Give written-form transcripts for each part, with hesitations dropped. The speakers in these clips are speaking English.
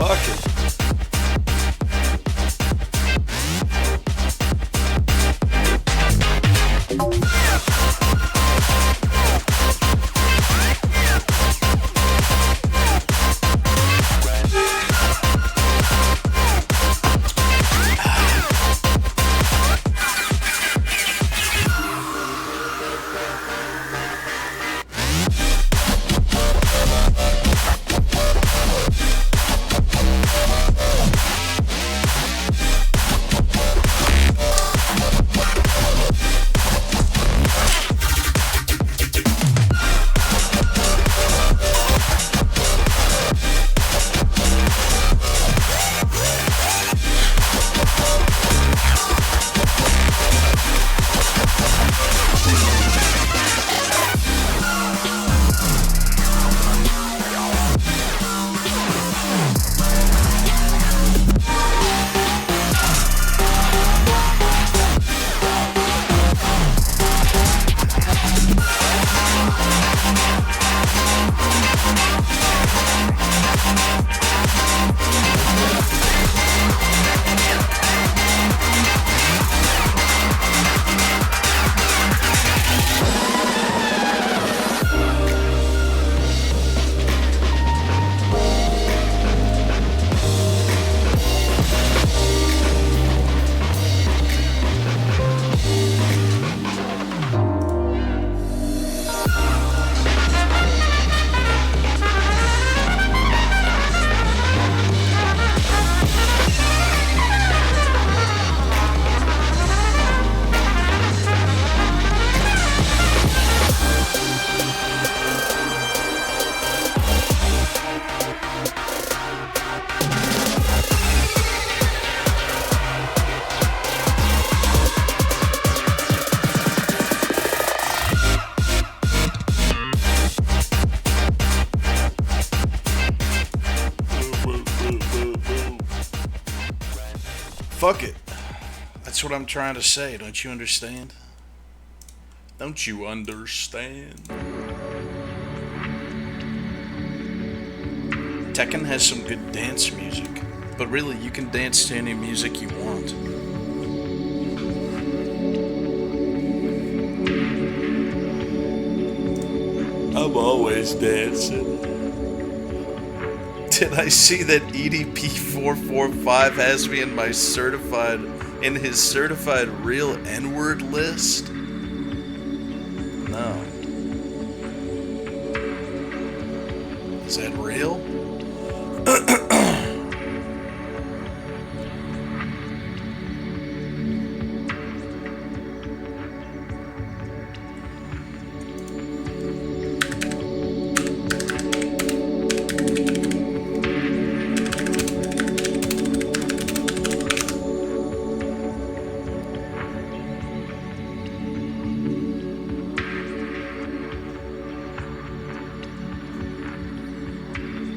Fuck it. Fuck it. That's what I'm trying to say. Don't you understand? Don't you understand? Tekken has some good dance music, but really you can dance to any music you want. I'm always dancing. Did I see that EDP445 has me in his certified real N-word list? No. Is that real?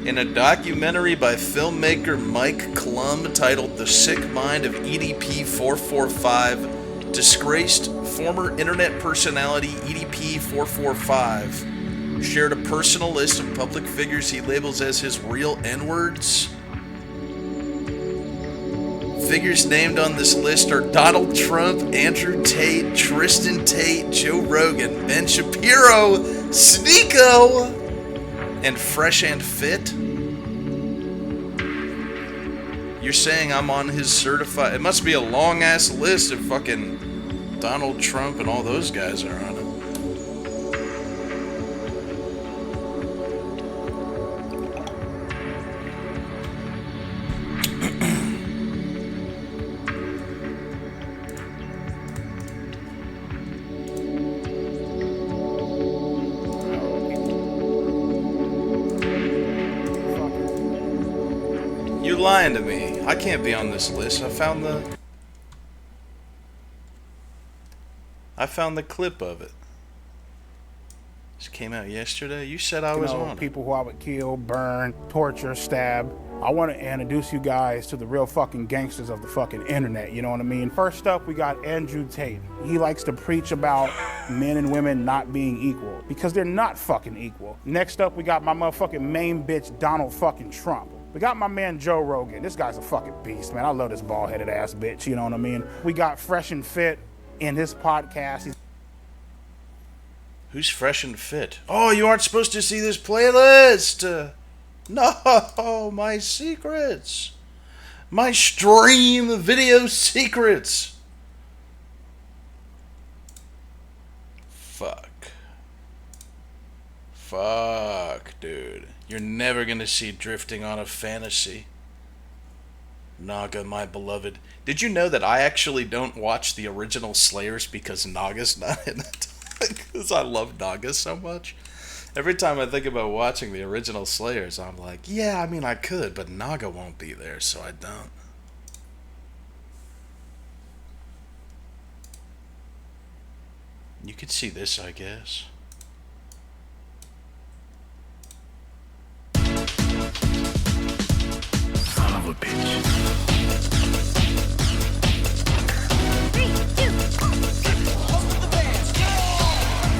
In a documentary by filmmaker Mike Klum titled The Sick Mind of EDP445, disgraced former internet personality EDP445 shared a personal list of public figures he labels as his real N-words. Figures named on this list are Donald Trump, Andrew Tate, Tristan Tate, Joe Rogan, Ben Shapiro, Sneeko, and Fresh and Fit. You're saying I'm on his certified... It must be a long-ass list if fucking Donald Trump and all those guys are on it. You're lying to me. I can't be on this list. I found the clip of it. This came out yesterday. You said I was on people who I would kill, burn, torture, stab. I want to introduce you guys to the real fucking gangsters of the fucking internet, you know what I mean? First up, we got Andrew Tate. He likes to preach about men and women not being equal, because they're not fucking equal. Next up, we got my motherfucking main bitch, Donald fucking Trump. We got my man Joe Rogan. This guy's a fucking beast, man. I love this bald-headed ass bitch, you know what I mean? We got Fresh and Fit in his podcast. Who's Fresh and Fit? Oh, you aren't supposed to see this playlist! No, my secrets! My stream video secrets! Fuck, dude. You're never gonna see Drifting on a Fantasy. Naga, my beloved. Did you know that I actually don't watch the original Slayers because Naga's not in it? Because I love Naga so much. Every time I think about watching the original Slayers, I'm like, yeah, I mean, I could, but Naga won't be there, so I don't. You could see this, I guess. Son of a bitch. 3, 2, 1.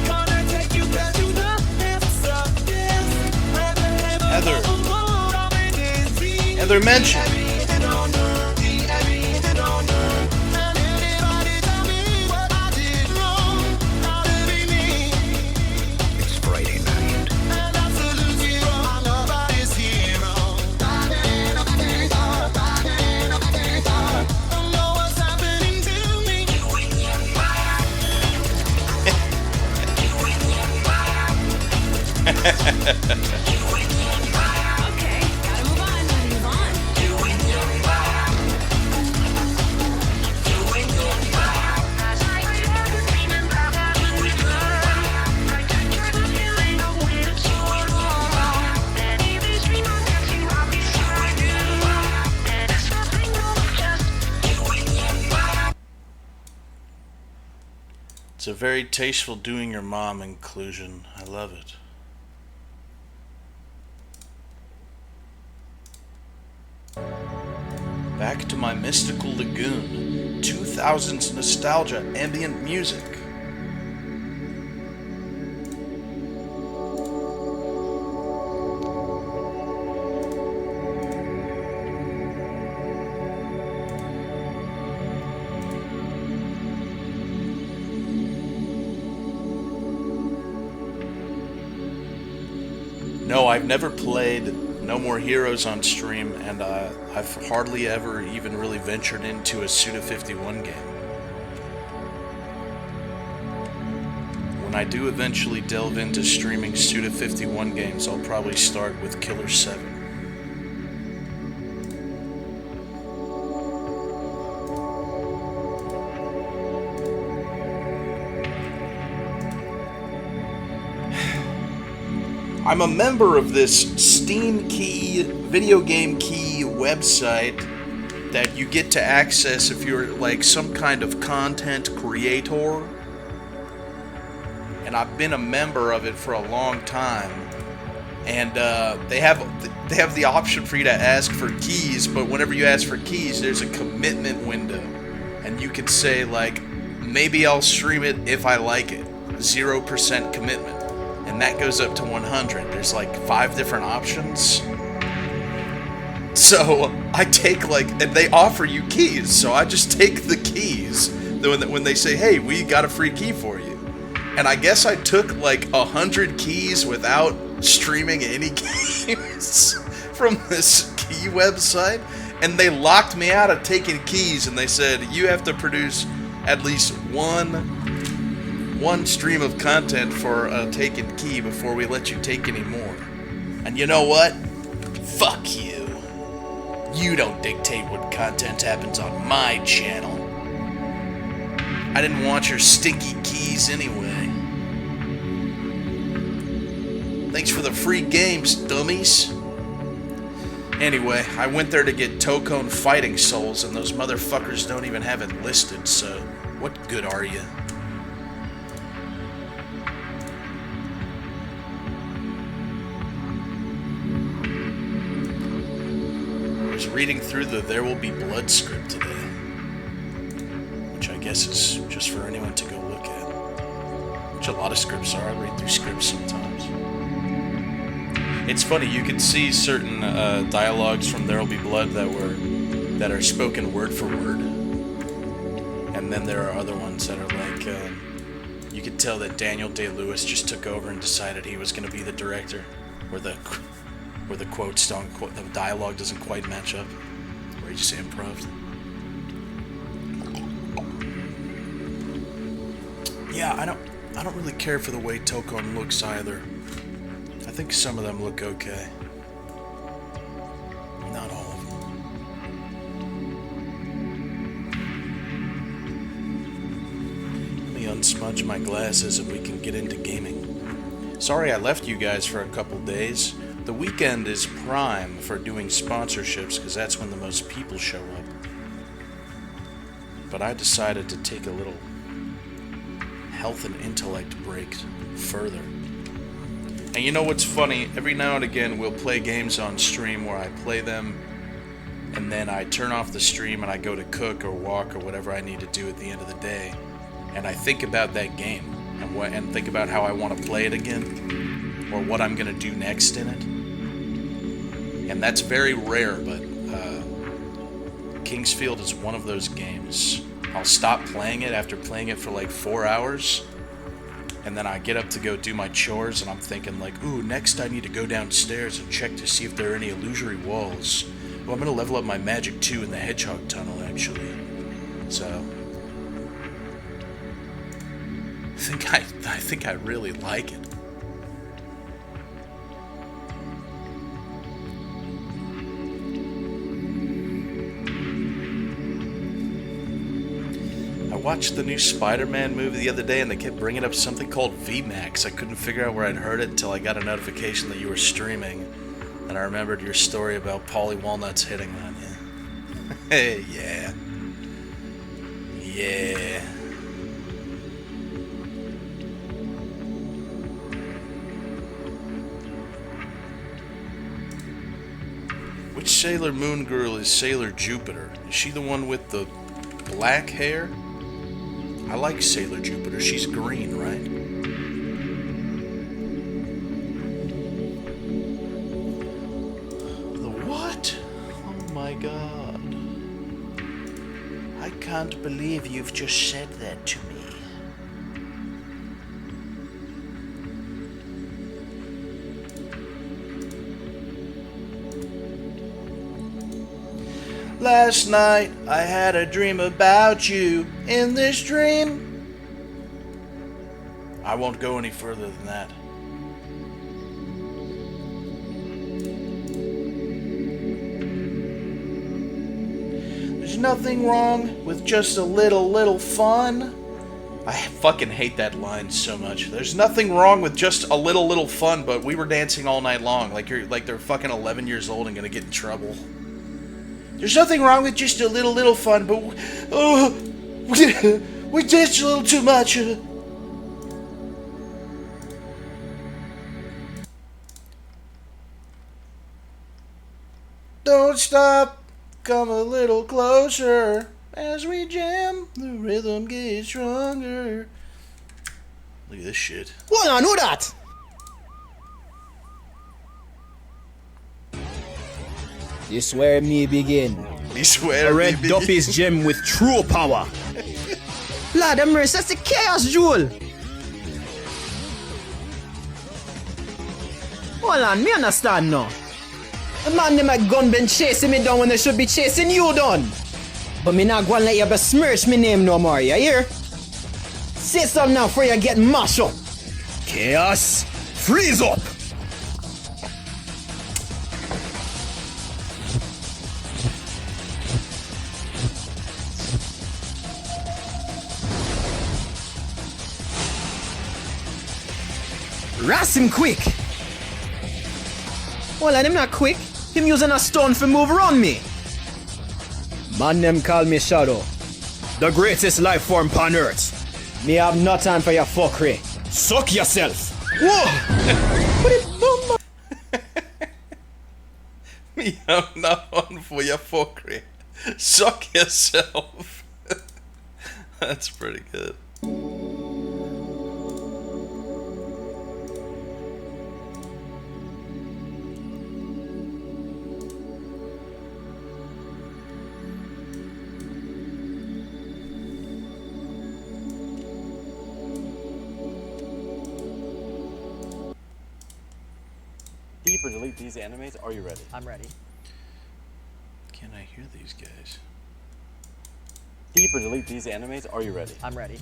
Gonna take you back to the best of this. Heather mentioned. It's Friday night. Okay, gotta move on, move on. It's a very tasteful doing your mom inclusion. I love it. Back to my mystical lagoon. 2000s nostalgia, ambient music. No, I've never played No More Heroes on stream, and I've hardly ever even really ventured into a Suda51 game. When I do eventually delve into streaming Suda51 games, I'll probably start with Killer 7. I'm a member of this Steam Key video game key website that you get to access if you're like some kind of content creator. And I've been a member of it for a long time. And they have the option for you to ask for keys, but whenever you ask for keys, there's a commitment window. And you could say like, maybe I'll stream it if I like it. 0% commitment. And that goes up to 100. There's like 5 different options. So I take like, and they offer you keys. So I just take the keys when they say, hey, we got a free key for you. And I guess I took like 100 keys without streaming any games from this key website. And they locked me out of taking keys. And they said, you have to produce at least one stream of content for a taken key before we let you take any more. And you know what? Fuck you. You don't dictate what content happens on my channel. I didn't want your stinky keys anyway. Thanks for the free games, dummies. Anyway, I went there to get Tokone Fighting Souls, and those motherfuckers don't even have it listed, so what good are you? Reading through the There Will Be Blood script today, which I guess is just for anyone to go look at, which a lot of scripts are. I read through scripts sometimes. It's funny, you can see certain dialogues from There'll Be Blood that are spoken word for word, and then there are other ones that are like you could tell that Daniel Day-Lewis just took over and decided he was going to be the director, where the quotes don't, the dialogue doesn't quite match up, where he just improved. Yeah, I don't really care for the way Tokon looks either. I think some of them look okay. Not all of them. Let me unsmudge my glasses and we can get into gaming. Sorry I left you guys for a couple days. The weekend is prime for doing sponsorships because that's when the most people show up. But I decided to take a little health and intellect break further. And you know what's funny? Every now and again we'll play games on stream where I play them and then I turn off the stream and I go to cook or walk or whatever I need to do at the end of the day, and I think about that game and think about how I want to play it again or what I'm going to do next in it. And that's very rare, but Kingsfield is one of those games. I'll stop playing it after playing it for like 4 hours, and then I get up to go do my chores, and I'm thinking like, ooh, next I need to go downstairs and check to see if there are any illusory walls. Well, I'm going to level up my magic 2 in the Hedgehog Tunnel, actually. So, I think I really like it. I watched the new Spider-Man movie the other day and they kept bringing up something called VMAX. I couldn't figure out where I'd heard it until I got a notification that you were streaming. And I remembered your story about Paulie Walnuts hitting that. Yeah. Hey, yeah. Yeah. Which Sailor Moon girl is Sailor Jupiter? Is she the one with the black hair? I like Sailor Jupiter. She's green, right? The what? Oh my god. I can't believe you've just said that to me. Last night I had a dream about you. In this dream, I won't go any further than that. There's nothing wrong with just a little fun. I fucking hate that line so much. There's nothing wrong with just a little fun, but we were dancing all night long like they're fucking 11 years old and gonna get in trouble. There's nothing wrong with just a little fun, but we danced a little too much. Don't stop, come a little closer. As we jam, the rhythm gets stronger. Look at this shit. Hold on, who that? This where me begin. This where I read Duffy's gem with true power. Lord of mercy, that's the chaos jewel. Hold on, me understand now. The man them at gun been chasing me down when they should be chasing you down. But me not gonna let you besmirch me name no more, you hear? Say something now before you get mashed up. Chaos, freeze up. Ras him quick. Well, I'm not quick. Him using a stone for move around me. Man them call me Shadow. The greatest life form on earth. Me have no time for your fuckery. Suck yourself. Whoa! Me have no one for your fuckery. Suck yourself. That's pretty good. Keep or delete these animes. Are you ready? I'm ready. Can I hear these guys? Keep or delete these animes. Are you ready? I'm ready.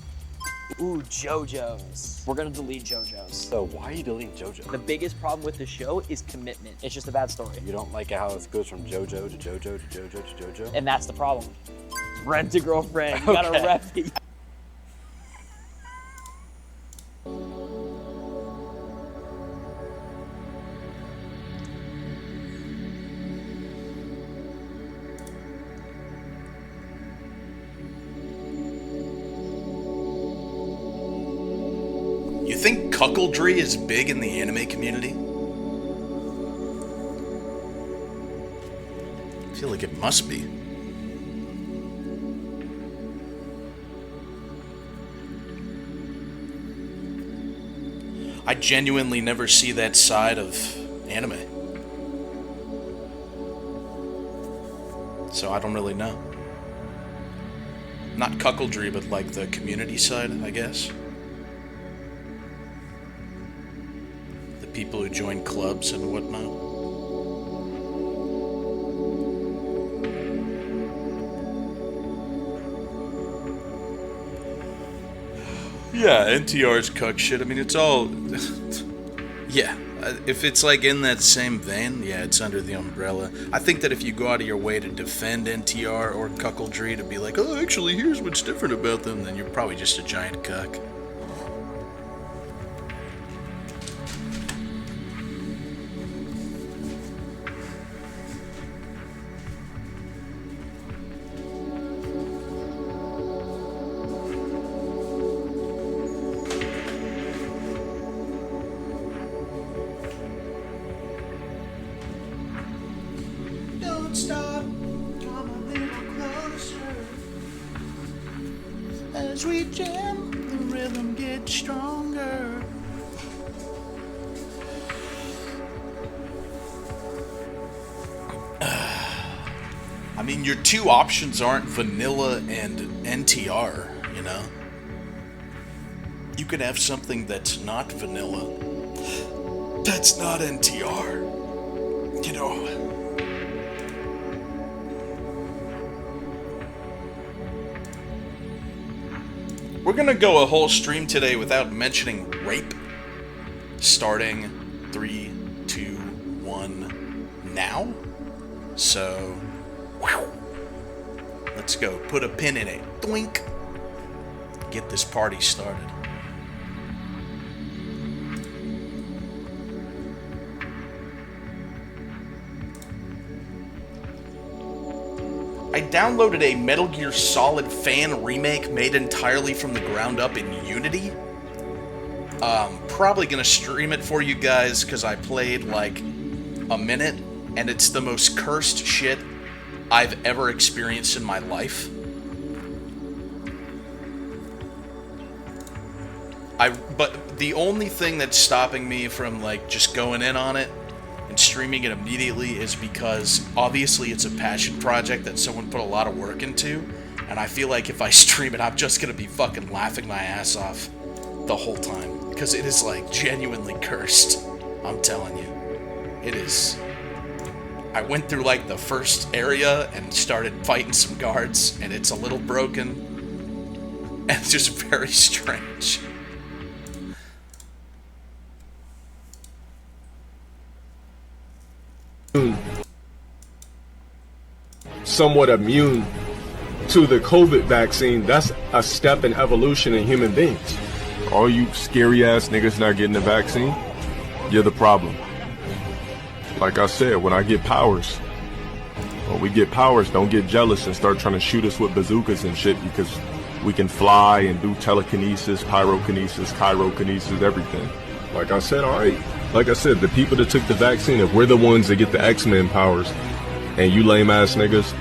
Ooh, JoJo's. We're gonna delete JoJo's. So why are you deleting JoJo? The biggest problem with the show is commitment. It's just a bad story. You don't like how it goes from JoJo to JoJo to JoJo to JoJo? And that's the problem. Rent a girlfriend. You gotta Okay. rep it. You think cuckoldry is big in the anime community? I feel like it must be. I genuinely never see that side of anime. So I don't really know. Not cuckoldry, but like the community side, I guess. The people who join clubs and whatnot. Yeah, NTR's cuck shit. I mean, it's all... yeah, if it's like in that same vein, yeah, it's under the umbrella. I think that if you go out of your way to defend NTR or cuckoldry, to be like, oh, actually, here's what's different about them, then you're probably just a giant cuck. Don't stop, come a little closer. As we jam, the rhythm gets stronger. I mean, your two options aren't vanilla and NTR, you know? You could have something that's not vanilla. That's not NTR. You know? We're gonna go a whole stream today without mentioning rape. Starting 3, 2, 1 now. So, let's go. Put a pin in it. Doink. Get this party started. I downloaded a Metal Gear Solid fan remake made entirely from the ground up in Unity. Probably gonna stream it for you guys because I played like a minute and it's the most cursed shit I've ever experienced in my life. But the only thing that's stopping me from like just going in on it and streaming it immediately is because obviously it's a passion project that someone put a lot of work into, and I feel like if I stream it, I'm just gonna be fucking laughing my ass off the whole time because it is like genuinely cursed. I'm telling you, it is. I went through like the first area and started fighting some guards, and it's a little broken, and it's just very strange. Somewhat immune to the COVID vaccine, that's a step in evolution in human beings. All you scary ass niggas not getting the vaccine, you're the problem. Like I said, when I get powers, when we get powers, don't get jealous and start trying to shoot us with bazookas and shit, because we can fly and do telekinesis, pyrokinesis, chirokinesis, everything. Like I said, alright. Like I said, the people that took the vaccine, if we're the ones that get the X-Men powers, and you lame ass niggas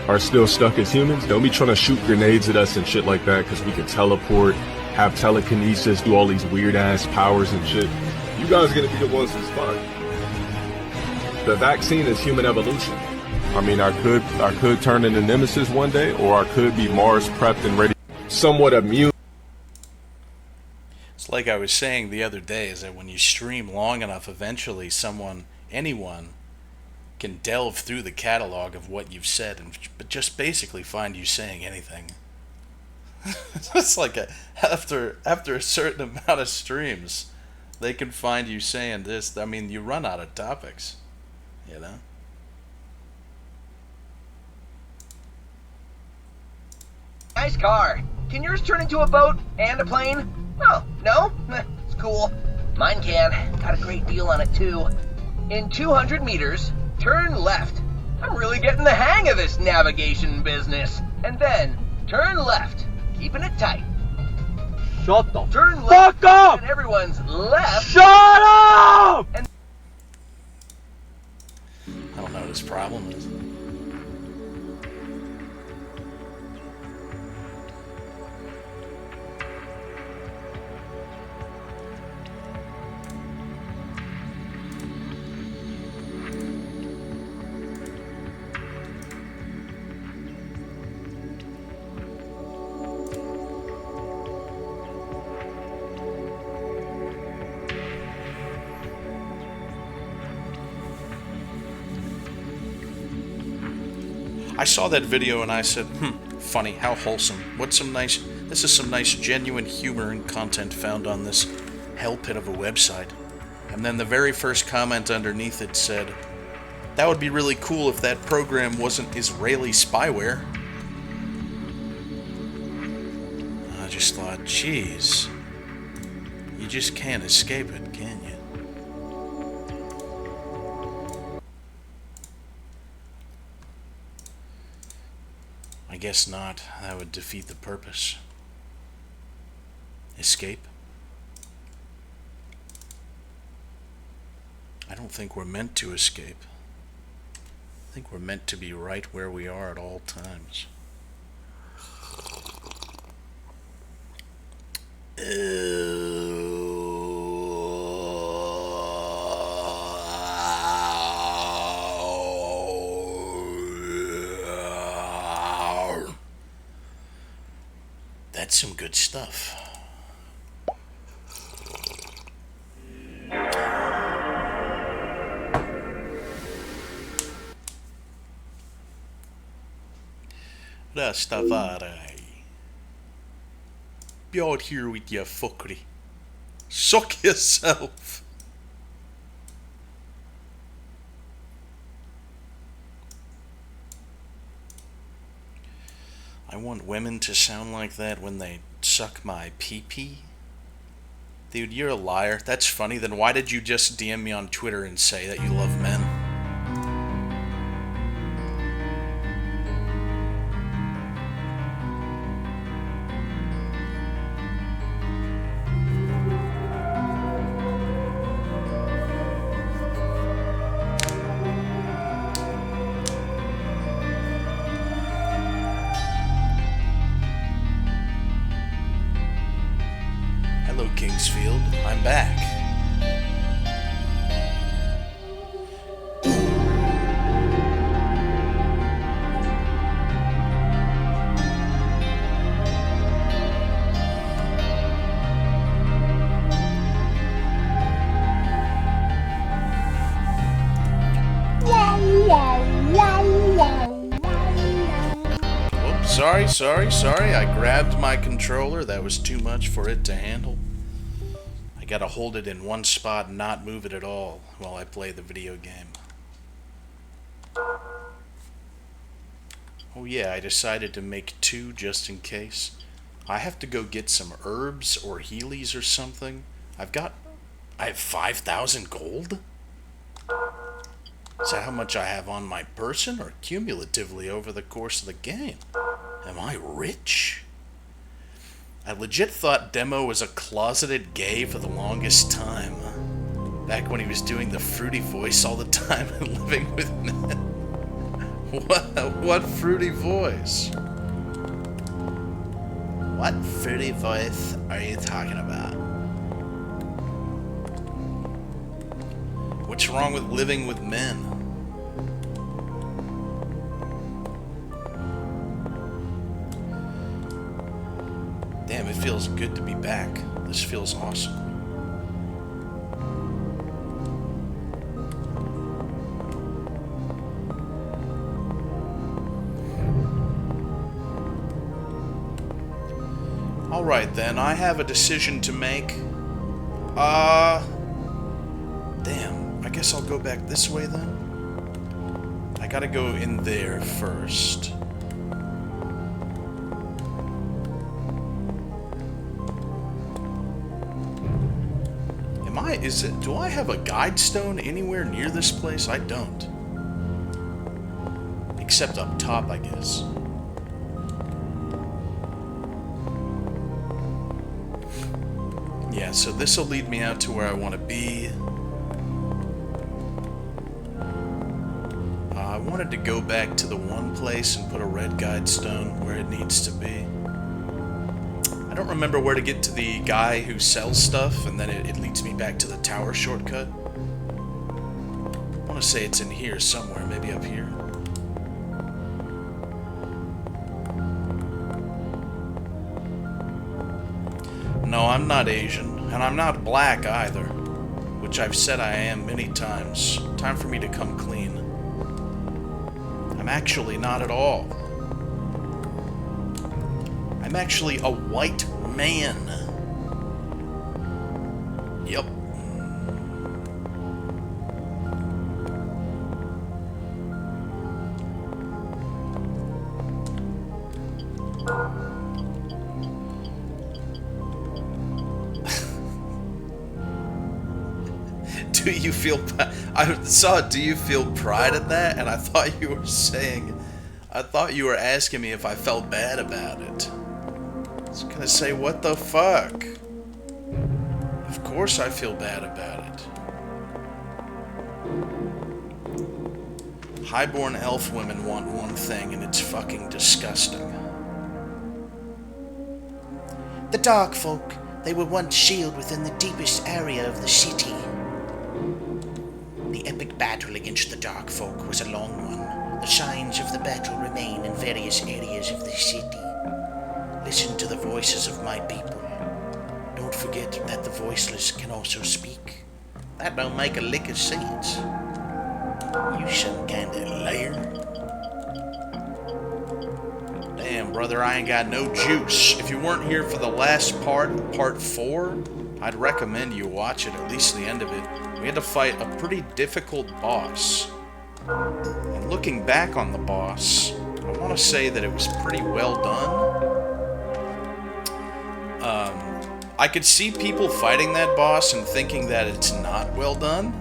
are still stuck as humans, don't be trying to shoot grenades at us and shit like that because we can teleport, have telekinesis, do all these weird ass powers and shit. You guys are gonna be the ones that's fine. The vaccine is human evolution. I mean, I could turn into Nemesis one day, or I could be Mars prepped and ready, somewhat immune. It's like I was saying the other day, is that when you stream long enough, eventually someone anyone can delve through the catalog of what you've said and just basically find you saying anything. It's like after a certain amount of streams, they can find you saying this. I mean, you run out of topics, you know? Nice car. Can yours turn into a boat and a plane? Oh, no? It's cool. Mine can. Got a great deal on it, too. In 200 meters, turn left. I'm really getting the hang of this navigation business. And then, turn left. Keeping it tight. Shut the Turn left. fuck up! And everyone's left. Shut up! I don't know what his problem is. I saw that video and I said, funny, how wholesome. This is some nice genuine humor and content found on this hell pit of a website. And then the very first comment underneath it said, that would be really cool if that program wasn't Israeli spyware. I just thought, geez, you just can't escape it, can you? I guess not. That would defeat the purpose. Escape? I don't think we're meant to escape. I think we're meant to be right where we are at all times. That's some good stuff. Rastafari. Be out here with your fuckery. Suck yourself. I want women to sound like that when they suck my pee-pee. Dude, you're a liar. That's funny. Then why did you just DM me on Twitter and say that you love men? Hello, Kingsfield. I'm back. Sorry. I grabbed my controller. That was too much for it to handle. I gotta hold it in one spot and not move it at all while I play the video game. Oh yeah, I decided to make two just in case. I have to go get some herbs or healies or something. I have 5,000 gold? Is that how much I have on my person or cumulatively over the course of the game? Am I rich? I legit thought Demo was a closeted gay for the longest time. Back when he was doing the fruity voice all the time and living with men. What fruity voice? What fruity voice are you talking about? What's wrong with living with men? Damn, it feels good to be back. This feels awesome. Alright then, I have a decision to make. Damn, I guess I'll go back this way then. I gotta go in there first. Do I have a guide stone anywhere near this place? I don't. Except up top, I guess. Yeah, so this will lead me out to where I want to be. I wanted to go back to the one place and put a red guide stone where it needs to be. I don't remember where to get to the guy who sells stuff, and then it leads me back to the tower shortcut. I want to say it's in here somewhere, maybe up here. No, I'm not Asian, and I'm not black either, which I've said I am many times. Time for me to come clean. I'm actually not at all. I'm actually a white man. Yep. Do you feel... I saw do you feel pride at that? And I thought you were saying... I thought you were asking me if I felt bad about it. I was gonna say, what the fuck? Of course I feel bad about it. Highborn elf women want one thing, and it's fucking disgusting. The dark folk, they were once shielded within the deepest area of the city. The epic battle against the dark folk was a long one. The signs of the battle remain in various areas of the city. Listen to the voices of my people. Don't forget that the voiceless can also speak. That don't make a lick of sense. You some kind of liar. Damn, brother, I ain't got no juice. If you weren't here for the last part 4, I'd recommend you watch it, at least the end of it. We had to fight a pretty difficult boss. And looking back on the boss, I want to say that it was pretty well done. I could see people fighting that boss and thinking that it's not well done,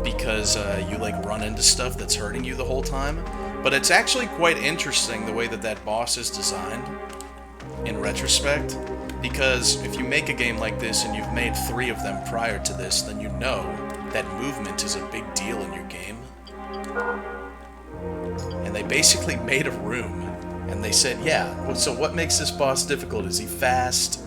because you like run into stuff that's hurting you the whole time. But it's actually quite interesting the way that that boss is designed, in retrospect. Because if you make a game like this and you've made 3 of them prior to this, then you know that movement is a big deal in your game. And they basically made a room, and they said, yeah, so what makes this boss difficult? Is he fast?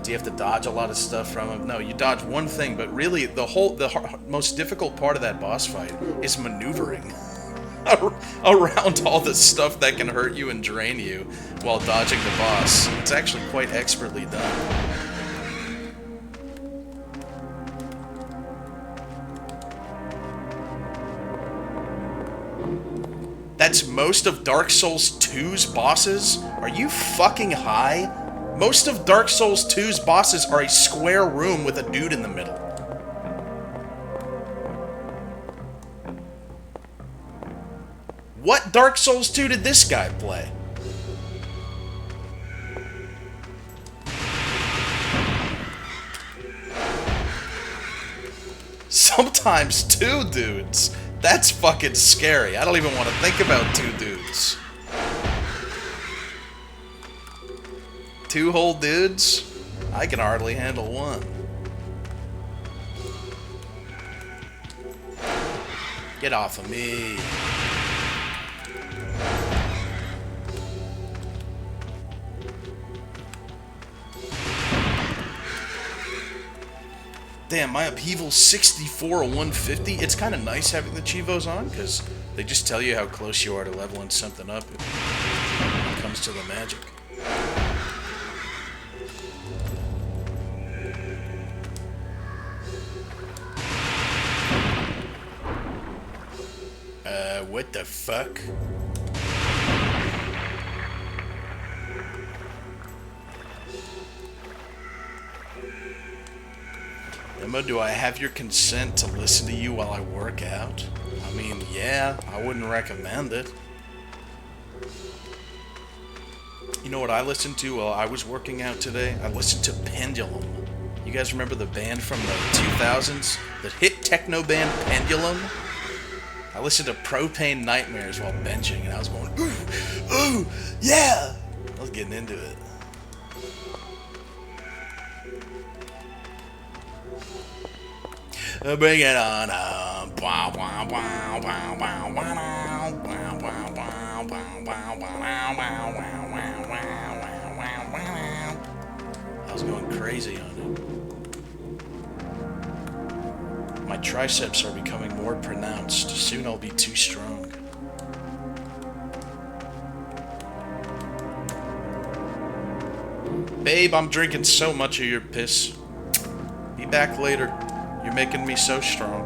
Do you have to dodge a lot of stuff from him? No, you dodge one thing, but really the most difficult part of that boss fight is maneuvering around all the stuff that can hurt you and drain you while dodging the boss. It's actually quite expertly done. That's most of Dark Souls 2's bosses? Are you fucking high? Most of Dark Souls 2's bosses are a square room with a dude in the middle. What Dark Souls 2 did this guy play? Sometimes 2 dudes. That's fucking scary. I don't even want to think about 2 dudes. 2 whole dudes? I can hardly handle 1. Get off of me. Damn, my upheaval's 64 or 150. It's kind of nice having the Chivos on, because they just tell you how close you are to leveling something up when it comes to the magic. What the fuck? Emma, do I have your consent to listen to you while I work out? I mean, yeah, I wouldn't recommend it. You know what I listened to while I was working out today? I listened to Pendulum. You guys remember the band from the 2000s? The hit techno band Pendulum? I listened to Propane Nightmares while benching, and I was going, ooh, ooh, yeah! I was getting into it. Bring it on up. I was going crazy on it. My triceps are becoming more pronounced. Soon I'll be too strong. Babe, I'm drinking so much of your piss. Be back later. You're making me so strong.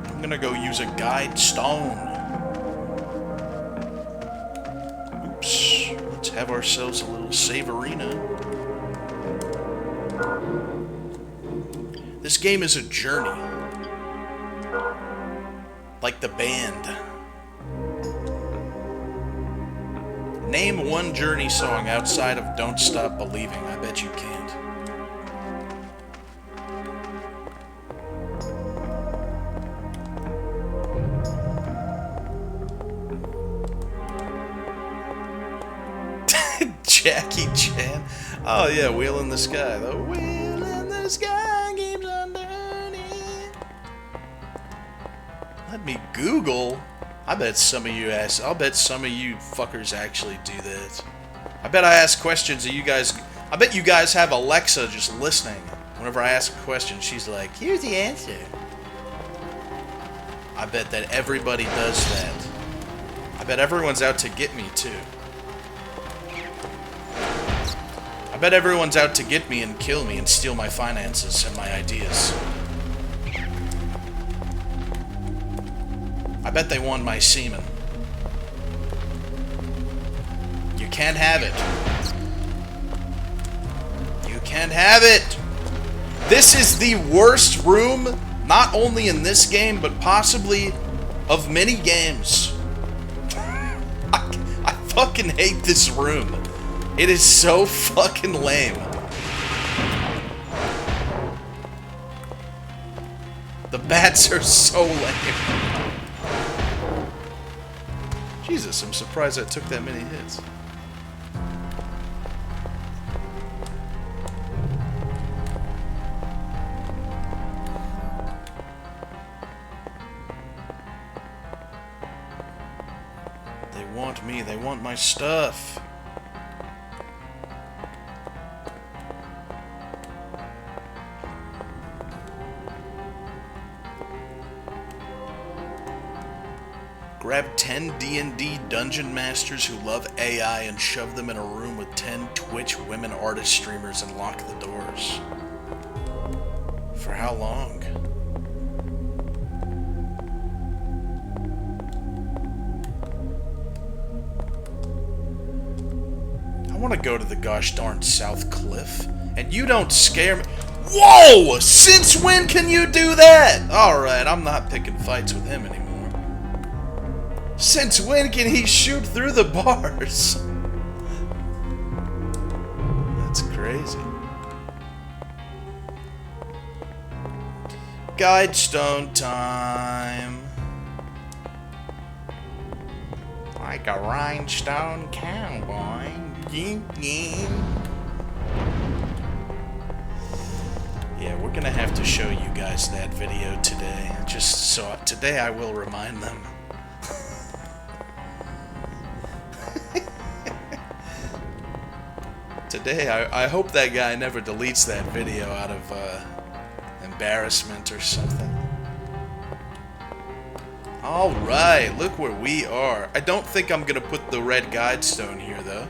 I'm gonna go use a guide stone. Oops. Let's have ourselves a little savorina. This game is a journey. Like the band. Name one Journey song outside of Don't Stop Believing. I bet you can't. Jackie Chan. Oh yeah, Wheel in the Sky. The wheel in the sky keeps on turning. Let me Google. I bet some of you I'll bet some of you fuckers actually do that. I bet I ask questions that you guys. I bet you guys have Alexa just listening. Whenever I ask a question, she's like, "Here's the answer." I bet that everybody does that. I bet everyone's out to get me too. I bet everyone's out to get me and kill me and steal my finances and my ideas. I bet they want my semen. You can't have it. You can't have it! This is the worst room, not only in this game, but possibly of many games. I fucking hate this room. It is so fucking lame. The bats are so lame. Jesus, I'm surprised I took that many hits. They want me, they want my stuff. Grab 10 D&D dungeon masters who love AI and shove them in a room with 10 Twitch women artist streamers and lock the doors. For how long? I want to go to the gosh darn South Cliff, and you don't scare me. Whoa! Since when can you do that? Alright, I'm not picking fights with him anymore. Since when can he shoot through the bars? That's crazy. Guidestone time. Like a rhinestone cowboy. Yeah, we're gonna have to show you guys that video today. Just so today I will remind them. Today, I hope that guy never deletes that video out of embarrassment or something. Alright, look where we are. I don't think I'm going to put the red guide stone here, though.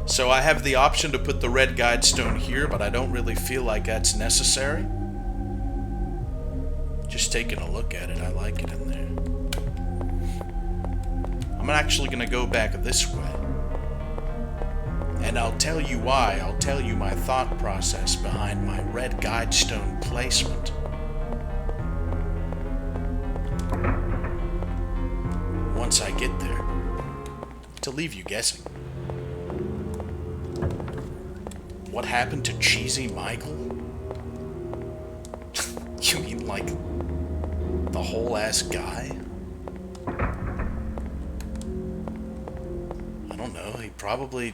So I have the option to put the red guide stone here, but I don't really feel like that's necessary. just taking a look at it. I like it in there. I'm actually gonna go back this way. And I'll tell you why. I'll tell you my thought process behind my red guidestone placement. Once I get there. To leave you guessing. What happened to Cheesy Michael? You mean like the whole ass guy? I don't know.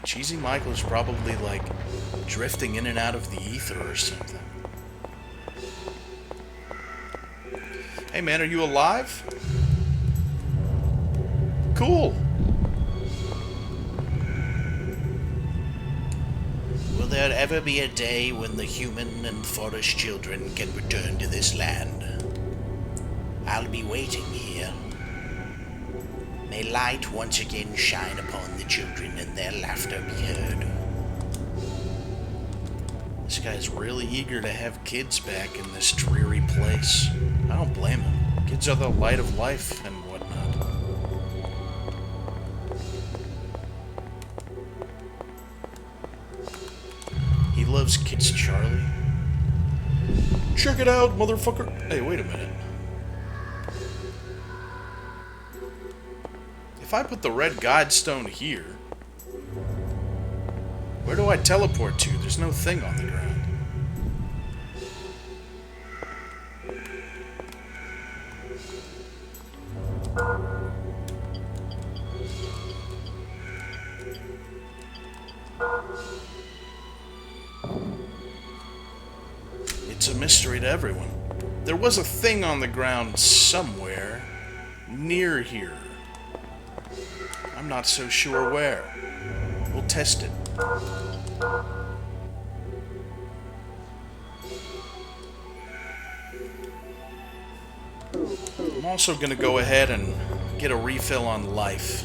Cheesy Michael is probably like drifting in and out of the ether or something. Hey man, are you alive? Cool. Will there ever be a day when the human and forest children can return to this land? I'll be waiting here. May light once again shine upon the children and their laughter be heard. This guy's really eager to have kids back in this dreary place. I don't blame him. Kids are the light of life and whatnot. He loves kids, Charlie. Check it out, motherfucker. Hey, wait a minute. If I put the red guidestone here, where do I teleport to? There's no thing on the ground. It's a mystery to everyone. There was a thing on the ground somewhere near here. I'm not so sure where. We'll test it. I'm also going to go ahead and get a refill on life.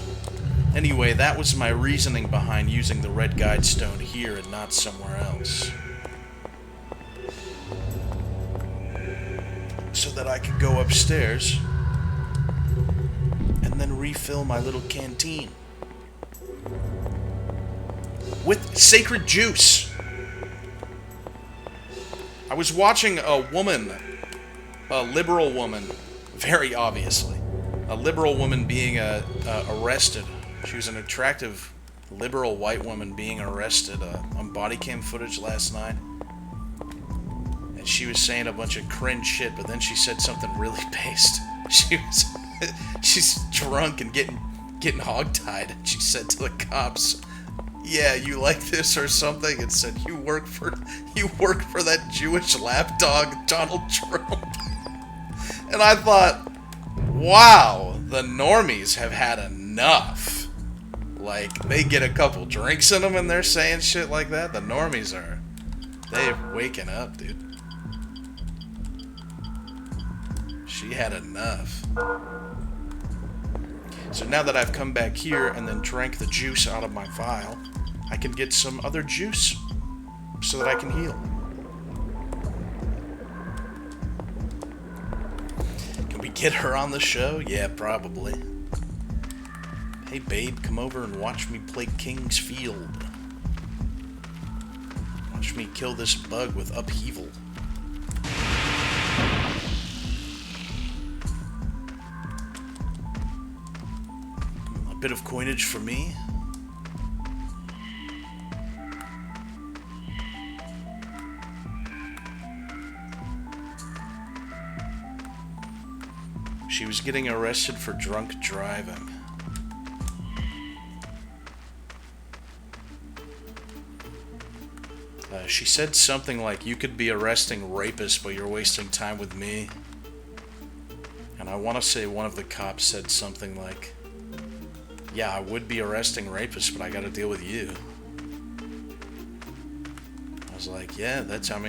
Anyway, that was my reasoning behind using the red guidestone here and not somewhere else. So that I could go upstairs and then refill my little canteen with sacred juice. I was watching a woman, a liberal woman, very obviously, a liberal woman being arrested. She was an attractive liberal white woman being arrested on body cam footage last night. And she was saying a bunch of cringe shit, but then she said something really based. She's drunk and getting hogtied. And she said to the cops, "Yeah, you like this or something?" And said, "You work for that Jewish lapdog, Donald Trump." And I thought, wow, the normies have had enough. Like, they get a couple drinks in them and they're saying shit like that. The normies they're waking up, dude. She had enough. So now that I've come back here and then drank the juice out of my vial, I can get some other juice so that I can heal. Can we get her on the show? Yeah, probably. Hey babe, come over and watch me play King's Field. Watch me kill this bug with upheaval. A bit of coinage for me. She was getting arrested for drunk driving. She said something like, "You could be arresting rapists, but you're wasting time with me." And I want to say one of the cops said something like, "Yeah, I would be arresting rapists, but I got to deal with you." I was like, yeah, that's how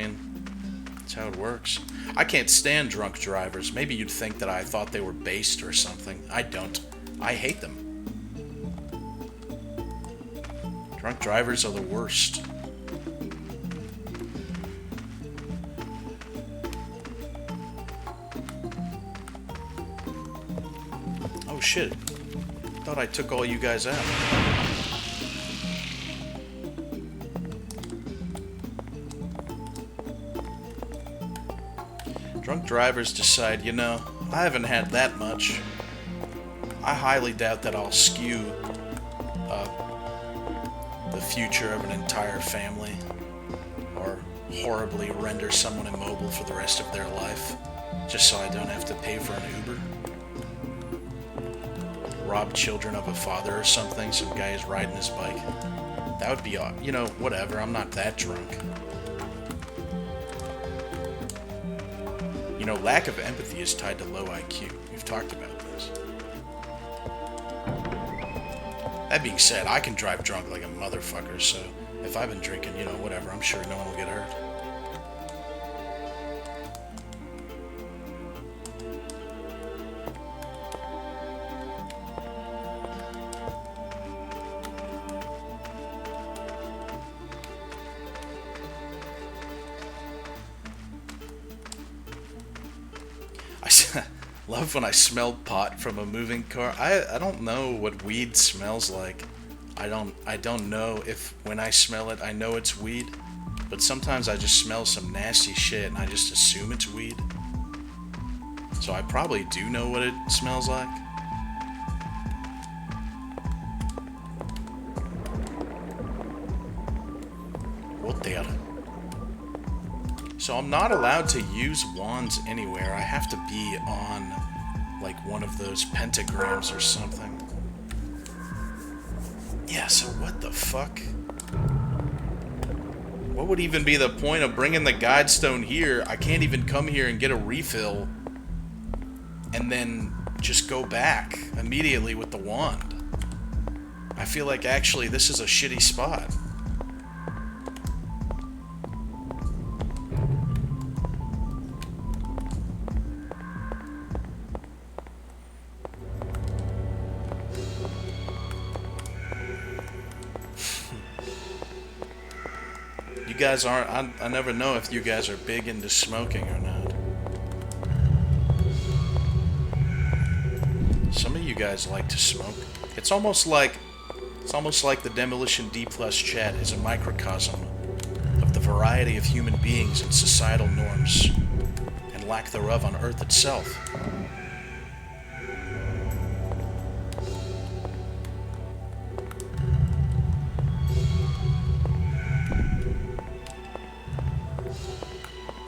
it works. I can't stand drunk drivers. Maybe you'd think that I thought they were based or something. I don't. I hate them. Drunk drivers are the worst. shit. Thought I took all you guys out. Drunk drivers decide, you know, I haven't had that much. I highly doubt that I'll skew the future of an entire family or horribly render someone immobile for the rest of their life just so I don't have to pay for an Uber. Rob children of a father or something, some guy is riding his bike. That would be, you know, whatever, I'm not that drunk. You know, lack of empathy is tied to low IQ. We've talked about this. That being said, I can drive drunk like a motherfucker, so if I've been drinking, you know, whatever, I'm sure no one will get hurt. I love when I smell pot from a moving car. I don't know what weed smells like. I don't know if when I smell it I know it's weed, but sometimes I just smell some nasty shit and I just assume it's weed. So I probably do know what it smells like. What the hell? So I'm not allowed to use wands anywhere. I have to be on, like, one of those pentagrams or something. Yeah, so what the fuck? What would even be the point of bringing the guide stone here? I can't even come here and get a refill and then just go back immediately with the wand. I feel like actually this is a shitty spot. You guys aren't, I never know if you guys are big into smoking or not. Some of you guys like to smoke. It's almost like the Demolition D Plus chat is a microcosm of the variety of human beings and societal norms and lack thereof on Earth itself.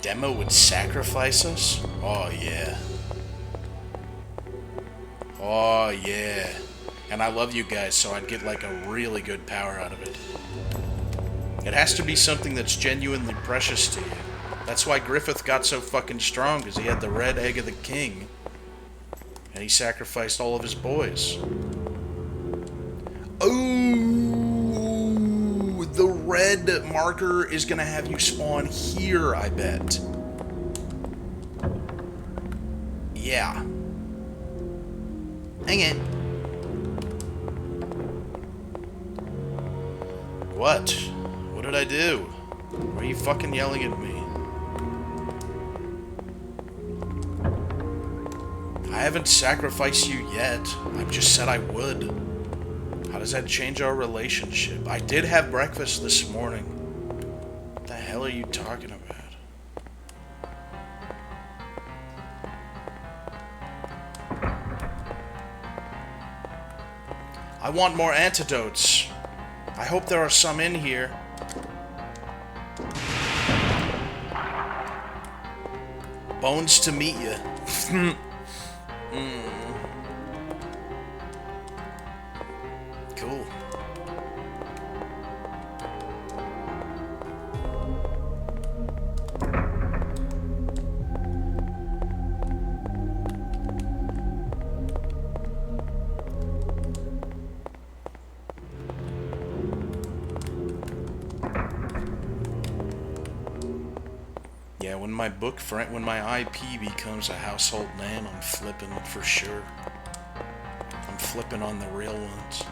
Demo would sacrifice us? Oh yeah. Oh yeah. And I love you guys, so I'd get like a really good power out of it. It has to be something that's genuinely precious to you. That's why Griffith got so fucking strong, because he had the red egg of the king. And he sacrificed all of his boys. Oh, the red marker is gonna have you spawn here, I bet. Yeah. Hang it. What? What did I do? Why are you fucking yelling at me? I haven't sacrificed you yet. I've just said I would. How does that change our relationship? I did have breakfast this morning. What the hell are you talking about? I want more antidotes. I hope there are some in here. Bones to meet you. Cool. Yeah, when my IP becomes a household name, I'm flipping for sure. I'm flipping on the real ones.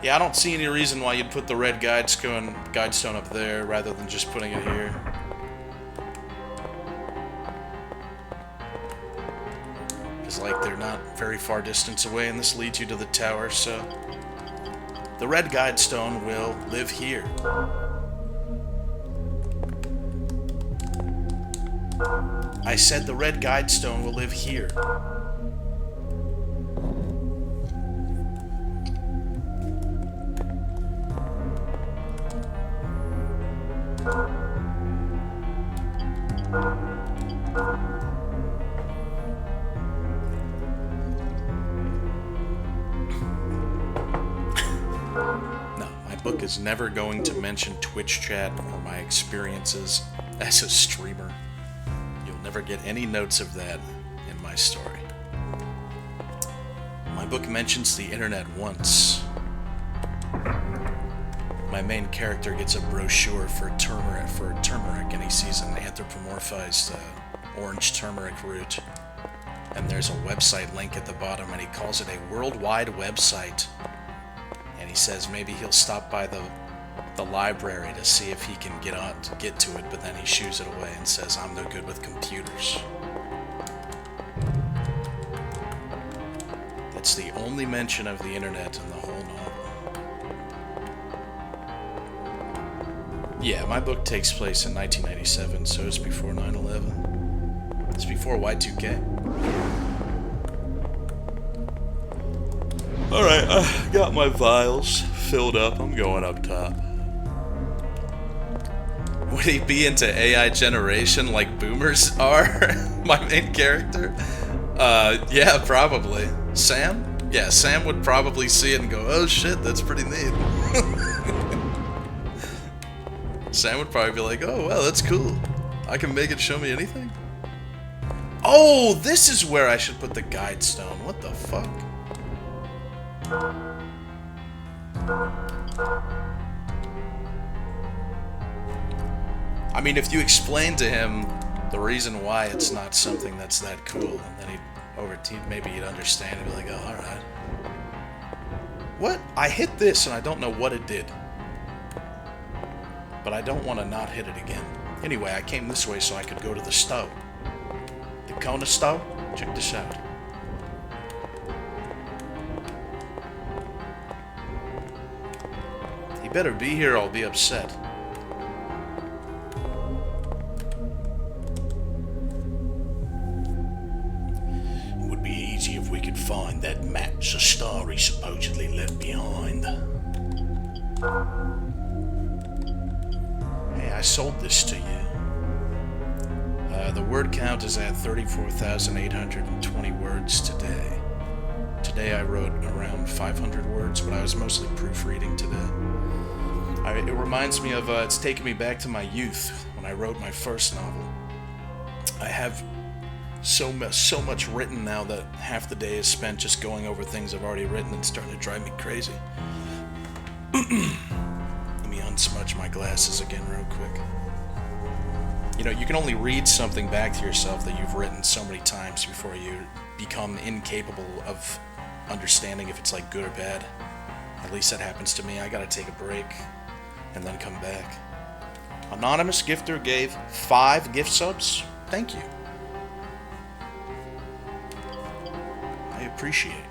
Yeah, I don't see any reason why you'd put the red guide stone up there rather than just putting it here. seems like they're not very far distance away, and this leads you to the tower, so... The red guidestone will live here. I said the red guidestone will live here. No, my book is never going to mention Twitch chat or my experiences as a streamer. You'll never get any notes of that in my story. My book mentions the internet once. My main character gets a brochure for turmeric, and he sees an anthropomorphized orange turmeric root. And there's a website link at the bottom, and he calls it a worldwide website. And he says maybe he'll stop by the library to see if he can get to it, but then he shoos it away and says, I'm no good with computers. That's the only mention of the internet in the whole novel. Yeah, my book takes place in 1997, so it's before 9/11. It's before Y2K. Alright, I got my vials filled up. I'm going up top. Would he be into AI generation like boomers are? My main character? Yeah, probably. Sam? Yeah, Sam would probably see it and go, oh shit, that's pretty neat. Sam would probably be like, oh, well, that's cool. I can make it show me anything? Oh, this is where I should put the guide stone. What the fuck? I mean, if you explain to him the reason why it's not something that's that cool, and then maybe he'd understand and be like, oh, alright. What? I hit this and I don't know what it did. But I don't want to not hit it again. Anyway, I came this way so I could go to the stove. The corner stove? Check this out. He better be here or I'll be upset. It would be easy if we could find that Matt Sestari supposedly left behind. Hey, I sold this to you. The word count is at 34,820 words today. Today I wrote around 500 words, but I was mostly proofreading today. It reminds me of, it's taken me back to my youth, when I wrote my first novel. I have so much written now that half the day is spent just going over things I've already written and starting to drive me crazy. Let me unsmudge my glasses again real quick. You know, you can only read something back to yourself that you've written so many times before you become incapable of understanding if it's like good or bad. At least that happens to me. I gotta take a break and then come back. Anonymous gifter gave 5 gift subs. Thank you. I appreciate it.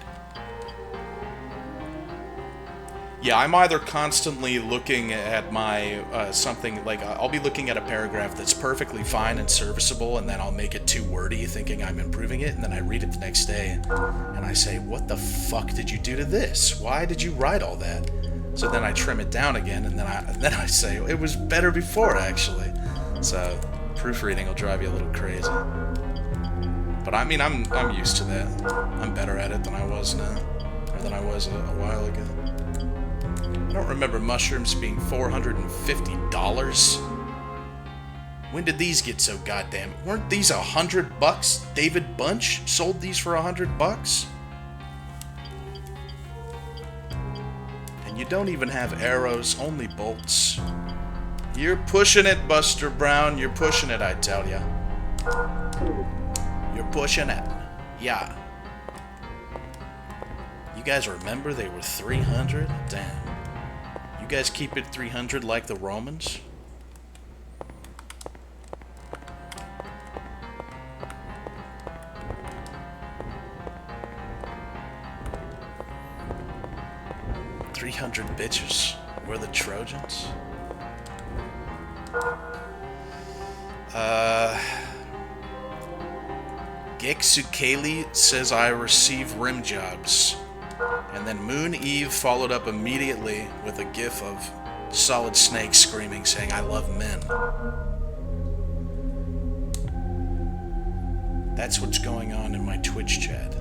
Yeah, I'm either constantly looking at my, something, like, I'll be looking at a paragraph that's perfectly fine and serviceable, and then I'll make it too wordy, thinking I'm improving it, and then I read it the next day, and I say, what the fuck did you do to this? Why did you write all that? So then I trim it down again, and then I say, it was better before, actually. So, proofreading will drive you a little crazy. But I mean, I'm used to that. I'm better at it than I was now, or than I was a while ago. I don't remember mushrooms being $450. When did these get so goddamn? Weren't these $100? David Bunch sold these for $100? And you don't even have arrows, only bolts. You're pushing it, Buster Brown. You're pushing it, I tell ya. You're pushing it. Yeah. You guys remember they were 300? Damn. You guys keep it 300 like the Romans? 300 bitches. We're the Trojans. Geksukeli says I receive rim jobs. And then Moon Eve followed up immediately with a gif of Solid Snake screaming, saying I love men. That's what's going on in my Twitch chat.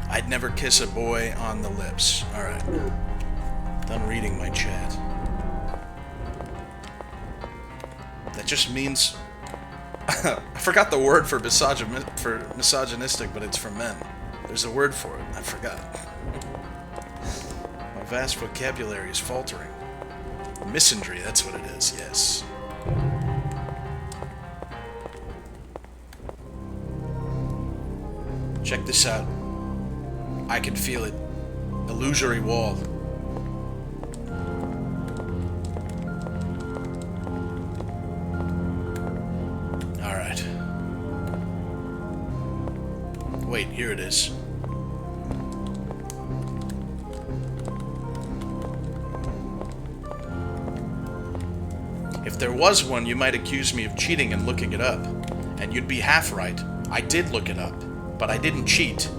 I'd never kiss a boy on the lips. Alright. Done reading my chat. That just means... I forgot the word for misogynistic, but it's for men. There's a word for it. I forgot. My vast vocabulary is faltering. Misandry, that's what it is, yes. Check this out. I can feel it. Illusory wall. Alright. Wait, here it is. If there was one, you might accuse me of cheating and looking it up. And you'd be half right. I did look it up. But I didn't cheat.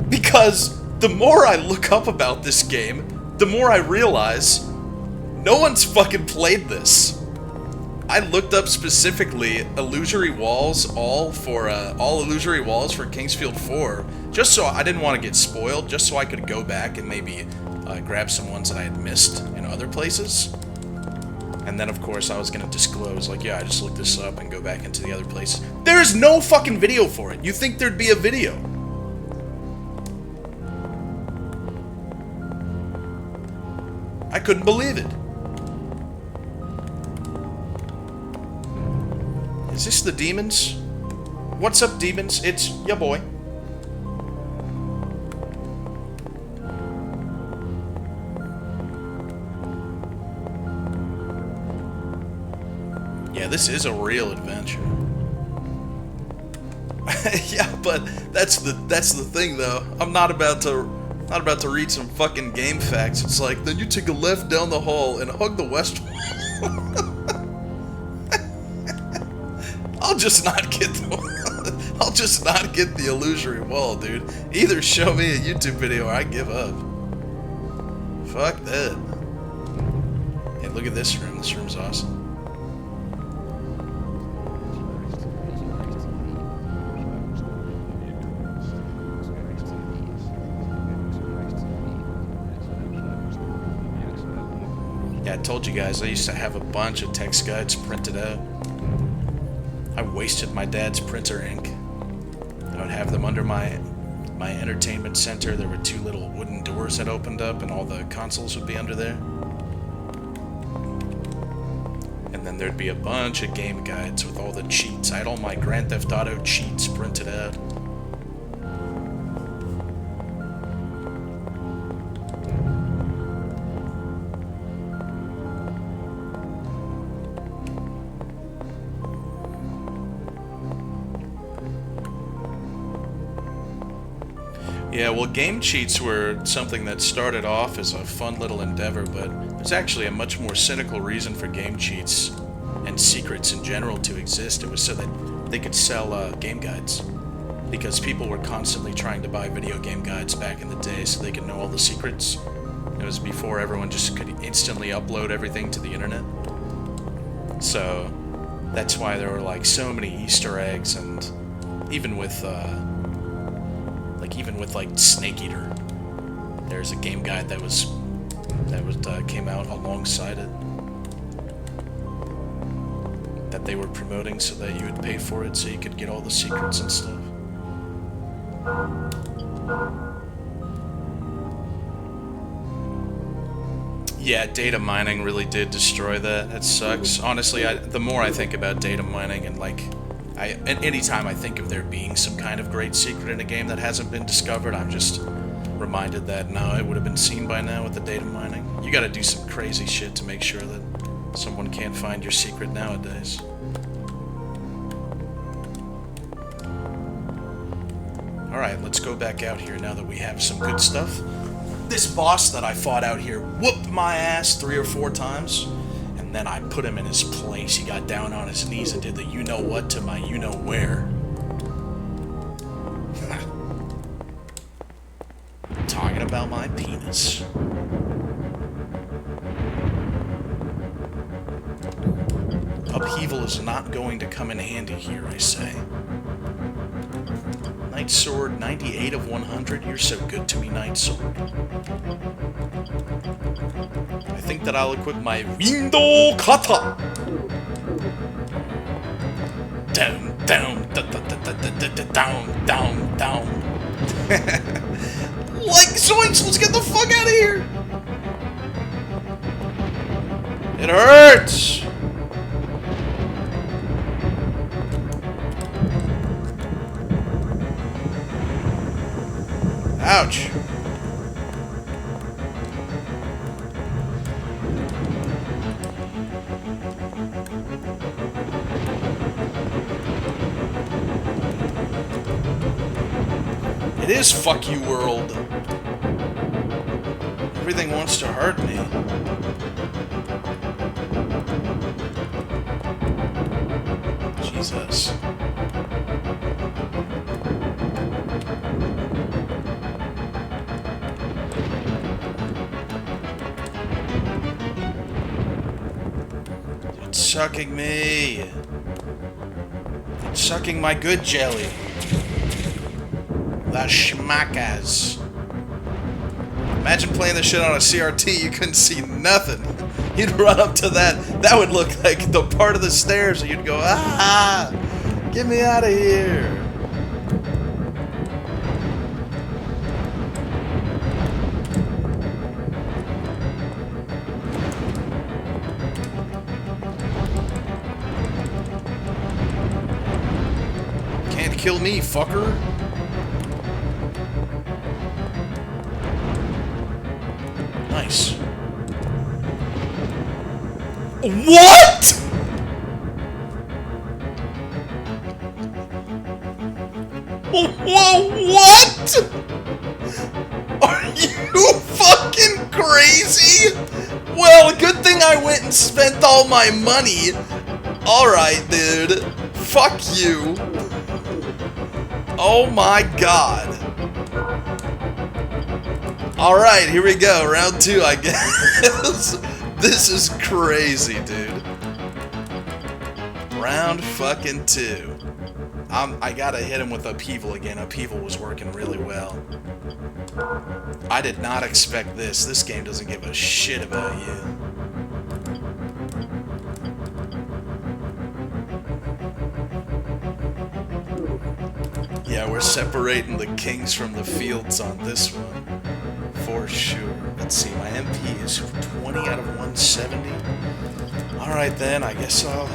Because the more I look up about this game, the more I realize no one's fucking played this. I looked up specifically illusory walls, all illusory walls for Kingsfield 4, just so I didn't want to get spoiled, just so I could go back and maybe grab some ones that I had missed in other places. And then, of course, I was going to disclose, like, yeah, I just looked this up and go back into the other places. There is no fucking video for it. You think there'd be a video. I couldn't believe it. Is this the demons? What's up, demons? It's ya boy. Yeah, this is a real adventure. Yeah, but that's the thing though. I'm not about to read some fucking game facts. It's like, then you take a left down the hall and hug the west wall. I'll just not get the illusory wall, dude. Either show me a YouTube video or I give up. Fuck that. Hey, look at this room. This room's awesome. Yeah, I told you guys I used to have a bunch of text guides printed out. I wasted my dad's printer ink. I would have them under my entertainment center. There were 2 little wooden doors that opened up and all the consoles would be under there. And then there'd be a bunch of game guides with all the cheats. I had all my Grand Theft Auto cheats printed out. Yeah, well, game cheats were something that started off as a fun little endeavor, but there's actually a much more cynical reason for game cheats and secrets in general to exist. It was so that they could sell game guides, because people were constantly trying to buy video game guides back in the day so they could know all the secrets. It was before everyone just could instantly upload everything to the internet. So that's why there were like so many Easter eggs, and even with like Snake Eater, there's a game guide that came out alongside it that they were promoting so that you would pay for it so you could get all the secrets and stuff. Yeah, data mining really did destroy that. That sucks. Honestly, the more I think about data mining and like, anytime I think of there being some kind of great secret in a game that hasn't been discovered, I'm just reminded that no, it would have been seen by now with the data mining. You gotta do some crazy shit to make sure that someone can't find your secret nowadays. Alright, let's go back out here now that we have some good stuff. This boss that I fought out here whooped my ass 3 or 4 times, and then I put him in his place. He got down on his knees and did the you-know-what to my you-know-where. Talking about my penis. Upheaval is not going to come in handy here, I say. Night Sword, 98 of 100. You're so good to me, Night Sword. I think that I'll equip my Window Kata. Down, down, down, down, down. Like zoinks, let's get the fuck out of here. It hurts. Ouch. It is fuck you world. Everything wants to hurt me. Jesus. It's sucking me. It's sucking my good jelly. The schmackas. Imagine playing this shit on a CRT, you couldn't see nothing. You'd run up to that. That would look like the part of the stairs, and you'd go, ah, get me out of here. Can't kill me, fucker. Nice. What?! Whoa, what?! Are you fucking crazy?! Well, good thing I went and spent all my money. Alright, dude. Fuck you. Oh my god. Alright, here we go. Round 2, I guess. This is crazy, dude. Round fucking 2. I gotta hit him with Upheaval again. Upheaval was working really well. I did not expect this. This game doesn't give a shit about you. Yeah, we're separating the kings from the fields on this one. For sure. Let's see, my MP is 20 out of 170. Alright then, I guess I'll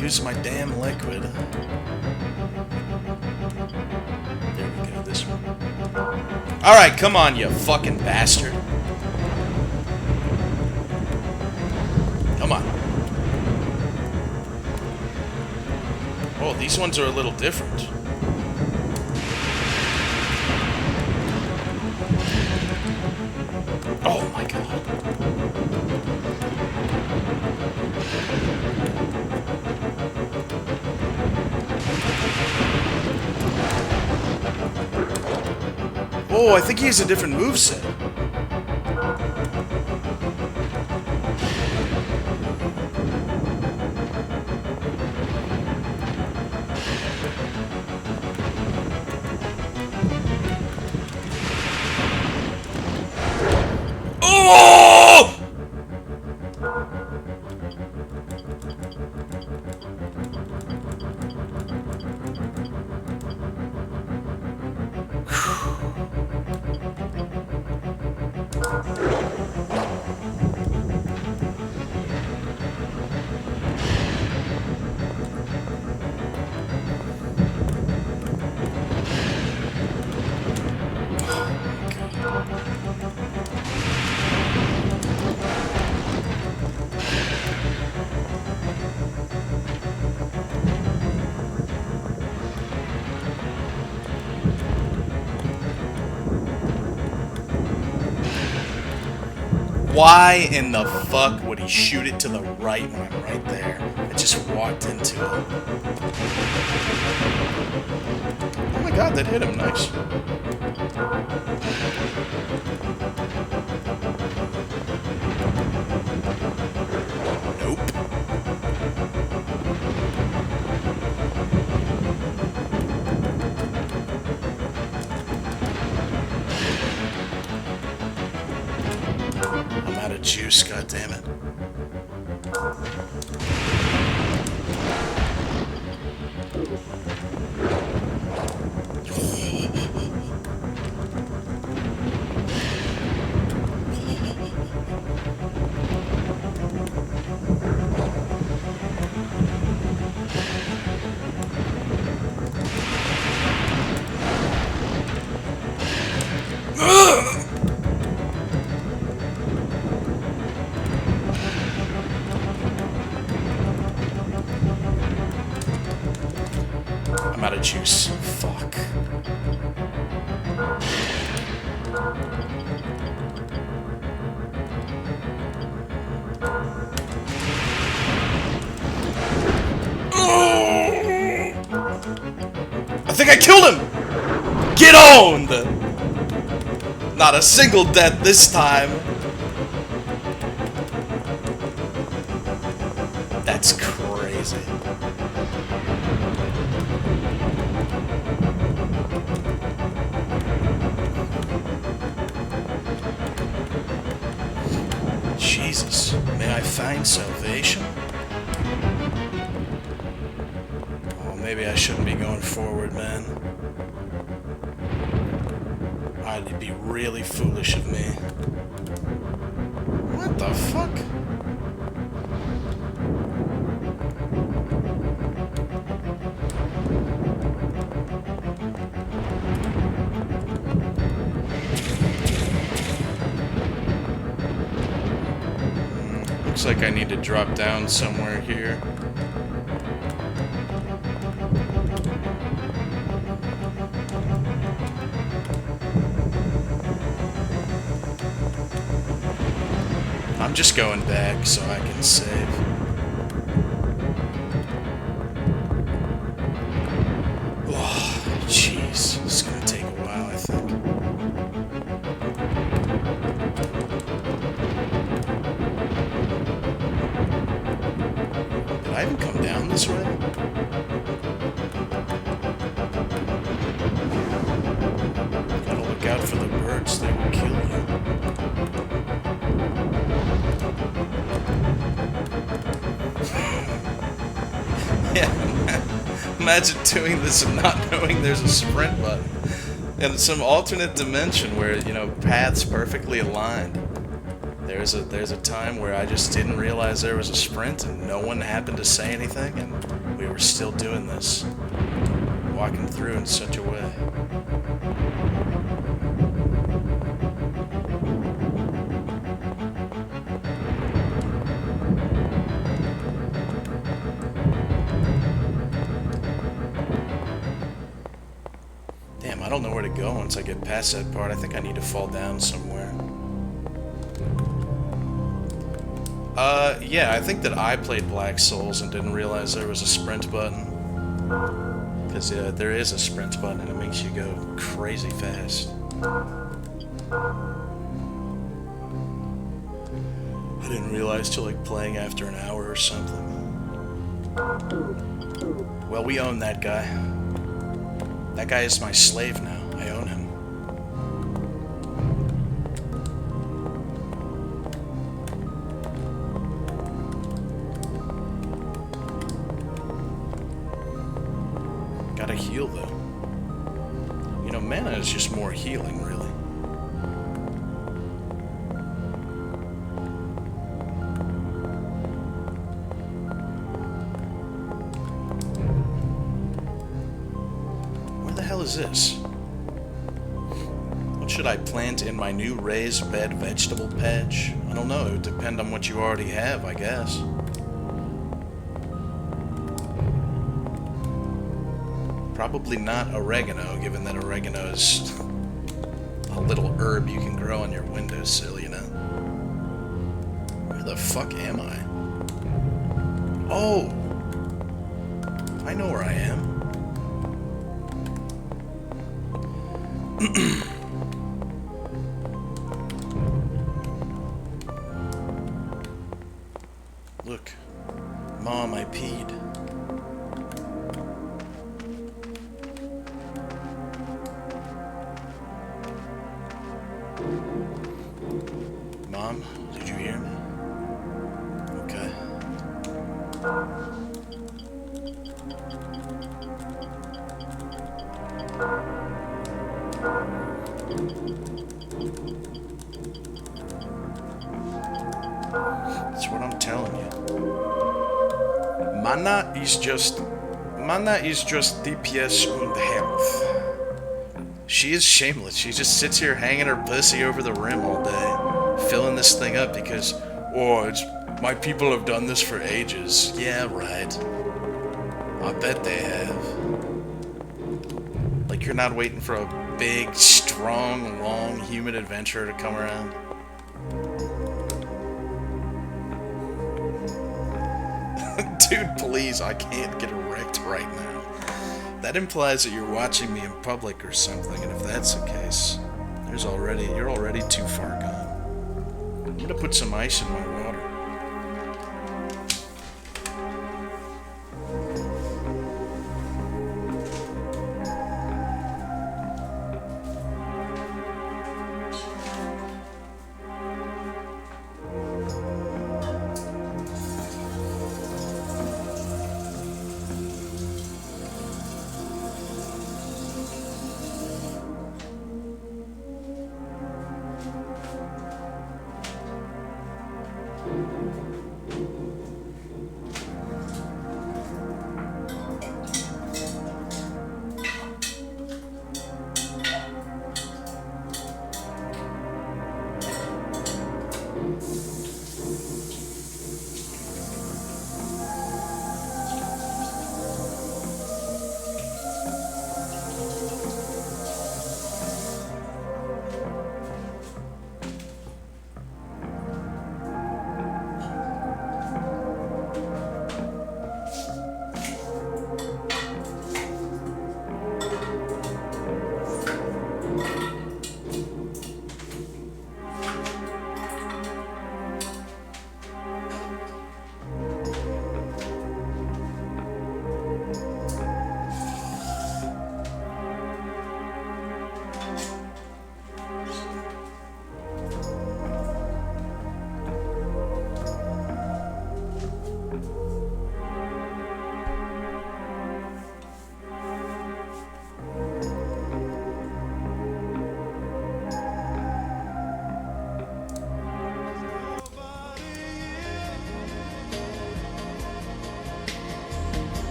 use my damn liquid. There we go, this one. Alright, come on, you fucking bastard. Come on. Oh, these ones are a little different. Oh my god. Oh, I think he has a different moveset. Why in the fuck would he shoot it to the right when I'm right there? I just walked into it. Oh my god, that hit him. Nice. Nope. I'm out of juice, goddammit. I'm out of juice. Fuck. I think I killed him! Get owned! Not a single death this time. That's crazy. Jesus, may I find salvation? Oh, maybe I shouldn't be going forward, man. It'd be really foolish of me. What the fuck? Looks like I need to drop down somewhere here. I'm just going back so I can save. Oh, jeez. This is gonna take a while, I think. Did I even come down this way? Gotta look out for the birds, they will kill you. Yeah, imagine doing this and not knowing there's a sprint button. In some alternate dimension where, you know, paths perfectly aligned. There's a time where I just didn't realize there was a sprint and no one happened to say anything and we were still doing this. Walking through in such a way. Damn, I don't know where to go once I get past that part. I think I need to fall down somewhere. Yeah, I think that I played Black Souls and didn't realize there was a sprint button. Because there is a sprint button and it makes you go crazy fast. I didn't realize till like playing after an hour or something. Well, we own that guy. That guy is my slave now. I own him. Gotta heal, though. You know, mana is just more healing, really. Where the hell is this? What should I plant in my new raised bed vegetable patch? I don't know. It would depend on what you already have, I guess. Probably not oregano, given that oregano is a little herb you can grow on your windowsill, you know? Where the fuck am I? Oh! I know where I am. Look. Mom, I peed. Mom, did you hear me? Okay. That's what I'm telling you. Mana is just DPS und health. She is shameless. She just sits here hanging her pussy over the rim all day, filling this thing up because, oh, my people have done this for ages. Yeah, right. I bet they have. Like you're not waiting for a big, strong, long human adventurer to come around. Dude, please, I can't get erect right now. That implies that you're watching me in public or something, and if that's the case, you're already too far gone. I'm gonna put some ice in my water.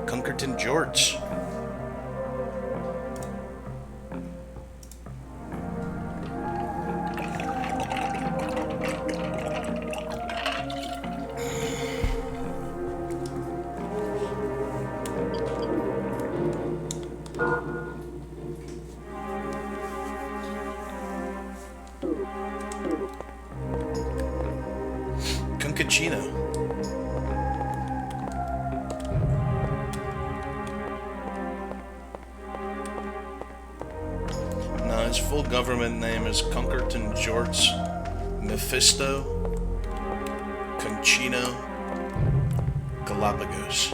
Cunkerton George. Cuncachino. No, his full government name is Cunkerton George Mephisto Conchino Galapagos.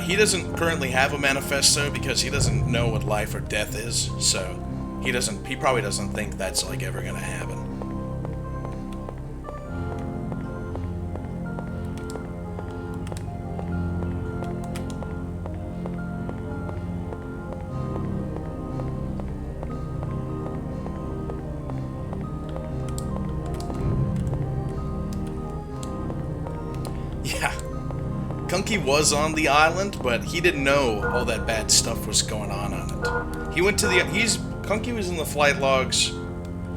He doesn't currently have a manifesto because he doesn't know what life or death is, so he probably doesn't think that's like ever gonna happen. Yeah. Kunky was on the island, but he didn't know all that bad stuff was going on it. He went to Kunky was in the flight logs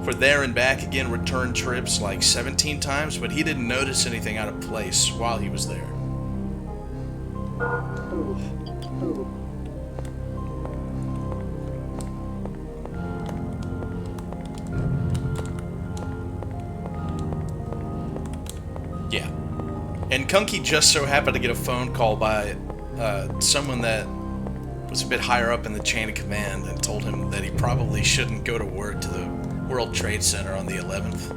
for there and back again return trips like 17 times, but he didn't notice anything out of place while he was there. Yeah. And Kunky just so happened to get a phone call by someone that was a bit higher up in the chain of command and told him that he probably shouldn't go to work to the World Trade Center on the 11th.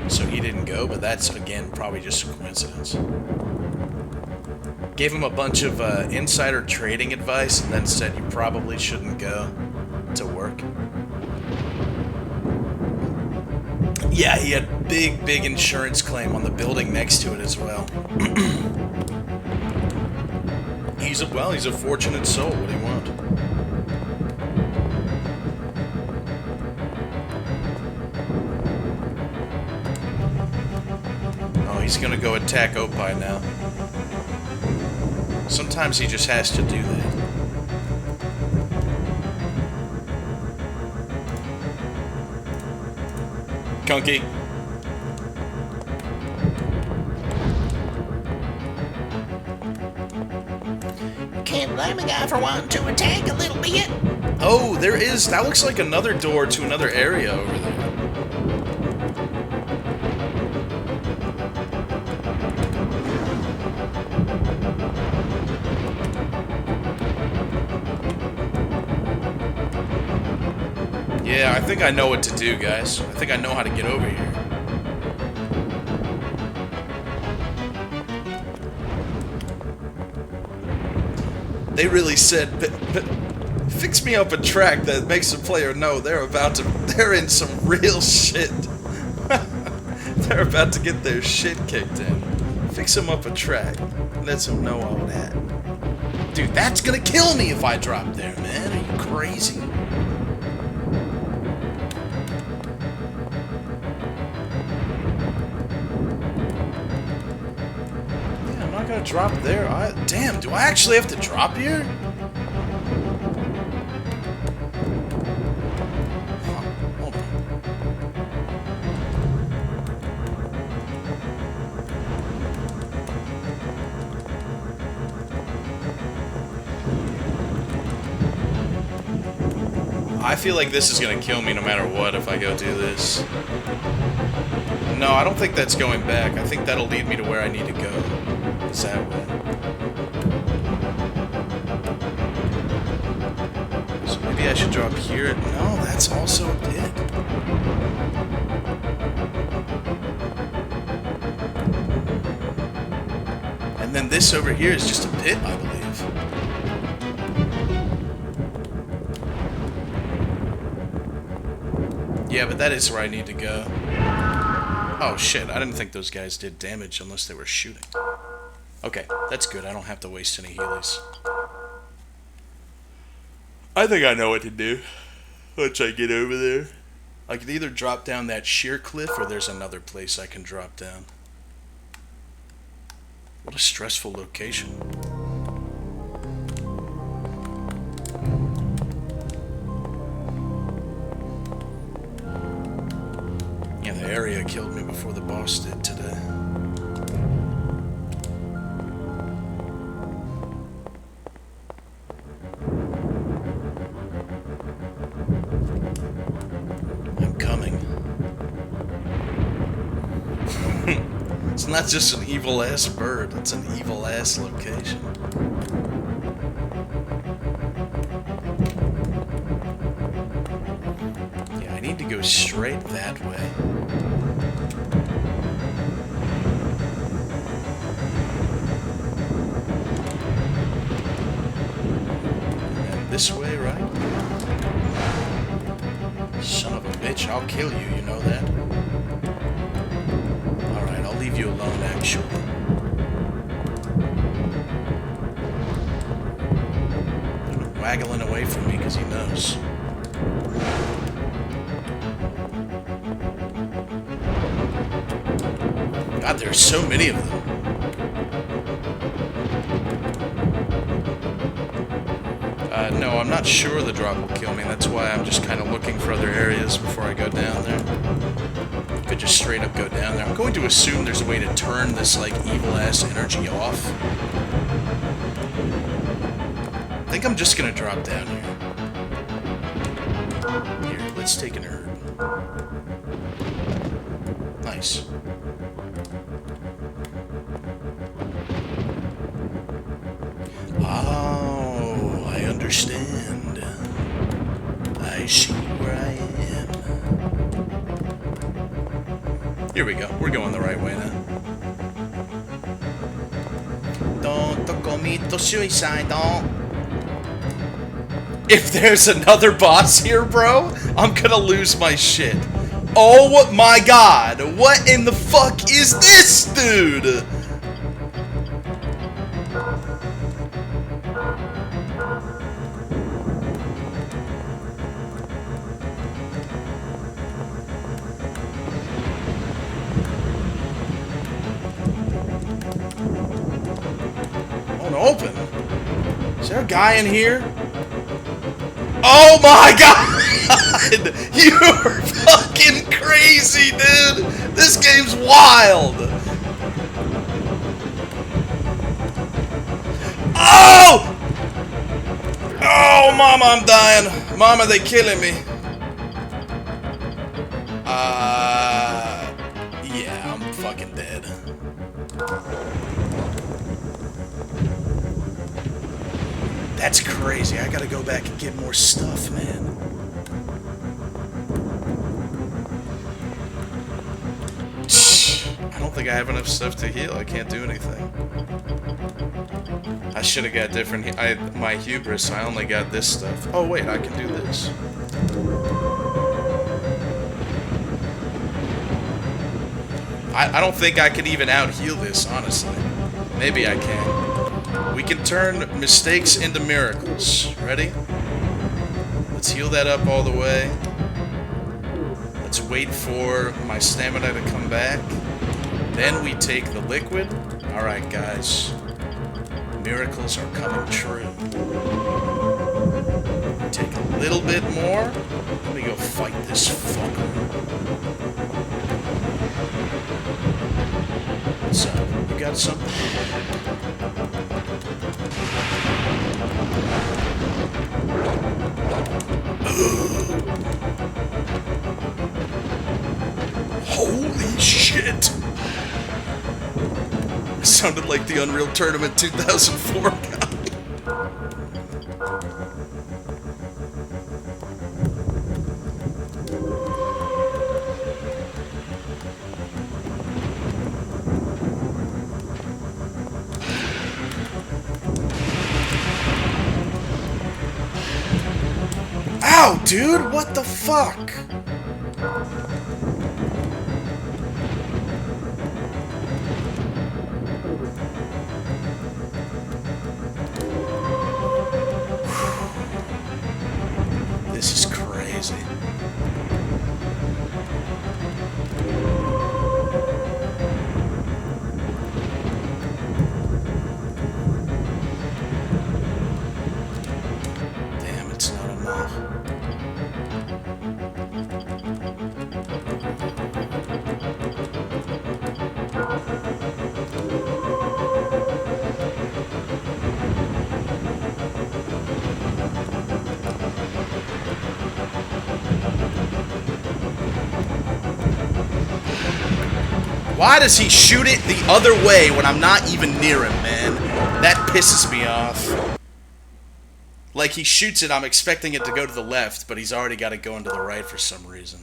So he didn't go, but that's, again, probably just a coincidence. Gave him a bunch of insider trading advice and then said you probably shouldn't go to work. Yeah, he had big insurance claim on the building next to it as well. He's a fortunate soul. What do you want? Oh, he's gonna go attack Opie now. Sometimes he just has to do that. Kunky. Can't blame a guy for wanting to attack a little bit. Oh, that looks like another door to another area over there. Yeah, I think I know what to do, guys. I think I know how to get over here. They really said, fix me up a track that makes the player know they're in some real shit. They're about to get their shit kicked in. Fix them up a track. Lets them know all that. Dude, that's gonna kill me if I drop there, man. Are you crazy? Yeah, I'm not gonna drop there. Damn, do I actually have to drop here? Hold on. I feel like this is gonna kill me no matter what if I go do this. No, I don't think that's going back. I think that'll lead me to where I need to go. Is that way? So maybe maybe I should drop here. No, that's also a pit. And then this over here is just a pit, I believe. Yeah, but that is where I need to go. Oh shit, I didn't think those guys did damage unless they were shooting. Okay, that's good. I don't have to waste any healies. I think I know what to do once I get over there. I could either drop down that sheer cliff or there's another place I can drop down. What a stressful location. Yeah, the area killed me before the boss did today. I'm coming. It's not just an evil-ass bird, it's an evil-ass location. Yeah, I need to go straight that way. And this way, right? Son of a bitch, I'll kill you, you know that? Alright, I'll leave you alone, actually. Waggling away from me because he knows. God, there's so many of them. No, I'm not sure the drop will kill me. That's why I'm just kind of looking for other areas before I go down there. Could just straight up go down there. I'm going to assume there's a way to turn this, like, evil-ass energy off. I think I'm just gonna drop down here. Here, let's take an herb. Nice. Oh, I understand. I see where I am. Here we go. We're going the right way now. Don't commit suicide, don't. If there's another boss here, bro, I'm gonna lose my shit. Oh my god, what in the fuck is this, dude? Open. Is there a guy in here? Oh my god! You're fucking crazy, dude! This game's wild! Oh! Oh, mama, I'm dying. Mama, they killing me. Yeah, I'm fucking dead. That's crazy. I gotta go back and get more stuff, man. I don't think I have enough stuff to heal. I can't do anything. I should have got different. My hubris. I only got this stuff. Oh wait, I can do this. I don't think I can even out heal this, honestly. Maybe I can. We can turn mistakes into miracles. Ready? Let's heal that up all the way. Let's wait for my stamina to come back. Then we take the liquid. Alright, guys. Miracles are coming true. Take a little bit more. Let me go fight this fucker. What's up? You got something? Holy shit! It sounded like the Unreal Tournament 2004 guy. Wow, dude, what the fuck? This is crazy. Damn, it's not enough. Why does he shoot it the other way when I'm not even near him, man? That pisses me off. Like, he shoots it, I'm expecting it to go to the left, but he's already got it going to the right for some reason.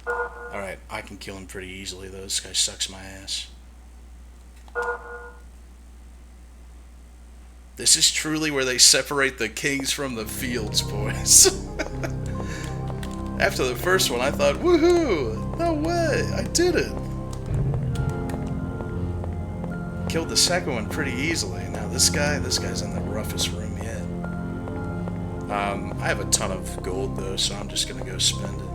Alright, I can kill him pretty easily, though. This guy sucks my ass. This is truly where they separate the kings from the fields, boys. After the first one, I thought, woohoo! No way! I did it! Killed the second one pretty easily. Now this guy's in the roughest room yet. I have a ton of gold though, so I'm just gonna go spend it.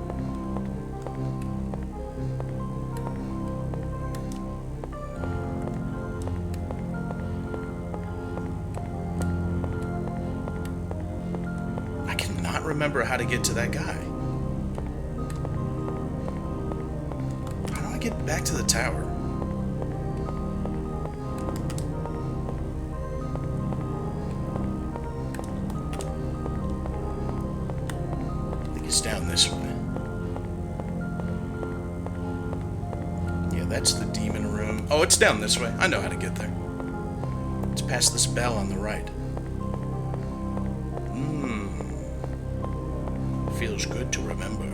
I cannot remember how to get to that guy. How do I get back to the tower? It's down this way. Yeah, that's the demon room. Oh, it's down this way. I know how to get there. It's past this bell on the right. Feels good to remember.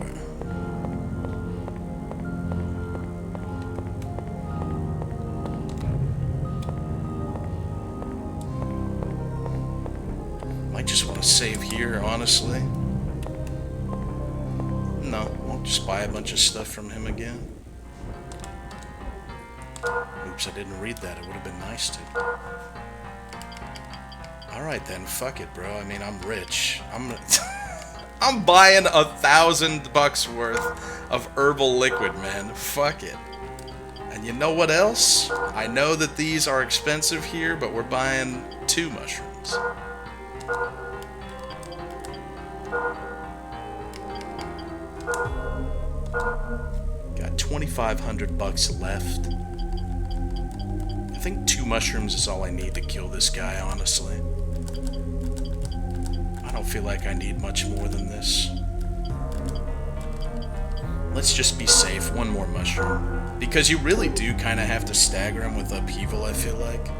Might just want to save here, honestly. No, won't just buy a bunch of stuff from him again. Oops, I didn't read that. It would have been nice to. Alright then, fuck it, bro. I mean, I'm rich. I'm buying $1,000 worth of herbal liquid, man. Fuck it. And you know what else? I know that these are expensive here, but we're buying 2 mushrooms. Got $2,500 left. I think 2 mushrooms is all I need to kill this guy, honestly. I don't feel like I need much more than this. Let's just be safe. 1 more mushroom. Because you really do kind of have to stagger him with upheaval, I feel like.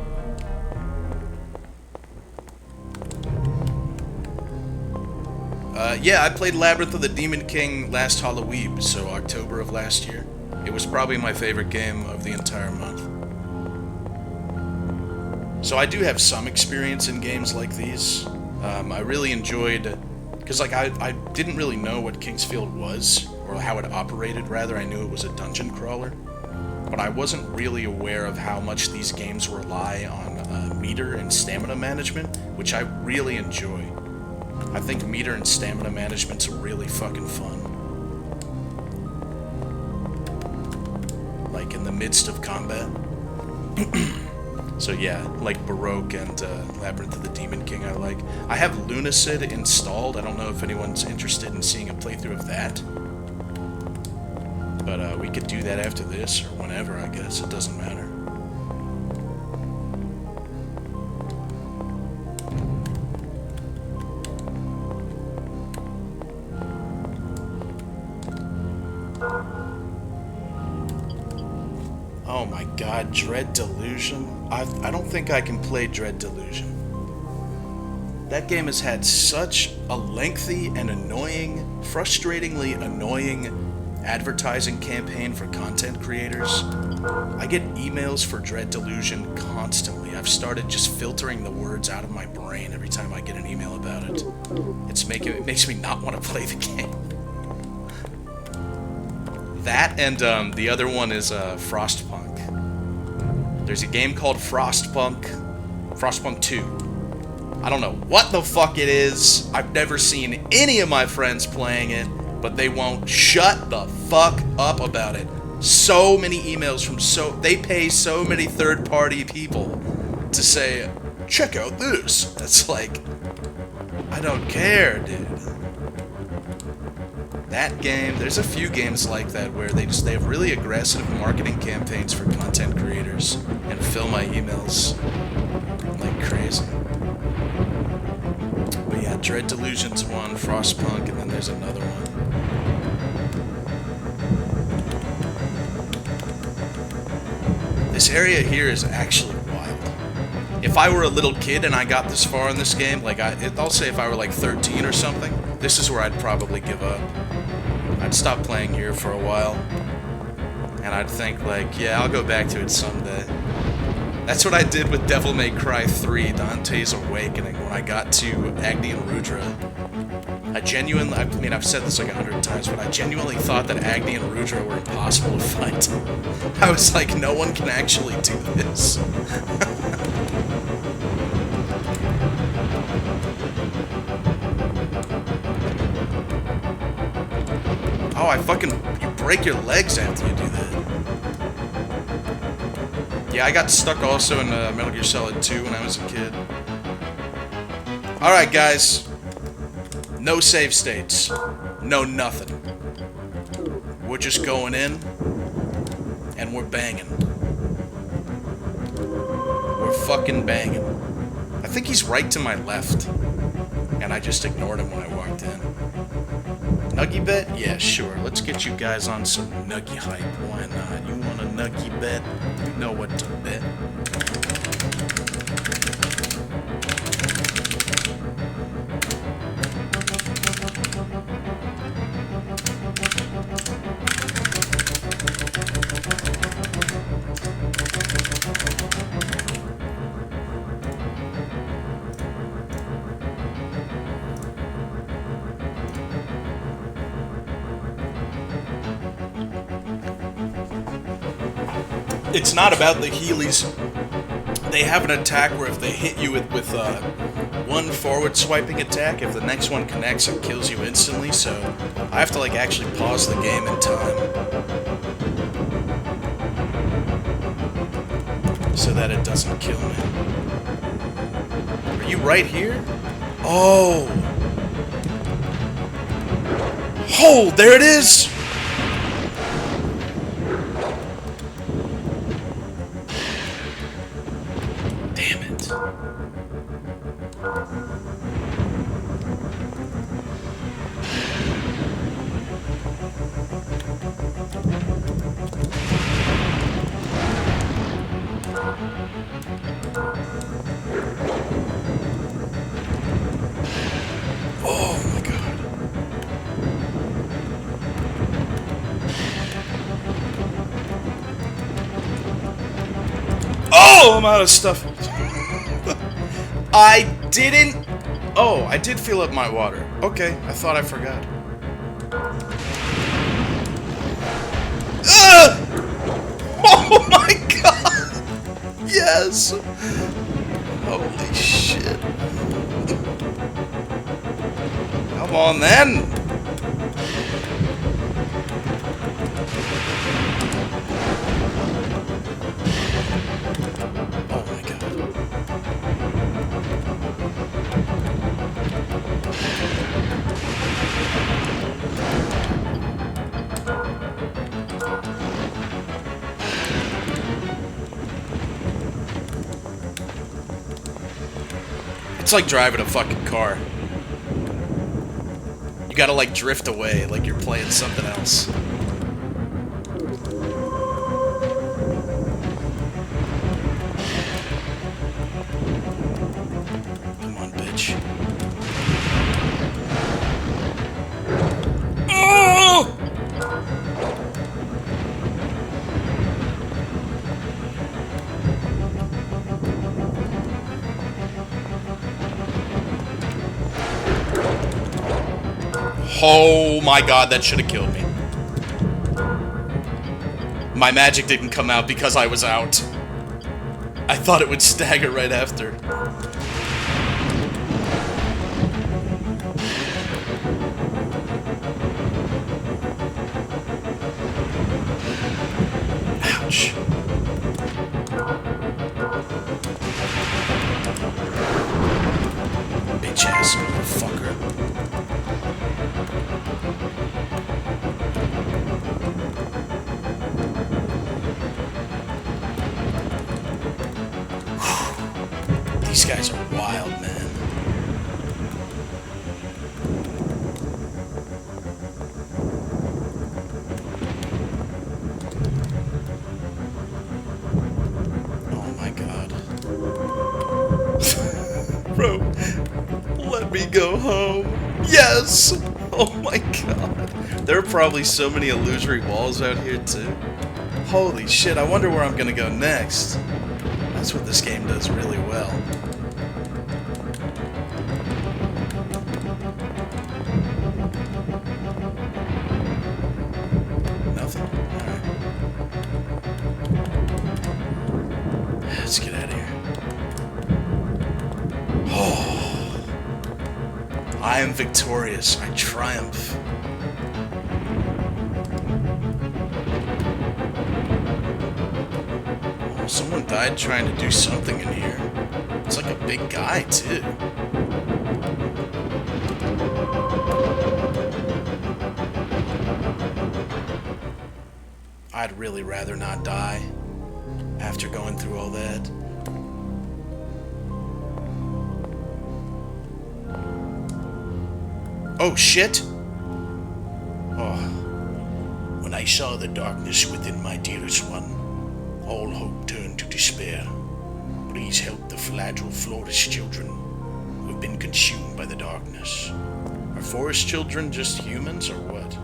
Yeah, I played Labyrinth of the Demon King last Halloween, so October of last year. It was probably my favorite game of the entire month. So I do have some experience in games like these. I really enjoyed, because like I didn't really know what Kingsfield was, or how it operated, rather. I knew it was a dungeon crawler, but I wasn't really aware of how much these games rely on meter and stamina management, which I really enjoy. I think meter and stamina management's really fucking fun. Like in the midst of combat. So yeah, like Baroque and Labyrinth of the Demon King I like. I have Lunacid installed. I don't know if anyone's interested in seeing a playthrough of that. But we could do that after this, or whenever, I guess. It doesn't matter. Oh my god, Dread Delusion? I don't think I can play Dread Delusion. That game has had such a lengthy and annoying, frustratingly annoying advertising campaign for content creators. I get emails for Dread Delusion constantly. I've started just filtering the words out of my brain every time I get an email about it. It makes me not want to play the game. That and the other one is Frostpunk. There's a game called Frostpunk 2. I don't know what the fuck it is. I've never seen any of my friends playing it, but they won't shut the fuck up about it. So many emails from they pay so many third-party people to say, check out this. That's like, I don't care, dude. That game, there's a few games like that where they have really aggressive marketing campaigns for content creators and fill my emails like crazy. But yeah, Dread Delusion's one, Frostpunk, and then there's another one. This area here is actually wild. If I were a little kid and I got this far in this game, like I'll say if I were like 13 or something, this is where I'd probably give up. I'd stop playing here for a while, and I'd think like, yeah, I'll go back to it someday. That's what I did with Devil May Cry 3, Dante's Awakening, when I got to Agni and Rudra. I mean, I've said this like 100 times, but I genuinely thought that Agni and Rudra were impossible to fight. I was like, no one can actually do this. Oh, you break your legs after you do that. Yeah, I got stuck also in Metal Gear Solid 2 when I was a kid. Alright, guys. No save states. No nothing. We're just going in, and we're banging. We're fucking banging. I think he's right to my left, and I just ignored him when I walked in. Nuggy bet? Yeah, sure. Let's get you guys on some nuggy hype. Why not? You want a nuggy bet? You know what to bet. It's not about the Heelys. They have an attack where if they hit you with one forward swiping attack, if the next one connects, it kills you instantly, so I have to like actually pause the game in time so that it doesn't kill me. Are you right here? Oh! Oh, there it is! Oh, I'm out of stuff. I didn't... Oh, I did fill up my water. Okay, I thought I forgot. Oh my god! Yes! Holy shit. Come on then! It's like driving a fucking car. You gotta like drift away like you're playing something else. Come on, bitch. Oh! Oh my god, that should have killed me. My magic didn't come out because I was out. I thought it would stagger right after. Ouch. Bitch ass motherfucker. These guys are wild, man. Oh my god. Bro, let me go home. Yes! Oh my god. There are probably so many illusory walls out here too. Holy shit, I wonder where I'm gonna go next. That's what this game does really well. Nothing? Alright. Let's get out of here. Oh. I am victorious. I triumph. Oh, someone died trying to do something in here. It's like a big guy, too. I'd really rather not die after going through all that. Oh, shit! Oh. When I saw the darkness within my dearest one, all hope turned to despair. Please help the fragile forest children who have been consumed by the darkness. Are forest children just humans or what?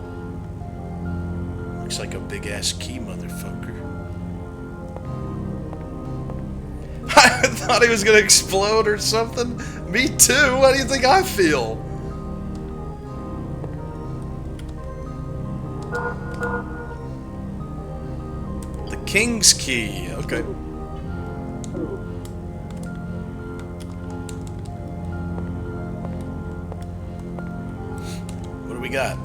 Looks like a big-ass key, motherfucker. I thought he was gonna explode or something. Me too. How do you think I feel? The King's Key. Okay. What do we got?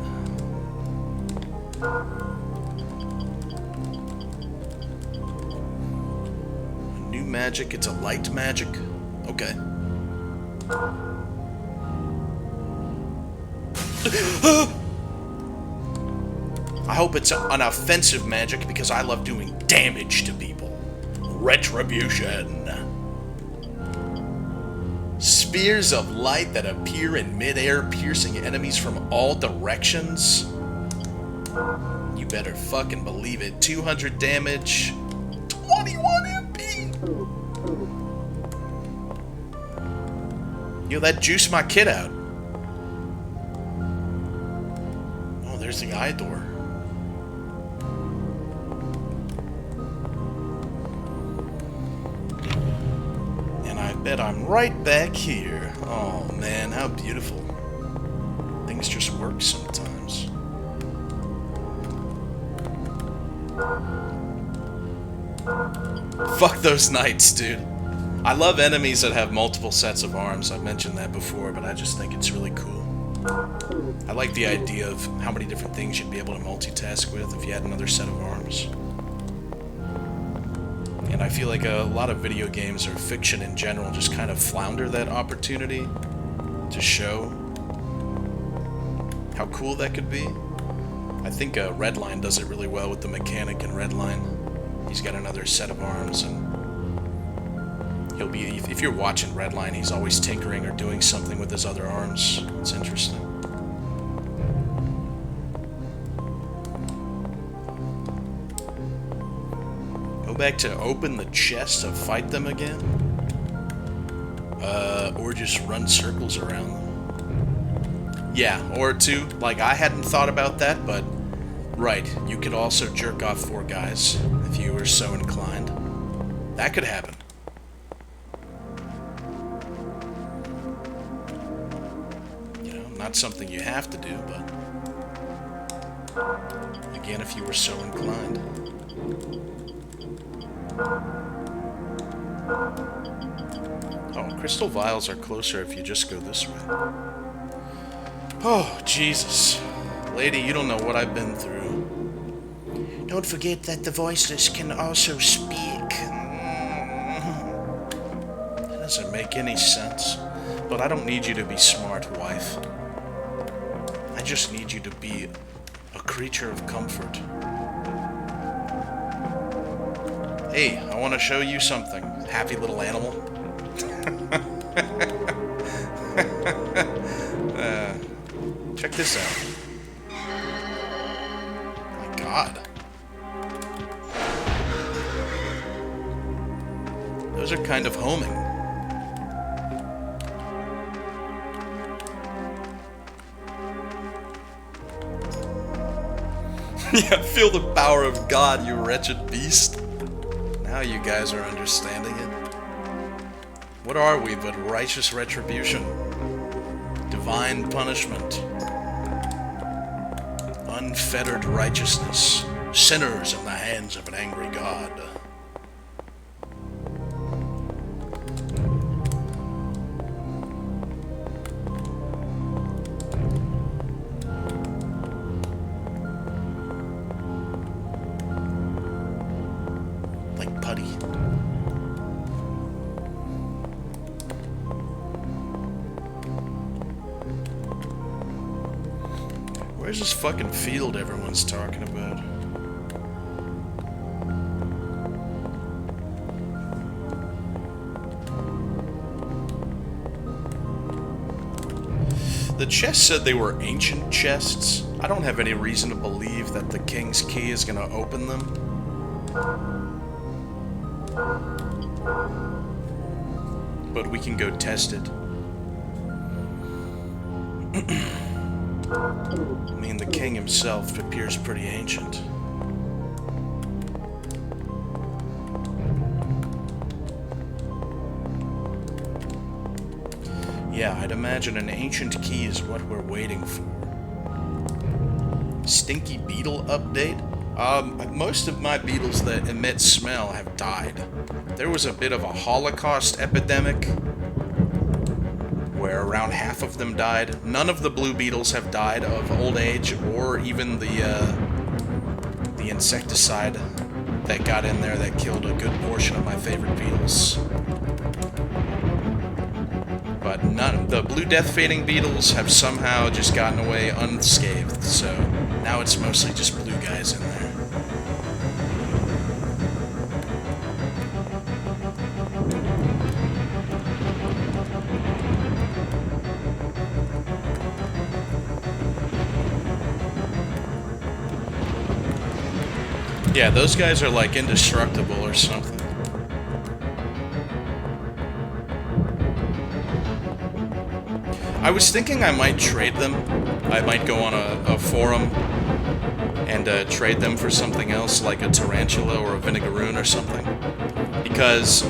New magic. It's a light magic. Okay. I hope it's an offensive magic because I love doing damage to people. Retribution. Spears of light that appear in midair, piercing enemies from all directions. You better fucking believe it. 200 damage. 21 MP. Yo, that juiced my kid out. Oh, there's the eye door. Bet I'm right back here. Oh man, how beautiful. Things just work sometimes. Fuck those knights, dude. I love enemies that have multiple sets of arms. I've mentioned that before, but I just think it's really cool. I like the idea of how many different things you'd be able to multitask with if you had another set of arms. And I feel like a lot of video games or fiction in general just kind of flounder that opportunity to show how cool that could be. I think Redline does it really well with the mechanic in Redline. He's got another set of arms, and he'll be, if you're watching Redline, he's always tinkering or doing something with his other arms. It's interesting. Back to open the chest to fight them again? Or just run circles around them? Yeah, or two. Like, I hadn't thought about that, but right, you could also jerk off 4 guys if you were so inclined. That could happen. You know, not something you have to do, but Again, if you were so inclined. Oh, crystal vials are closer if you just go this way. Oh, Jesus. Lady, you don't know what I've been through. Don't forget that the voiceless can also speak. That doesn't make any sense. But I don't need you to be smart, wife. I just need you to be a creature of comfort. Hey, I want to show you something, happy little animal. Check this out. My God. Those are kind of homing. Yeah, feel the power of God, you wretched beast. Now you guys are understanding it. What are we but righteous retribution? Divine punishment. Unfettered righteousness. Sinners in the hands of an angry God. Like putty. Where's this fucking field everyone's talking about? The chest said they were ancient chests. I don't have any reason to believe that the king's key is gonna open them. But we can go test it. I mean, the king himself appears pretty ancient. Yeah, I'd imagine an ancient key is what we're waiting for. Stinky beetle update? Most of my beetles that emit smell have died. There was a bit of a Holocaust epidemic where around half of them died. None of the blue beetles have died of old age or even the insecticide that got in there that killed a good portion of my favorite beetles. But none. The blue death fading beetles have somehow just gotten away unscathed, so now it's mostly just blue guys in there. Yeah, those guys are like indestructible or something. I was thinking I might trade them. I might go on a forum and trade them for something else, like a tarantula or a vinegaroon or something. Because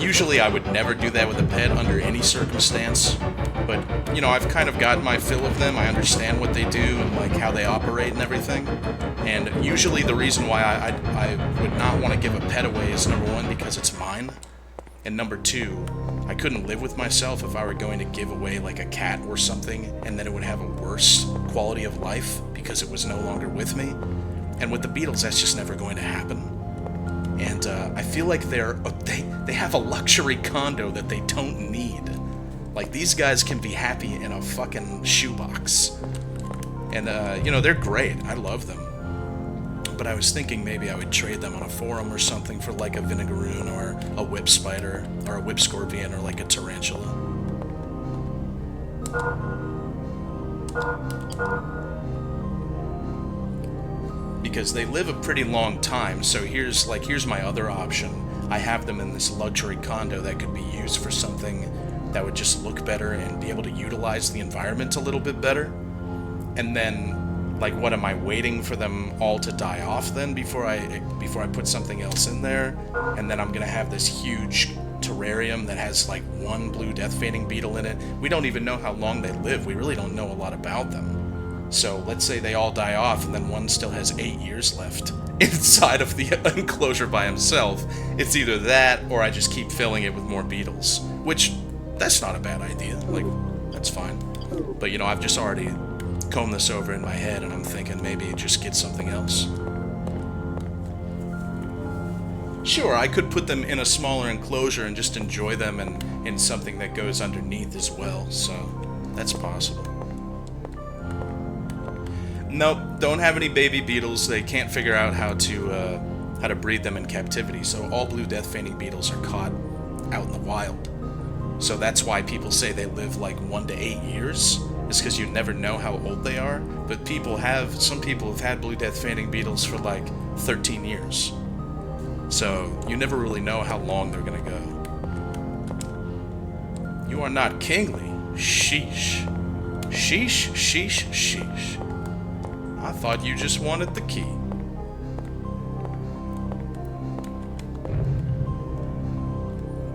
usually I would never do that with a pet under any circumstance. But, you know, I've kind of got my fill of them. I understand what they do and like how they operate and everything. And usually the reason why I would not want to give a pet away is, number one, because it's mine. And number two, I couldn't live with myself if I were going to give away like a cat or something and then it would have a worse quality of life because it was no longer with me. And with the beetles, that's just never going to happen. And I feel like they have a luxury condo that they don't need. Like, these guys can be happy in a fucking shoebox. And, you know, they're great. I love them. But I was thinking maybe I would trade them on a forum or something for like a vinegaroon or a whip spider or a whip scorpion or like a tarantula. Because they live a pretty long time, so here's my other option. I have them in this luxury condo that could be used for something that would just look better and be able to utilize the environment a little bit better. And then, like, what am I waiting for them all to die off then before I put something else in there? And then I'm gonna have this huge terrarium that has like one blue death fading beetle in it. We don't even know how long they live. We really don't know a lot about them. So let's say they all die off, and then one still has 8 years left inside of the enclosure by himself. It's either that, or I just keep filling it with more beetles. Which, that's not a bad idea. Like, that's fine. But, you know, I've just already combed this over in my head, and I'm thinking maybe just get something else. Sure, I could put them in a smaller enclosure and just enjoy them in something that goes underneath as well, so that's possible. Nope, don't have any baby beetles. They can't figure out how to breed them in captivity, so all blue death feigning beetles are caught out in the wild. So that's why people say they live like 1 to 8 years, is because you never know how old they are, but some people have had blue death feigning beetles for like 13 years. So you never really know how long they're gonna go. You are not kingly. Sheesh. Sheesh, sheesh, sheesh. I thought you just wanted the key.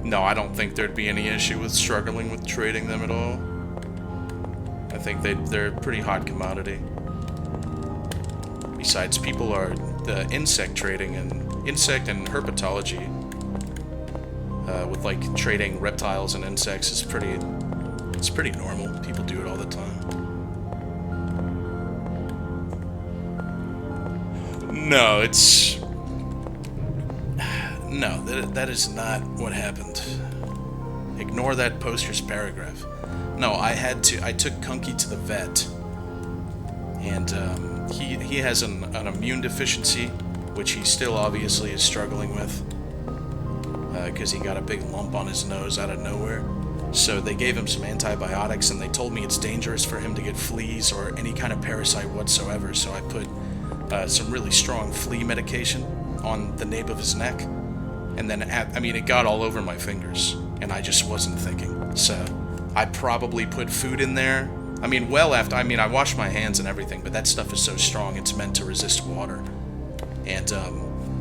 No, I don't think there'd be any issue with struggling with trading them at all. I think they're a pretty hot commodity. Besides, people are the insect trading and insect and herpetology with like trading reptiles and insects is pretty normal. People do it all the time. No, that is not what happened. Ignore that poster's paragraph. No, I took Kunky to the vet, and he has an immune deficiency, which he still obviously is struggling with, because he got a big lump on his nose out of nowhere. So they gave him some antibiotics, and they told me it's dangerous for him to get fleas or any kind of parasite whatsoever, so I put some really strong flea medication on the nape of his neck, and then, it got all over my fingers, and I just wasn't thinking. So I probably put food in there. I washed my hands and everything, but that stuff is so strong, it's meant to resist water. And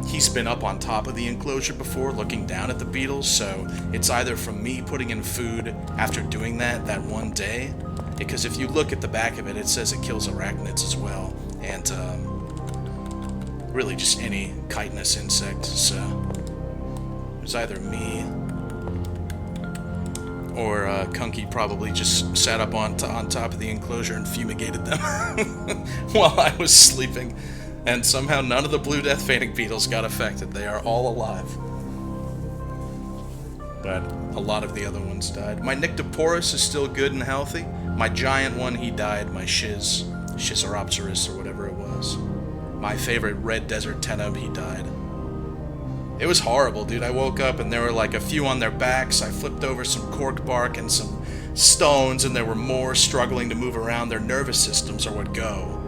he's been up on top of the enclosure before, looking down at the beetles, so it's either from me putting in food after doing that one day, because if you look at the back of it, it says it kills arachnids as well, and really just any chitinous insect, so it was either me or Kunky probably just sat up on top of the enclosure and fumigated them while I was sleeping. And somehow none of the blue death feigning beetles got affected. They are all alive. But a lot of the other ones died. My Nyctoporus is still good and healthy. My giant one, he died. My Schizoropterus or whatever it was. My favorite red desert teneb, he died. It was horrible, dude. I woke up and there were like a few on their backs. I flipped over some cork bark and some stones, and there were more struggling to move around. Their nervous systems are what go.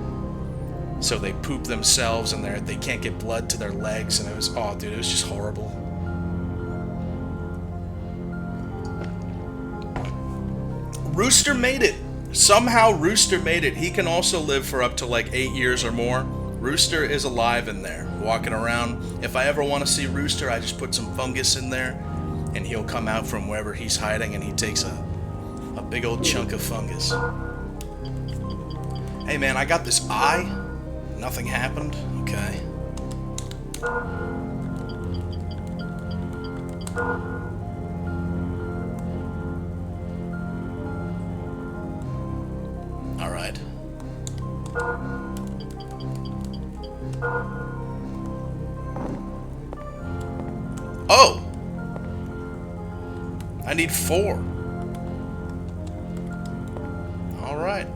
So they poop themselves, and they can't get blood to their legs, and it was just horrible. Rooster made it. Somehow Rooster made it. He can also live for up to like 8 years or more. Rooster is alive in there, walking around. If I ever want to see Rooster, I just put some fungus in there, and he'll come out from wherever he's hiding, and he takes a big old chunk of fungus. Hey man, I got this eye. Nothing happened? Okay. Alright. Oh! I need 4. Alright.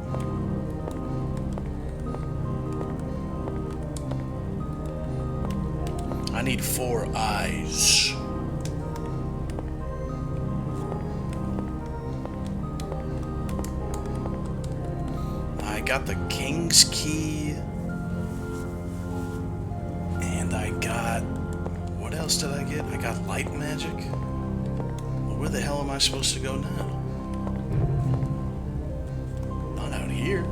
I need 4 eyes. I got the King's Key. And I got... What else did I get? I got Light Magic. Well, where the hell am I supposed to go now? Not out here.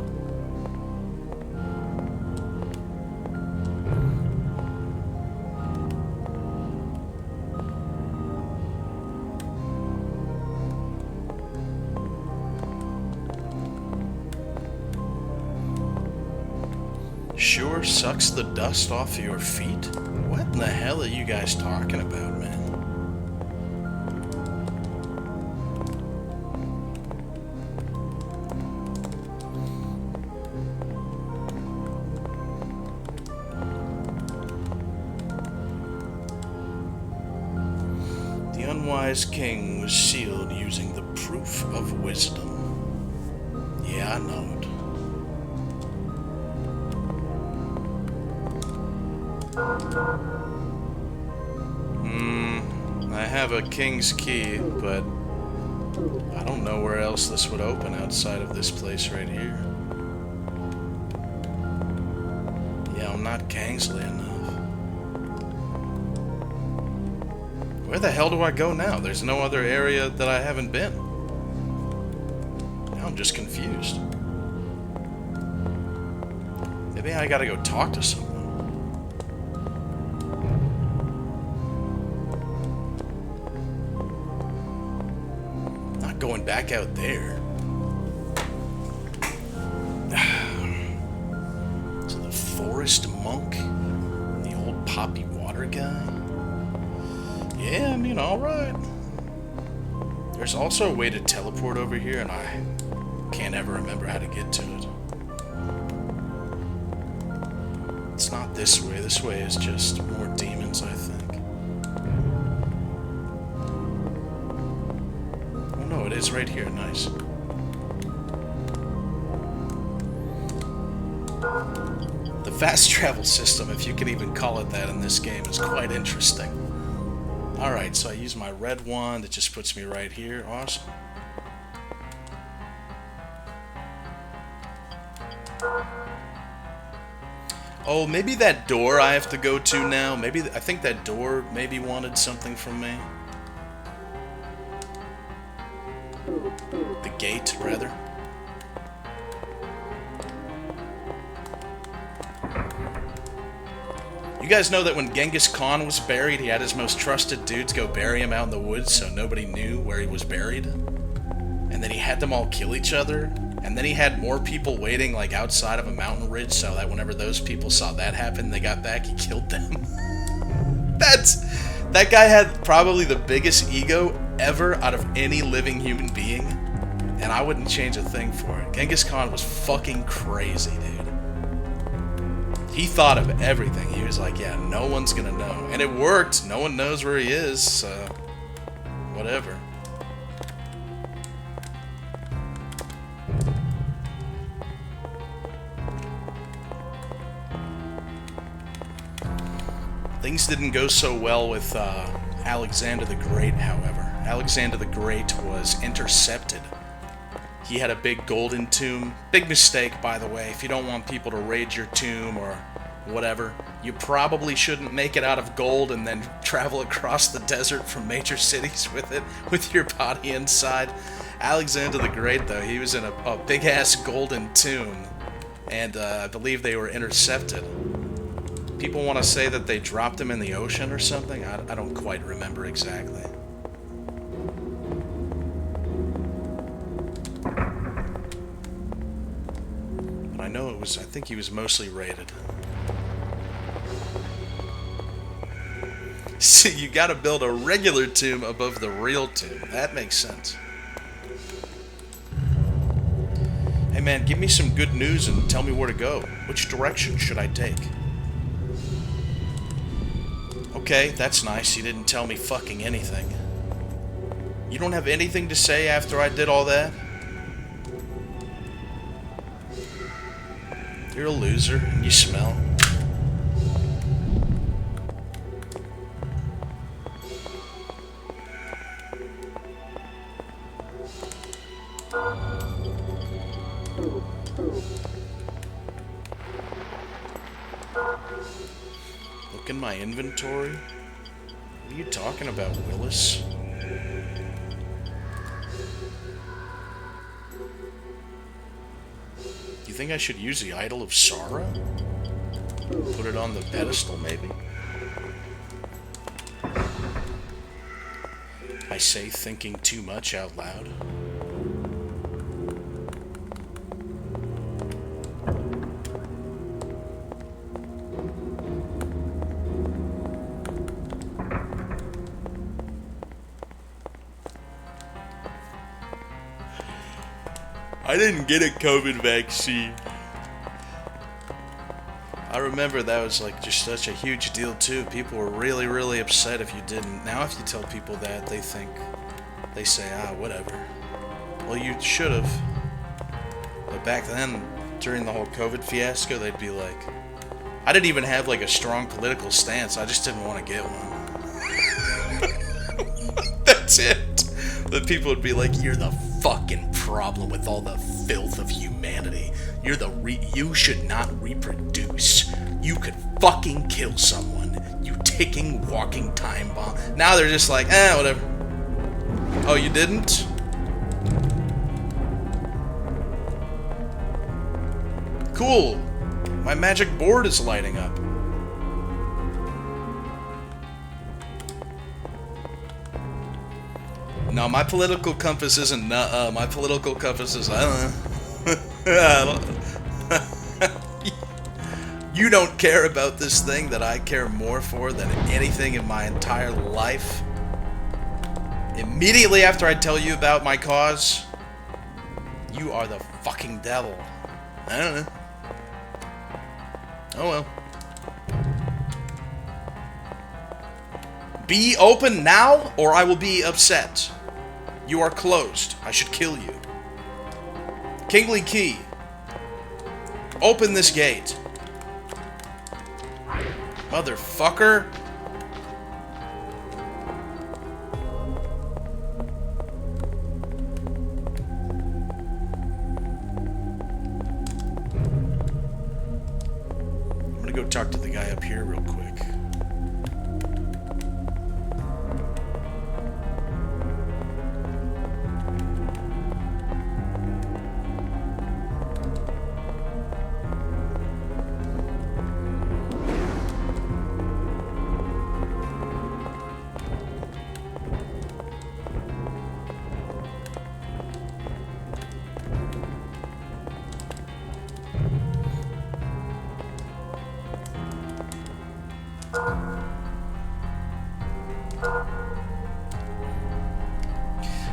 Sure sucks the dust off your feet? What in the hell are you guys talking about, man? The unwise king was sealed using the proof of wisdom. Yeah, I know it. I have a king's key, but I don't know where else this would open outside of this place right here. Yeah, I'm not Kingsley enough. Where the hell do I go now? There's no other area that I haven't been. Now I'm just confused. Maybe I gotta go talk to someone. Going back out there. To the forest monk, the old poppy water guy. Yeah, I mean, alright. There's also a way to teleport over here, and I can't ever remember how to get to it. It's not this way. This way is just more demons, I think. It is right here, nice. The fast travel system, if you can even call it that in this game, is quite interesting. Alright, so I use my red wand, it just puts me right here, awesome. Oh, maybe that door I have to go to now, maybe, I think that door maybe wanted something from me. The gate, rather. You guys know that when Genghis Khan was buried, he had his most trusted dudes go bury him out in the woods so nobody knew where he was buried? And then he had them all kill each other? And then he had more people waiting like outside of a mountain ridge so that whenever those people saw that happen, they got back, he killed them. That guy had probably the biggest ego ever out of any living human being, and I wouldn't change a thing for it. Genghis Khan was fucking crazy, dude. He thought of everything. He was like, yeah, no one's gonna know. And it worked. No one knows where he is, so whatever. Things didn't go so well with Alexander the Great, however. Alexander the Great was intercepted. He had a big golden tomb. Big mistake, by the way. If you don't want people to raid your tomb or whatever, you probably shouldn't make it out of gold and then travel across the desert from major cities with it, with your body inside. Alexander the Great, though, he was in a big-ass golden tomb, and I believe they were intercepted. People want to say that they dropped him in the ocean or something. I don't quite remember exactly. But I know it was, I think he was mostly raided. See, you gotta build a regular tomb above the real tomb. That makes sense. Hey man, give me some good news and tell me where to go. Which direction should I take? Okay, that's nice. You didn't tell me fucking anything. You don't have anything to say after I did all that? You're a loser, and you smell. Look in my inventory. What are you talking about, Willis? You think I should use the Idol of Sorrow? Put it on the pedestal, maybe? I say thinking too much out loud. I didn't get a COVID vaccine. I remember that was like just such a huge deal too. People were really, really upset if you didn't. Now if you tell people that, they say, ah, whatever. Well, you should have. But back then, during the whole COVID fiasco, they'd be like, I didn't even have like a strong political stance. I just didn't want to get one. That's it. The people would be like, you're the fucking problem with all the filth of humanity. You should not reproduce. You could fucking kill someone. You ticking, walking time bomb. Now they're just like, whatever. Oh, you didn't? Cool. My magic board is lighting up. No, my political compass isn't my political compass is You don't care about this thing that I care more for than anything in my entire life. Immediately after I tell you about my cause, you are the fucking devil. I don't know. Oh well. Be open now, or I will be upset. You are closed. I should kill you. Kingly Key. Open this gate. Motherfucker. I'm gonna go talk to the guy up here real quick.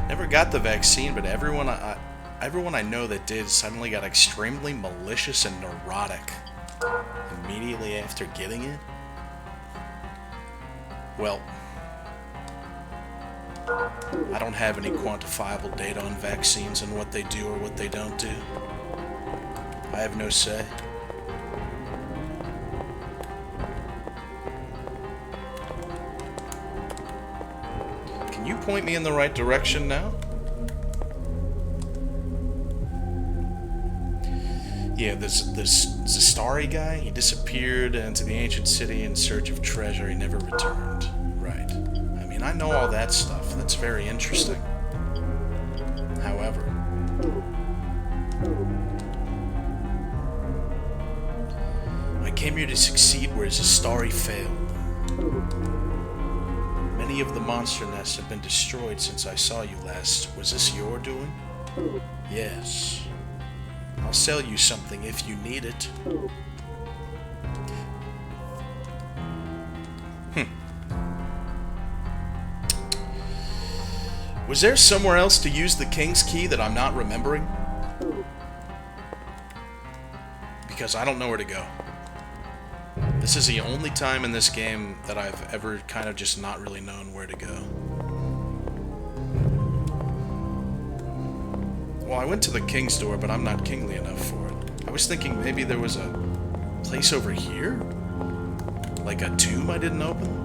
Never got the vaccine, but everyone I know that did suddenly got extremely malicious and neurotic immediately after getting it. Well, I don't have any quantifiable data on vaccines and what they do or what they don't do. I have no say. Can you point me in the right direction now? Yeah, this Zastari guy, he disappeared into the ancient city in search of treasure. He never returned. Right. I mean, I know all that stuff. That's very interesting. However, I came here to succeed where Zastari failed. Many of the monster nests have been destroyed since I saw you last. Was this your doing? Yes. I'll sell you something if you need it. Was there somewhere else to use the King's Key that I'm not remembering? Because I don't know where to go. This is the only time in this game that I've ever kind of just not really known where to go. Well, I went to the King's door, but I'm not kingly enough for it. I was thinking maybe there was a place over here? Like a tomb I didn't open?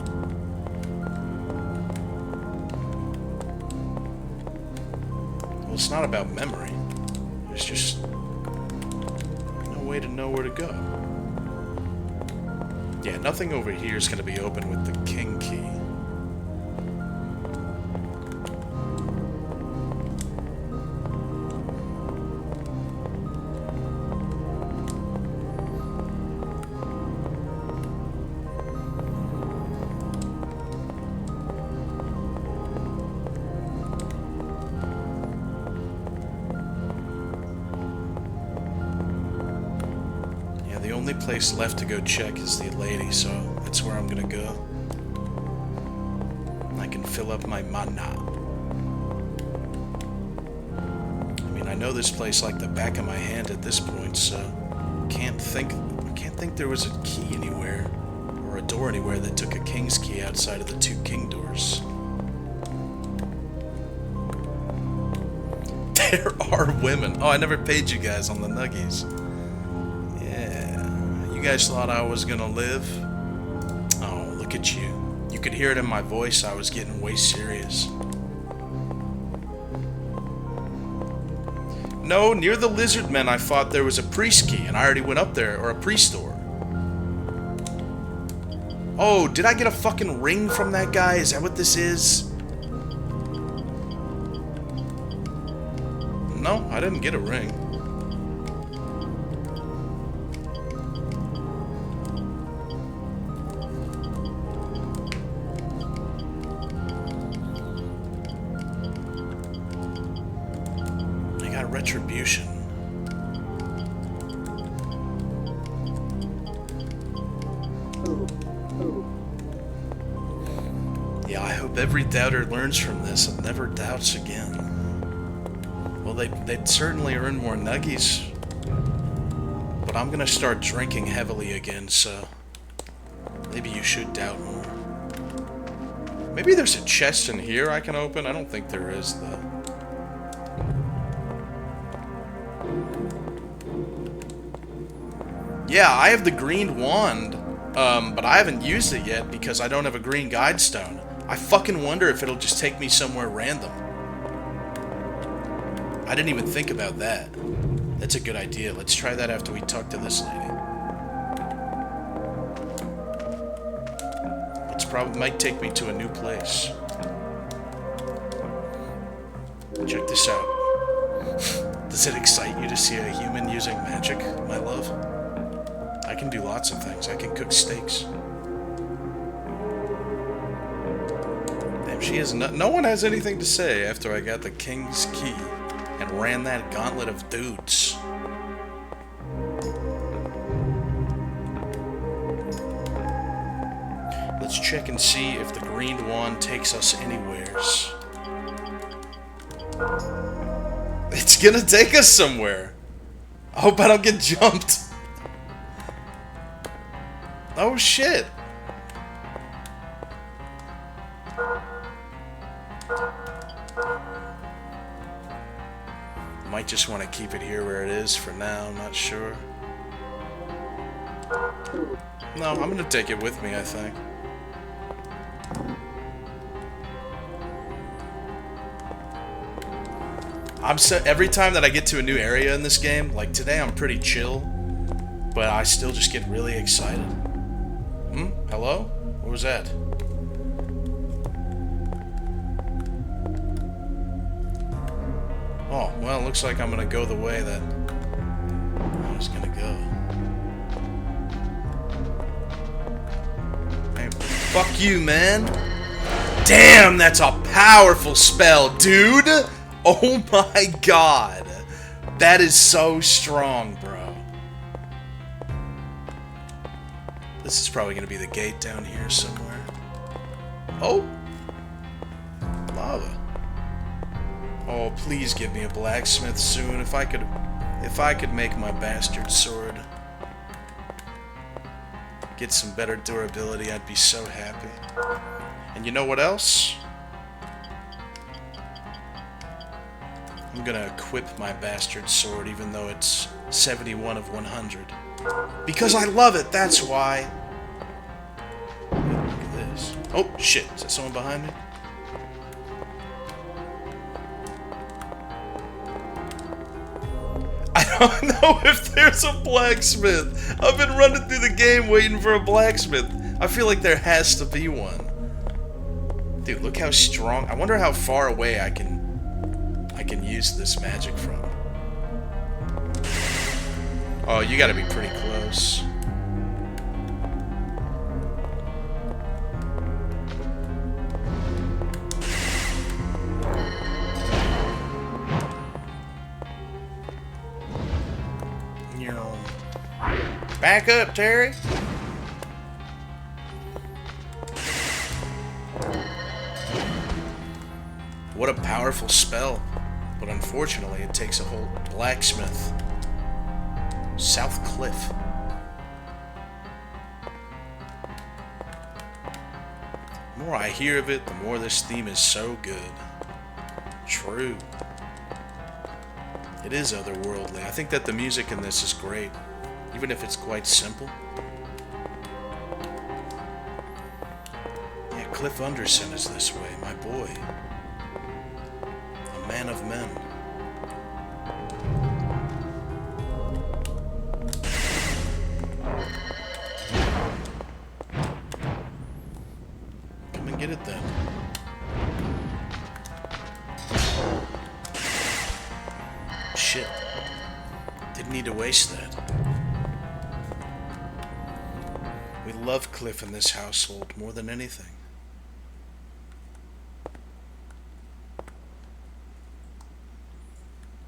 Well, it's not about memory. There's just no way to know where to go. Yeah, nothing over here is going to be open with the King Key. The only place left to go check is the lady, so that's where I'm gonna go. I can fill up my mana. I mean, I know this place like the back of my hand at this point, so I can't think there was a key anywhere, or a door anywhere that took a king's key outside of the 2 king doors. There are women. Oh, I never paid you guys on the nuggies. Yeah. You guys thought I was gonna live? Oh, look at you. You could hear it in my voice. I was getting way serious. No, near the lizard men I thought there was a priest key, and I already went up there, or a priest door. Oh, did I get a fucking ring from that guy? Is that what this is? No, I didn't get a ring. I got retribution. Yeah, I hope every doubter learns from this and never doubts again. Well, they'd certainly earn more nuggies. But I'm gonna start drinking heavily again, so maybe you should doubt more. Maybe there's a chest in here I can open? I don't think there is, though. Yeah, I have the green wand, but I haven't used it yet because I don't have a green guide stone. I fucking wonder if it'll just take me somewhere random. I didn't even think about that. That's a good idea. Let's try that after we talk to this lady. It's probably might take me to a new place. Check this out. Does it excite you to see a human using magic, my love? I can do lots of things. I can cook steaks. Damn, she has no one has anything to say after I got the king's key and ran that gauntlet of dudes. Let's check and see if the green wand takes us anywheres. It's gonna take us somewhere. I hope I don't get jumped. Oh shit. Might just want to keep it here where it is for now, I'm not sure. No, I'm gonna take it with me, I think. Every time that I get to a new area in this game, like today I'm pretty chill, but I still just get really excited. Hello? What was that? Oh, well, it looks like I'm gonna go the way that I was gonna go. Hey, fuck you, man. Damn, that's a powerful spell, dude! Oh my god. That is so strong, bro. This is probably gonna be the gate down here somewhere. Oh! Lava. Oh, please give me a blacksmith soon. If I could make my bastard sword get some better durability, I'd be so happy. And you know what else? I'm gonna equip my bastard sword even though it's 71 of 100. Because I love it, that's why. Look at this. Oh, shit. Is that someone behind me? I don't know if there's a blacksmith. I've been running through the game waiting for a blacksmith. I feel like there has to be one. Dude, look how strong. I wonder how far away I can use this magic from. Oh, you gotta be pretty close. Back up, Terry. What a powerful spell. But unfortunately, it takes a whole blacksmith. South Cliff. The more I hear of it, the more this theme is so good. True. It is otherworldly. I think that the music in this is great, even if it's quite simple. Yeah, Cliff Underson is this way, my boy. A man of men. Come and get it then. Shit. Didn't need to waste that. We love Cliff in this household more than anything.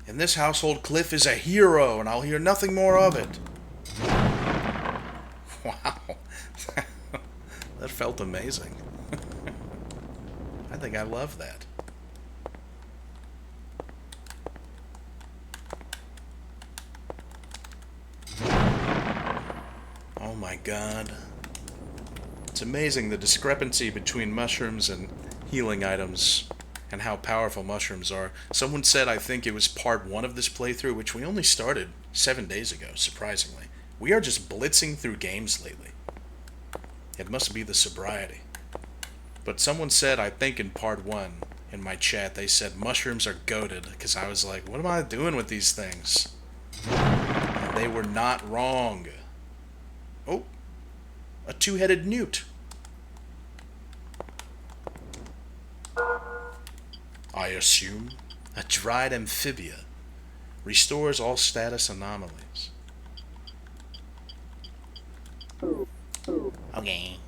In this household, Cliff is a hero, and I'll hear nothing more of it. Wow. That felt amazing. I think I love that. Oh my god. It's amazing the discrepancy between mushrooms and healing items and how powerful mushrooms are. Someone said, I think it was part 1 of this playthrough, which we only started 7 days ago, surprisingly. We are just blitzing through games lately. It must be the sobriety. But someone said, I think in part 1, in my chat, they said mushrooms are goated, because I was like, what am I doing with these things? And they were not wrong. Oh, a two-headed newt. I assume a dried amphibia restores all status anomalies. Okay.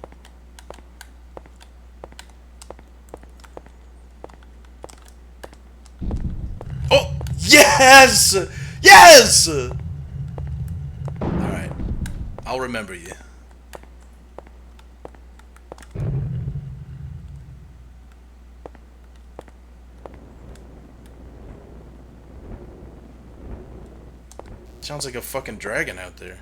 Oh, yes! Yes! Alright. I'll remember you. Sounds like a fucking dragon out there.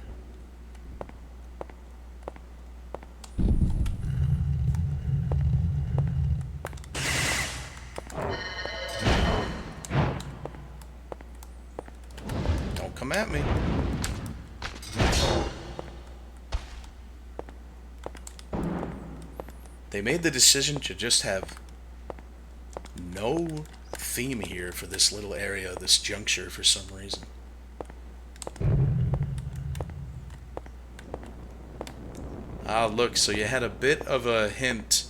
Don't come at me. They made the decision to just have no theme here for this little area, this juncture, for some reason. Ah, look, so you had a bit of a hint.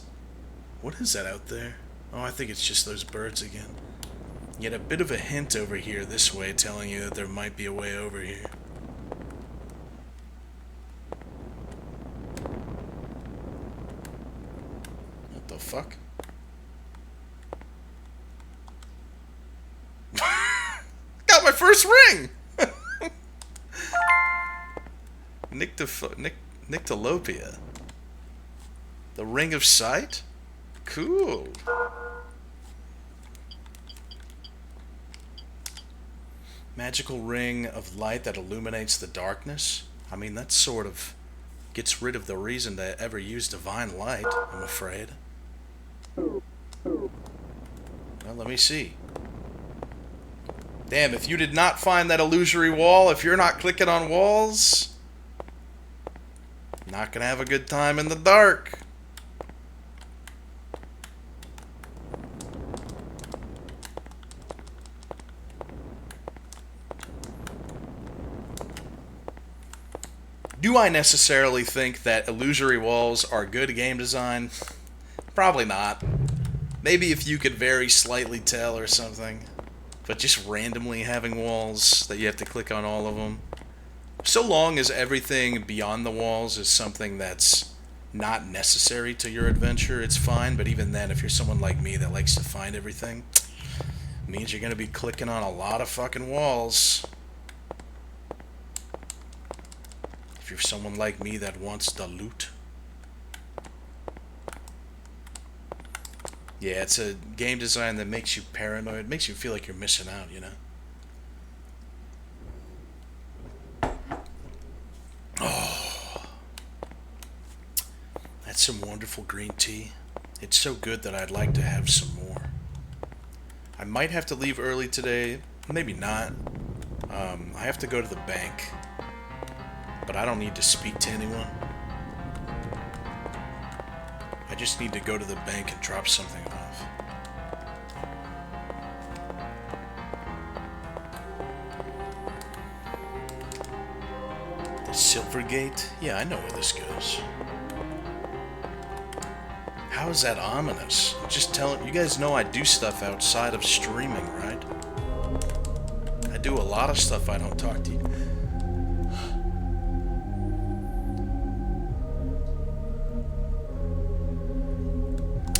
What is that out there? Oh, I think it's just those birds again. You had a bit of a hint over here this way, telling you that there might be a way over here. What the fuck? Got my first ring! Nyctalopia. The Ring of Sight? Cool. Magical ring of light that illuminates the darkness? I mean, that sort of gets rid of the reason to ever use divine light, I'm afraid. Well, let me see. Damn, if you did not find that illusory wall, if you're not clicking on walls, not gonna have a good time in the dark. Do I necessarily think that illusory walls are good game design? Probably not. Maybe if you could very slightly tell or something. But just randomly having walls that you have to click on all of them. So long as everything beyond the walls is something that's not necessary to your adventure, it's fine. But even then, if you're someone like me that likes to find everything, it means you're going to be clicking on a lot of fucking walls. If you're someone like me that wants the loot. Yeah, it's a game design that makes you paranoid. It makes you feel like you're missing out, you know? Oh. That's some wonderful green tea. It's so good that I'd like to have some more. I might have to leave early today. Maybe not. I have to go to the bank. But I don't need to speak to anyone. I just need to go to the bank and drop something off. The Silvergate? Yeah, I know where this goes. How is that ominous? Just telling you guys know I do stuff outside of streaming, right? I do a lot of stuff I don't talk to you.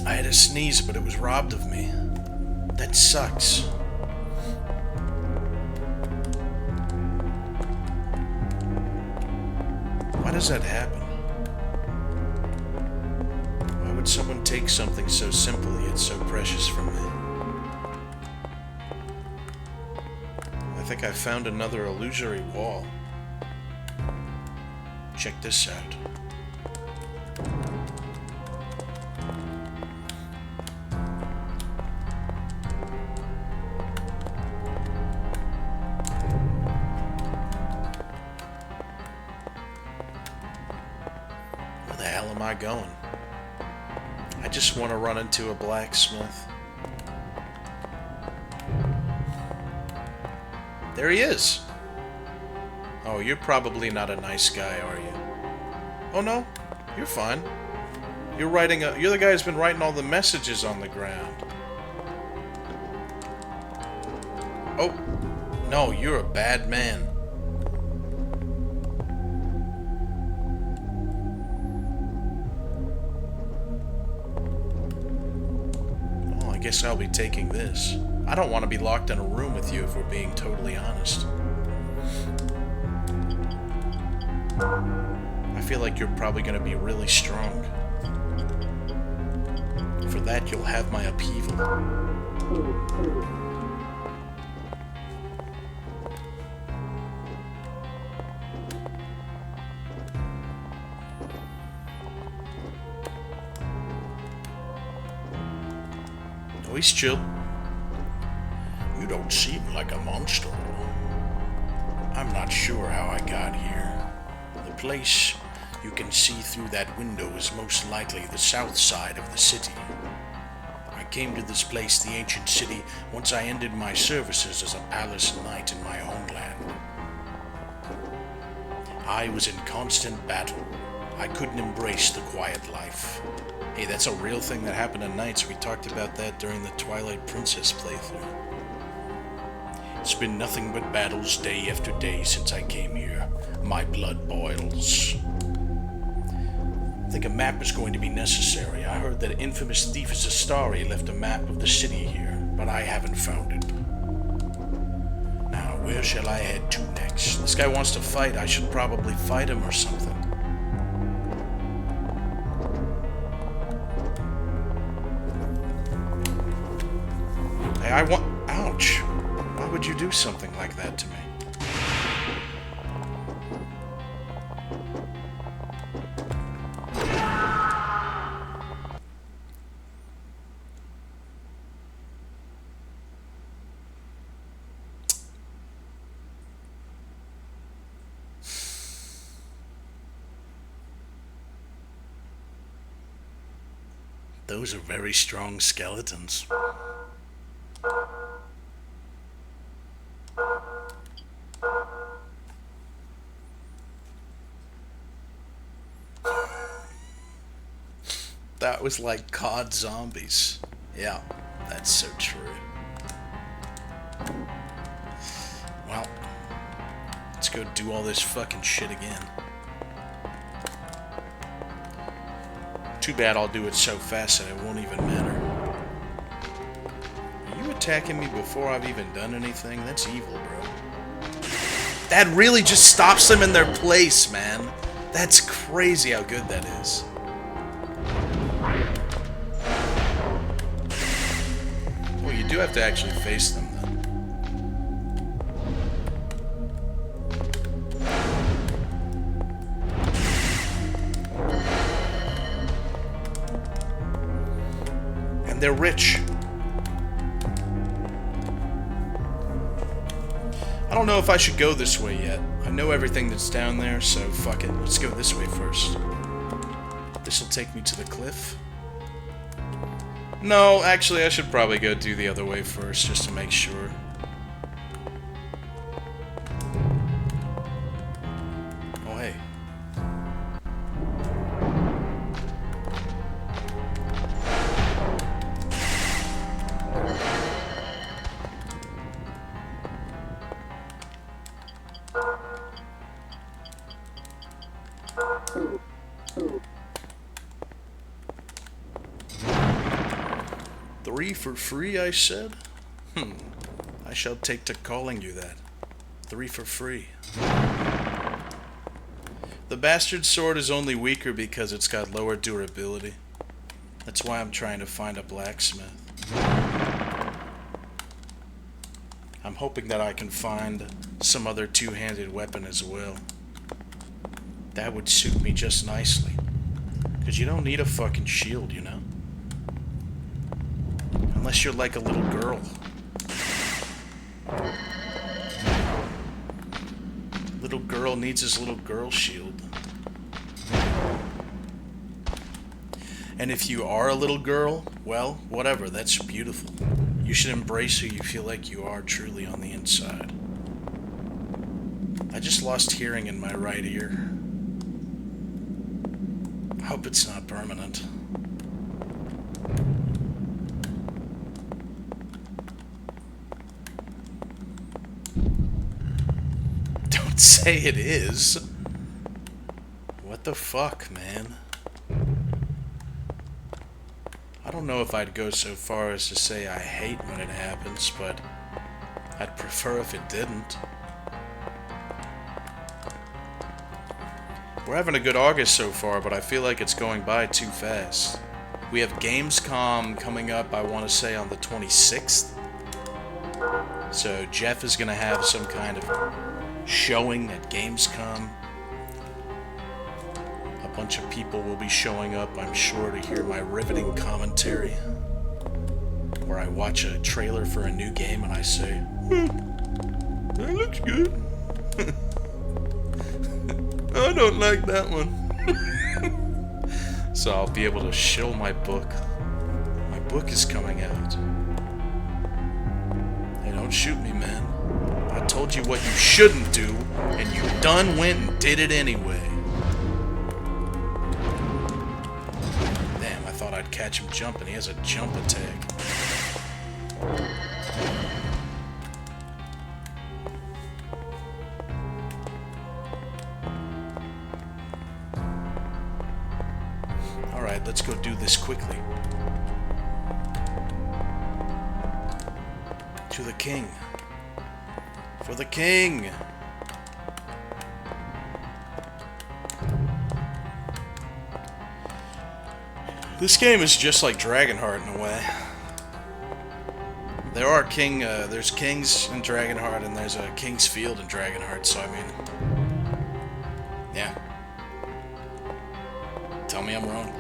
I had a sneeze, but it was robbed of me. That sucks. Why does that happen? Why would someone take something so simple yet so precious from me? I think I found another illusory wall. Check this out. Where the hell am I going? I just want to run into a blacksmith. There he is. Oh, you're probably not a nice guy, are you? Oh no, you're fine. You're the guy who's been writing all the messages on the ground. Oh, no, you're a bad man. Oh, I guess I'll be taking this. I don't want to be locked in a room with you if we're being totally honest. I feel like you're probably going to be really strong. For that, you'll have my upheaval. Oh, he's chill. You don't seem like a monster. I'm not sure how I got here. The place you can see through that window is most likely the south side of the city. I came to this place, the ancient city, once I ended my services as a palace knight in my homeland. I was in constant battle. I couldn't embrace the quiet life. Hey, that's a real thing that happened at nights. We talked about that during the Twilight Princess playthrough. It's been nothing but battles day after day since I came here. My blood boils. I think a map is going to be necessary. I heard that infamous thief Zastari left a map of the city here, but I haven't found it. Now, where shall I head to next? This guy wants to fight. I should probably fight him or something. Hey, ouch. Why would you do something like that to me? Those are very strong skeletons. That was like COD zombies. Yeah, that's so true. Well, let's go do all this fucking shit again. Too bad I'll do it so fast that it won't even matter. Are you attacking me before I've even done anything? That's evil, bro. That really just stops them in their place, man. That's crazy how good that is. do have to actually face them, then. And they're rich. I don't know if I should go this way yet. I know everything that's down there, so fuck it. Let's go this way first. This'll take me to the cliff. No, actually, I should probably go do the other way first, just to make sure. Oh, hey. Three for free, I said? I shall take to calling you that. 3 for free. The bastard sword is only weaker because it's got lower durability. That's why I'm trying to find a blacksmith. I'm hoping that I can find some other two-handed weapon as well. That would suit me just nicely. Because you don't need a fucking shield, you know? Unless you're like a little girl. Little girl needs his little girl shield. And if you are a little girl, well, whatever, that's beautiful. You should embrace who you feel like you are truly on the inside. I just lost hearing in my right ear. I hope it's not permanent. Don't say it is. What the fuck, man? I don't know if I'd go so far as to say I hate when it happens, but I'd prefer if it didn't. We're having a good August so far, but I feel like it's going by too fast. We have Gamescom coming up, I want to say, on the 26th. So Jeff is going to have some kind of showing at Gamescom. A bunch of people will be showing up, I'm sure, to hear my riveting commentary. Where I watch a trailer for a new game and I say, that looks good. I don't like that one. So I'll be able to show my book. My book is coming out. Hey, don't shoot me, man. I told you what you shouldn't do, and you done went and did it anyway. Damn, I thought I'd catch him jumping. He has a jump attack. Alright, let's go do this quickly. To the king. For the king! This game is just like Dragonheart in a way. There are there's kings in Dragonheart and there's a King's Field in Dragonheart, so I mean... Yeah. Tell me I'm wrong.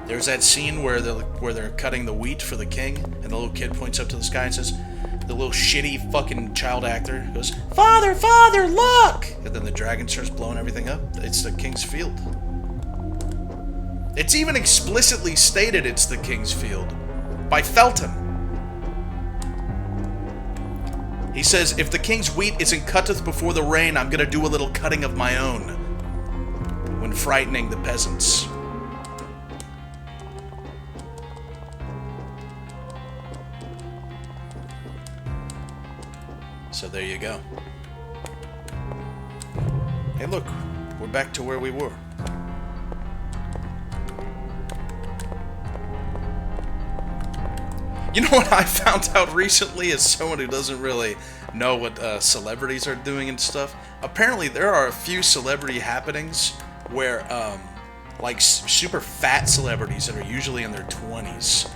There's that scene where they're cutting the wheat for the king, and the little kid points up to the sky and says, the little shitty fucking child actor goes, "Father, Father, look!" And then the dragon starts blowing everything up. It's the King's Field. It's even explicitly stated it's the King's Field by Felton. He says, if the king's wheat isn't cutteth before the rain, I'm gonna do a little cutting of my own when frightening the peasants. So there you go. Hey look, we're back to where we were. You know what I found out recently as someone who doesn't really know what celebrities are doing and stuff? Apparently there are a few celebrity happenings where like super fat celebrities that are usually in their 20s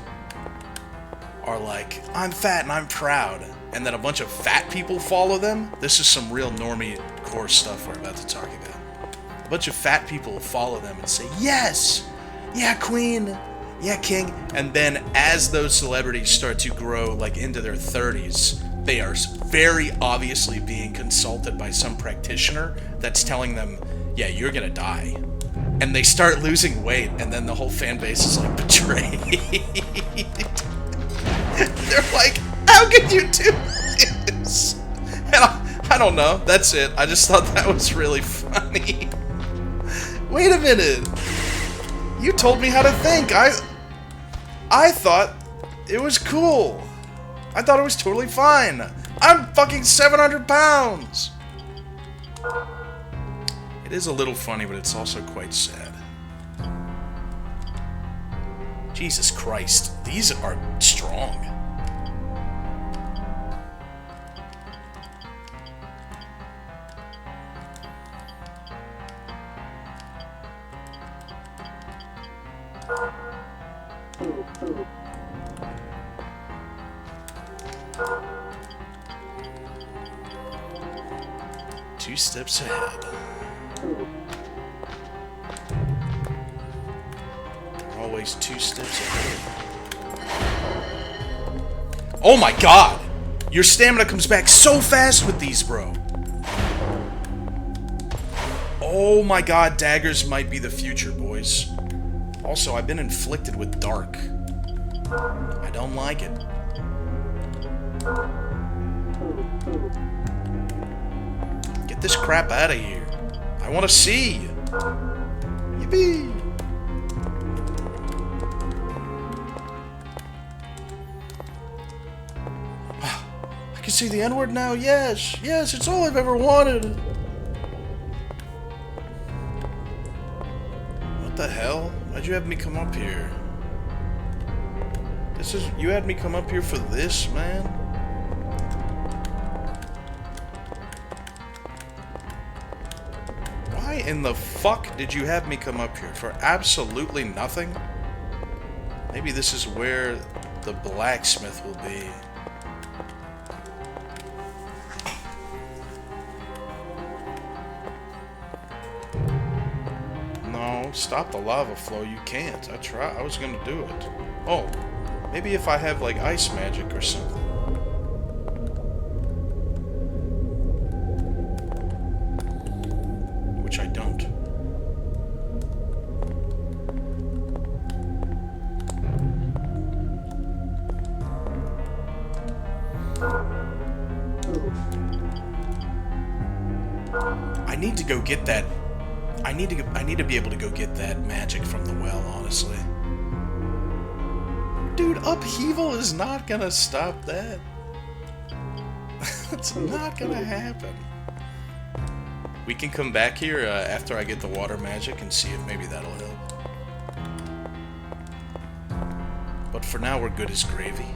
are like, I'm fat and I'm proud, and then a bunch of fat people follow them, this is some real normie core stuff we're about to talk about. A bunch of fat people follow them and say, yes! Yeah, queen! Yeah, king! And then as those celebrities start to grow, like, into their 30s, they are very obviously being consulted by some practitioner that's telling them, yeah, you're gonna die. And they start losing weight, and then the whole fan base is, like, betrayed. They're like, how could you do this? And I don't know. That's it. I just thought that was really funny. Wait a minute. You told me how to think. I thought it was cool. I thought it was totally fine. I'm fucking 700 pounds. It is a little funny, but it's also quite sad. Jesus Christ. These are strong. Two steps ahead. They're always 2 steps ahead. Oh my god! Your stamina comes back so fast with these, bro. Oh my god, daggers might be the future, boys. Also, I've been inflicted with dark. I don't like it. Get this crap out of here. I want to see. Yippee! I can see the N-word now. Yes, yes, it's all I've ever wanted. What the hell? Why'd you have me come up here? You had me come up here for this, man? Why in the fuck did you have me come up here? For absolutely nothing? Maybe this is where the blacksmith will be. No, stop the lava flow. You can't. I was gonna do it. Oh. Maybe if I have, like, ice magic or something. Which I don't. I need to go get that. I need to be able to go get that magic from the well, honestly. Dude, upheaval is not gonna stop that. It's not gonna happen. We can come back here after I get the water magic and see if maybe that'll help. But for now, we're good as gravy.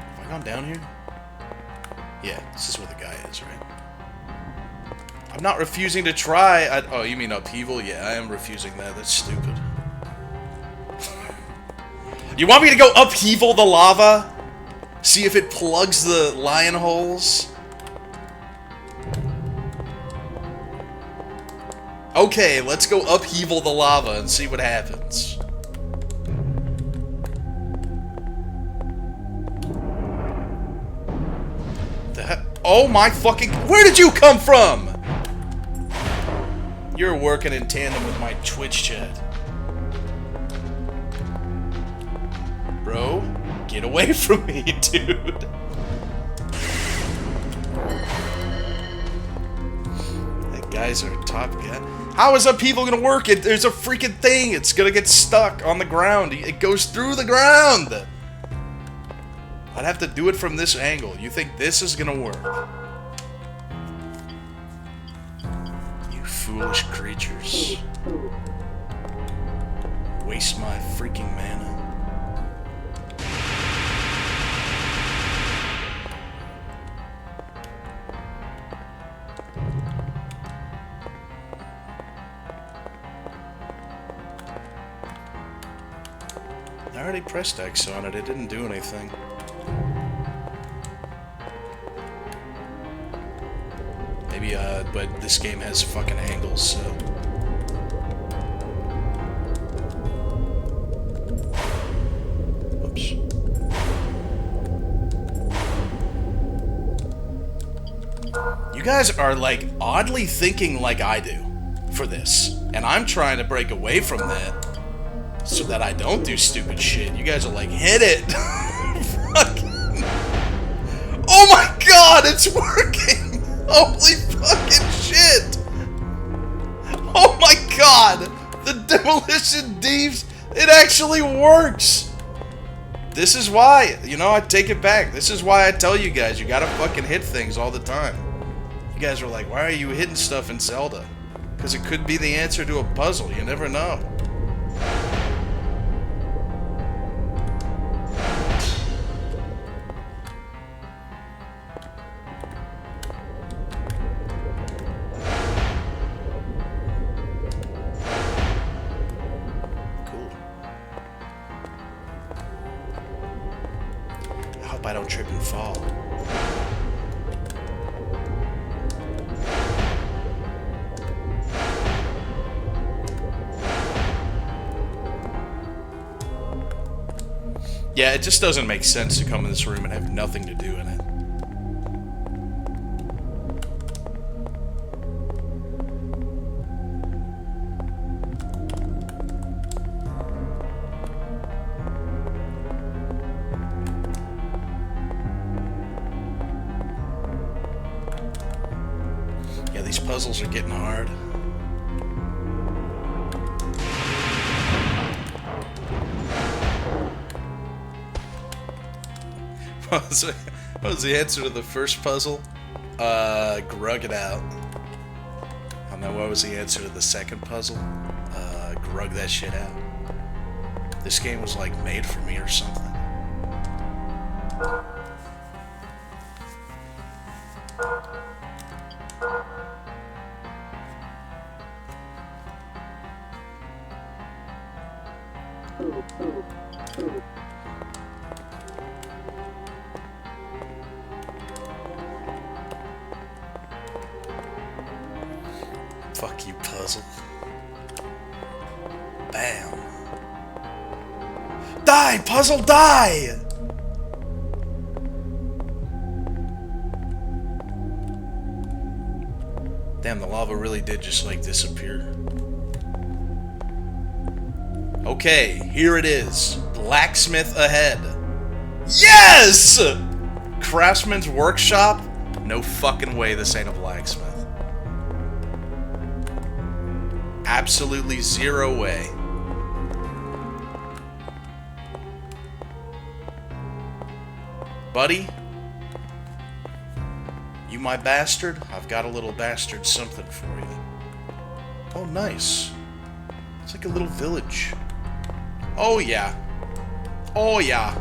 Have I gone down here? Yeah, this is where the guy is, right? I'm not refusing to try. Oh, you mean upheaval? Yeah, I am refusing that. That's stupid. You want me to go upheaval the lava? See if it plugs the lion holes? Okay, let's go upheaval the lava and see what happens. Oh my fucking... Where did you come from? You're working in tandem with my Twitch chat. Bro, get away from me, dude. That guy's our top guy. How is upheaval gonna work? There's a freaking thing. It's gonna get stuck on the ground. It goes through the ground. I'd have to do it from this angle. You think this is gonna work? You foolish creatures. Waste my freaking mana. already pressed X on it. It didn't do anything. Maybe, but this game has fucking angles, so... Oops. You guys are, like, oddly thinking like I do for this. And I'm trying to break away from that so that I don't do stupid shit. You guys are like, hit it! Fucking... Oh my god, it's working! Holy fucking shit! Oh my god! The Demolition Deeps, it actually works! This is why, you know, I take it back. This is why I tell you guys, you gotta fucking hit things all the time. You guys are like, why are you hitting stuff in Zelda? Because it could be the answer to a puzzle, you never know. I don't trip and fall. Yeah, it just doesn't make sense to come in this room and have nothing to do in it. Yeah, these puzzles are getting hard. What was the answer to the first puzzle? Grug it out. And then what was the answer to the second puzzle? Grug that shit out. This game was like made for me or something. Fuck you, puzzle. Bam. Die, puzzle, die! Damn, the lava really did just, like, disappear. Okay, here it is. Blacksmith ahead. Yes! Craftsman's workshop? No fucking way this ain't a blacksmith. Absolutely zero way. Buddy? You my bastard? I've got a little bastard something for you. Oh, nice. It's like a little village. Oh, yeah. Oh, yeah.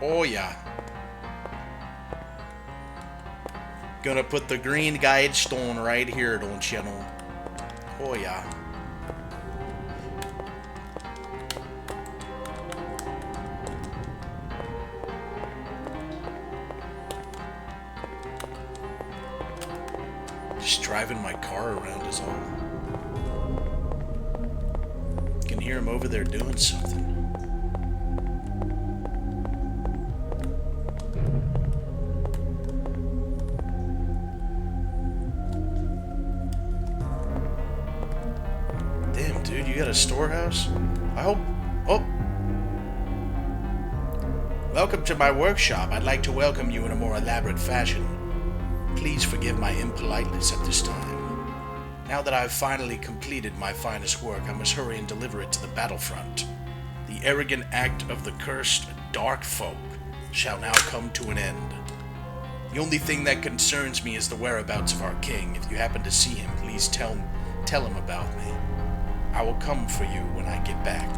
Oh, yeah. Gonna put the green guide stone right here, don't you know? Oh, yeah. Just driving my car around is all. You can hear him over there doing something. Damn, dude, you got a storehouse? I hope... Oh! Welcome to my workshop. I'd like to welcome you in a more elaborate fashion. Please forgive my impoliteness at this time. Now that I've finally completed my finest work, I must hurry and deliver it to the battlefront. The arrogant act of the cursed dark folk shall now come to an end. The only thing that concerns me is the whereabouts of our king. If you happen to see him, please tell him about me. I will come for you when I get back.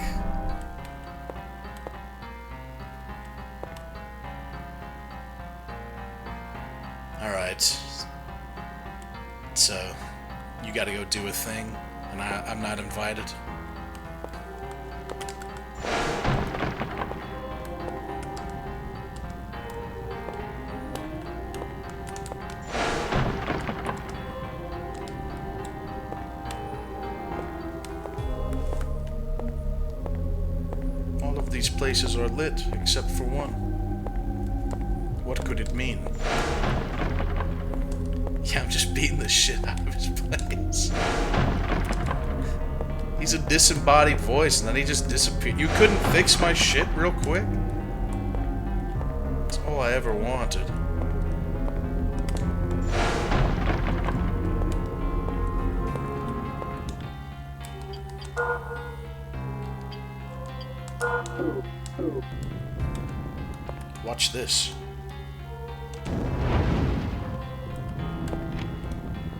Alright. So, gotta go do a thing, and I'm not invited. All of these places are lit, except for one. What could it mean? Yeah, I'm just beating the shit out of his place. He's a disembodied voice, and then he just disappeared. You couldn't fix my shit real quick? That's all I ever wanted. Watch this.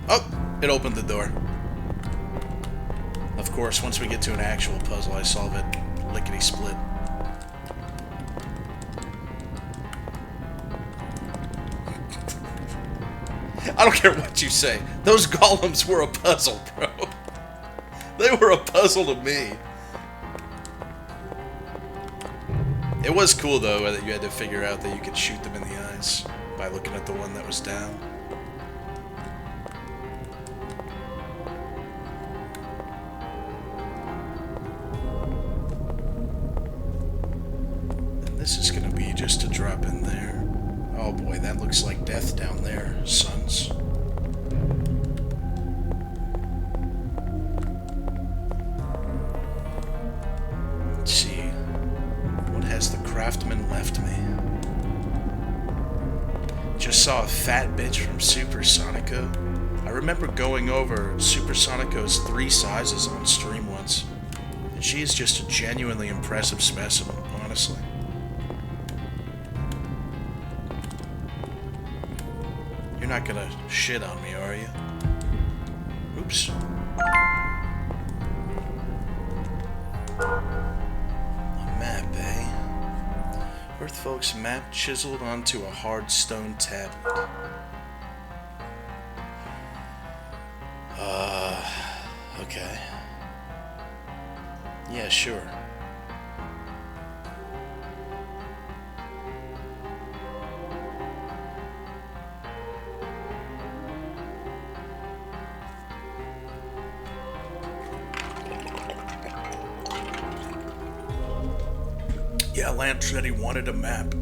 Oh, it opened the door. Of course, once we get to an actual puzzle, I solve it lickety-split. I don't care what you say. Those golems were a puzzle, bro. They were a puzzle to me. It was cool, though, that you had to figure out that you could shoot them in the eyes by looking at the one that was down. And this is gonna be just a drop in there. Oh boy, that looks like death down there, sons. Let's see. What has the craftsman left me? Just saw a fat bitch from Super Sonico. I remember going over Super Sonico's 3 sizes on stream once. And she is just a genuinely impressive specimen, honestly. You're not gonna shit on me, are you? Oops. A map, eh? Earth Folks map chiseled onto a hard stone tablet. Okay. Yeah, sure. Yeah, Lance said he wanted a map.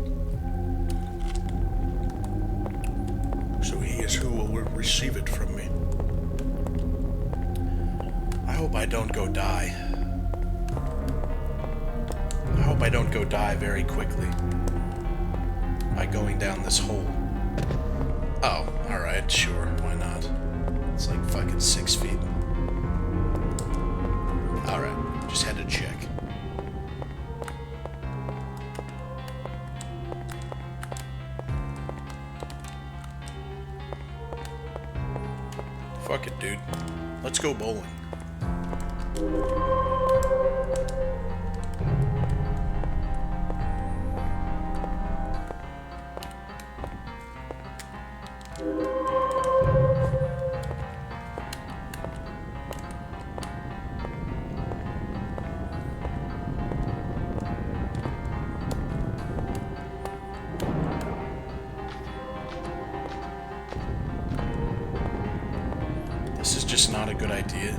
So he is who will receive it from me. I hope I don't go die. I hope I don't go die very quickly by going down this hole. Oh, alright, sure, why not? It's like fucking 6 feet. Alright, just had to check. Fuck it, dude. Let's go bowling. This is just not a good idea.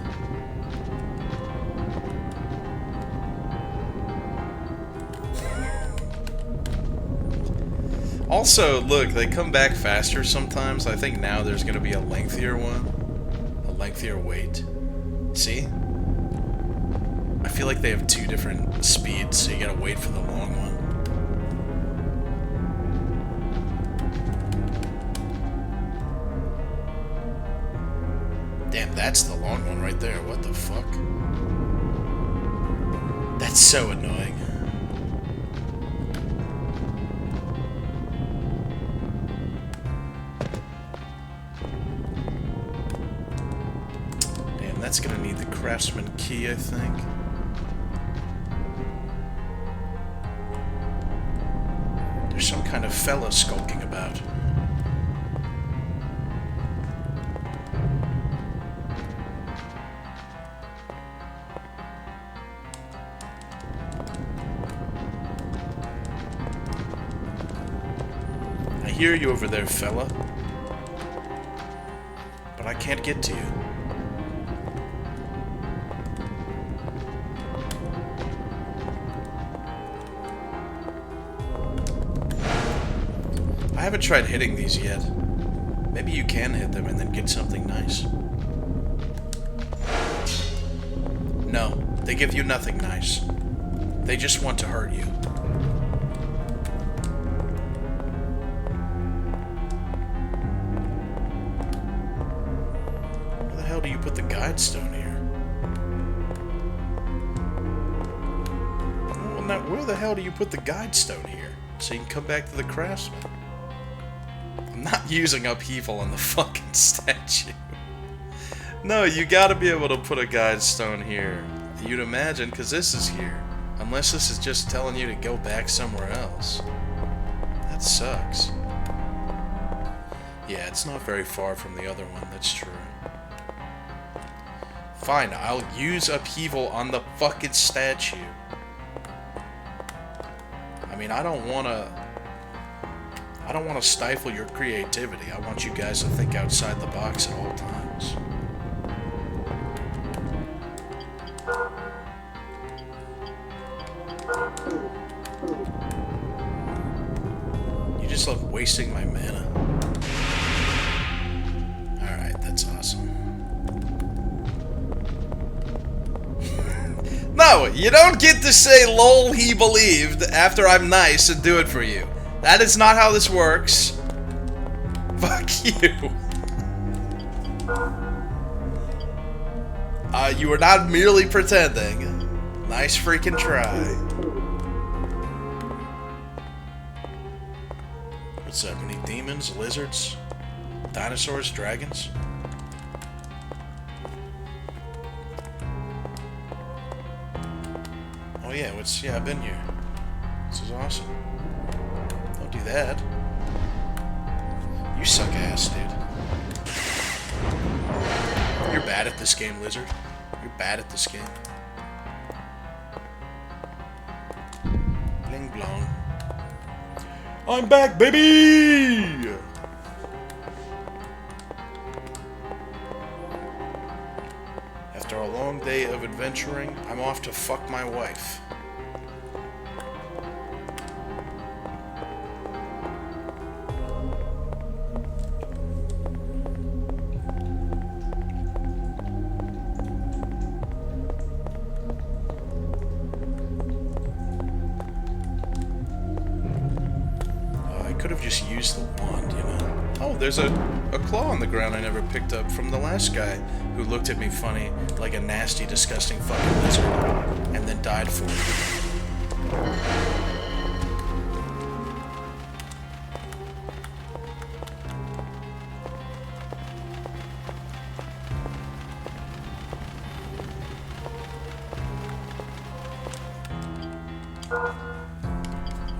Also, look, they come back faster sometimes. I think now there's going to be a lengthier one. A lengthier wait. See? I feel like they have 2 different speeds, so you gotta wait for the long one. Damn, that's the long one right there. What the fuck? That's so annoying. Damn, that's gonna need the craftsman key, I think. There's some kind of fella skulking about. hear you over there, fella. But I can't get to you. I haven't tried hitting these yet. Maybe you can hit them and then get something nice. No, they give you nothing nice. They just want to hurt you. Where the hell do you put the guide stone here? Well, now, where the hell do you put the guide stone here? So you can come back to the craftsman. I'm not using upheaval on the fucking statue. No, you gotta be able to put a guide stone here. You'd imagine, because this is here. Unless this is just telling you to go back somewhere else. That sucks. Yeah, it's not very far from the other one, that's true. Fine, I'll use upheaval on the fucking statue. I mean, I don't want to stifle your creativity. I want you guys to think outside the box at all times. You just love wasting my mana. Alright, that's awesome. No, you don't get to say lol he believed after I'm nice and do it for you. That is not how this works. Fuck you. You were not merely pretending. Nice freaking try. What's up? Any demons, lizards, dinosaurs, dragons? Oh yeah, yeah, I've been here. This is awesome. Don't do that. You suck ass, dude. You're bad at this game, lizard. You're bad at this game. Bling blong. I'm back, baby! After a long day of adventuring, I'm off to fuck my wife. Could have just used the wand, you know. Oh, there's a claw on the ground I never picked up from the last guy who looked at me funny like a nasty, disgusting fucking lizard and then died for it.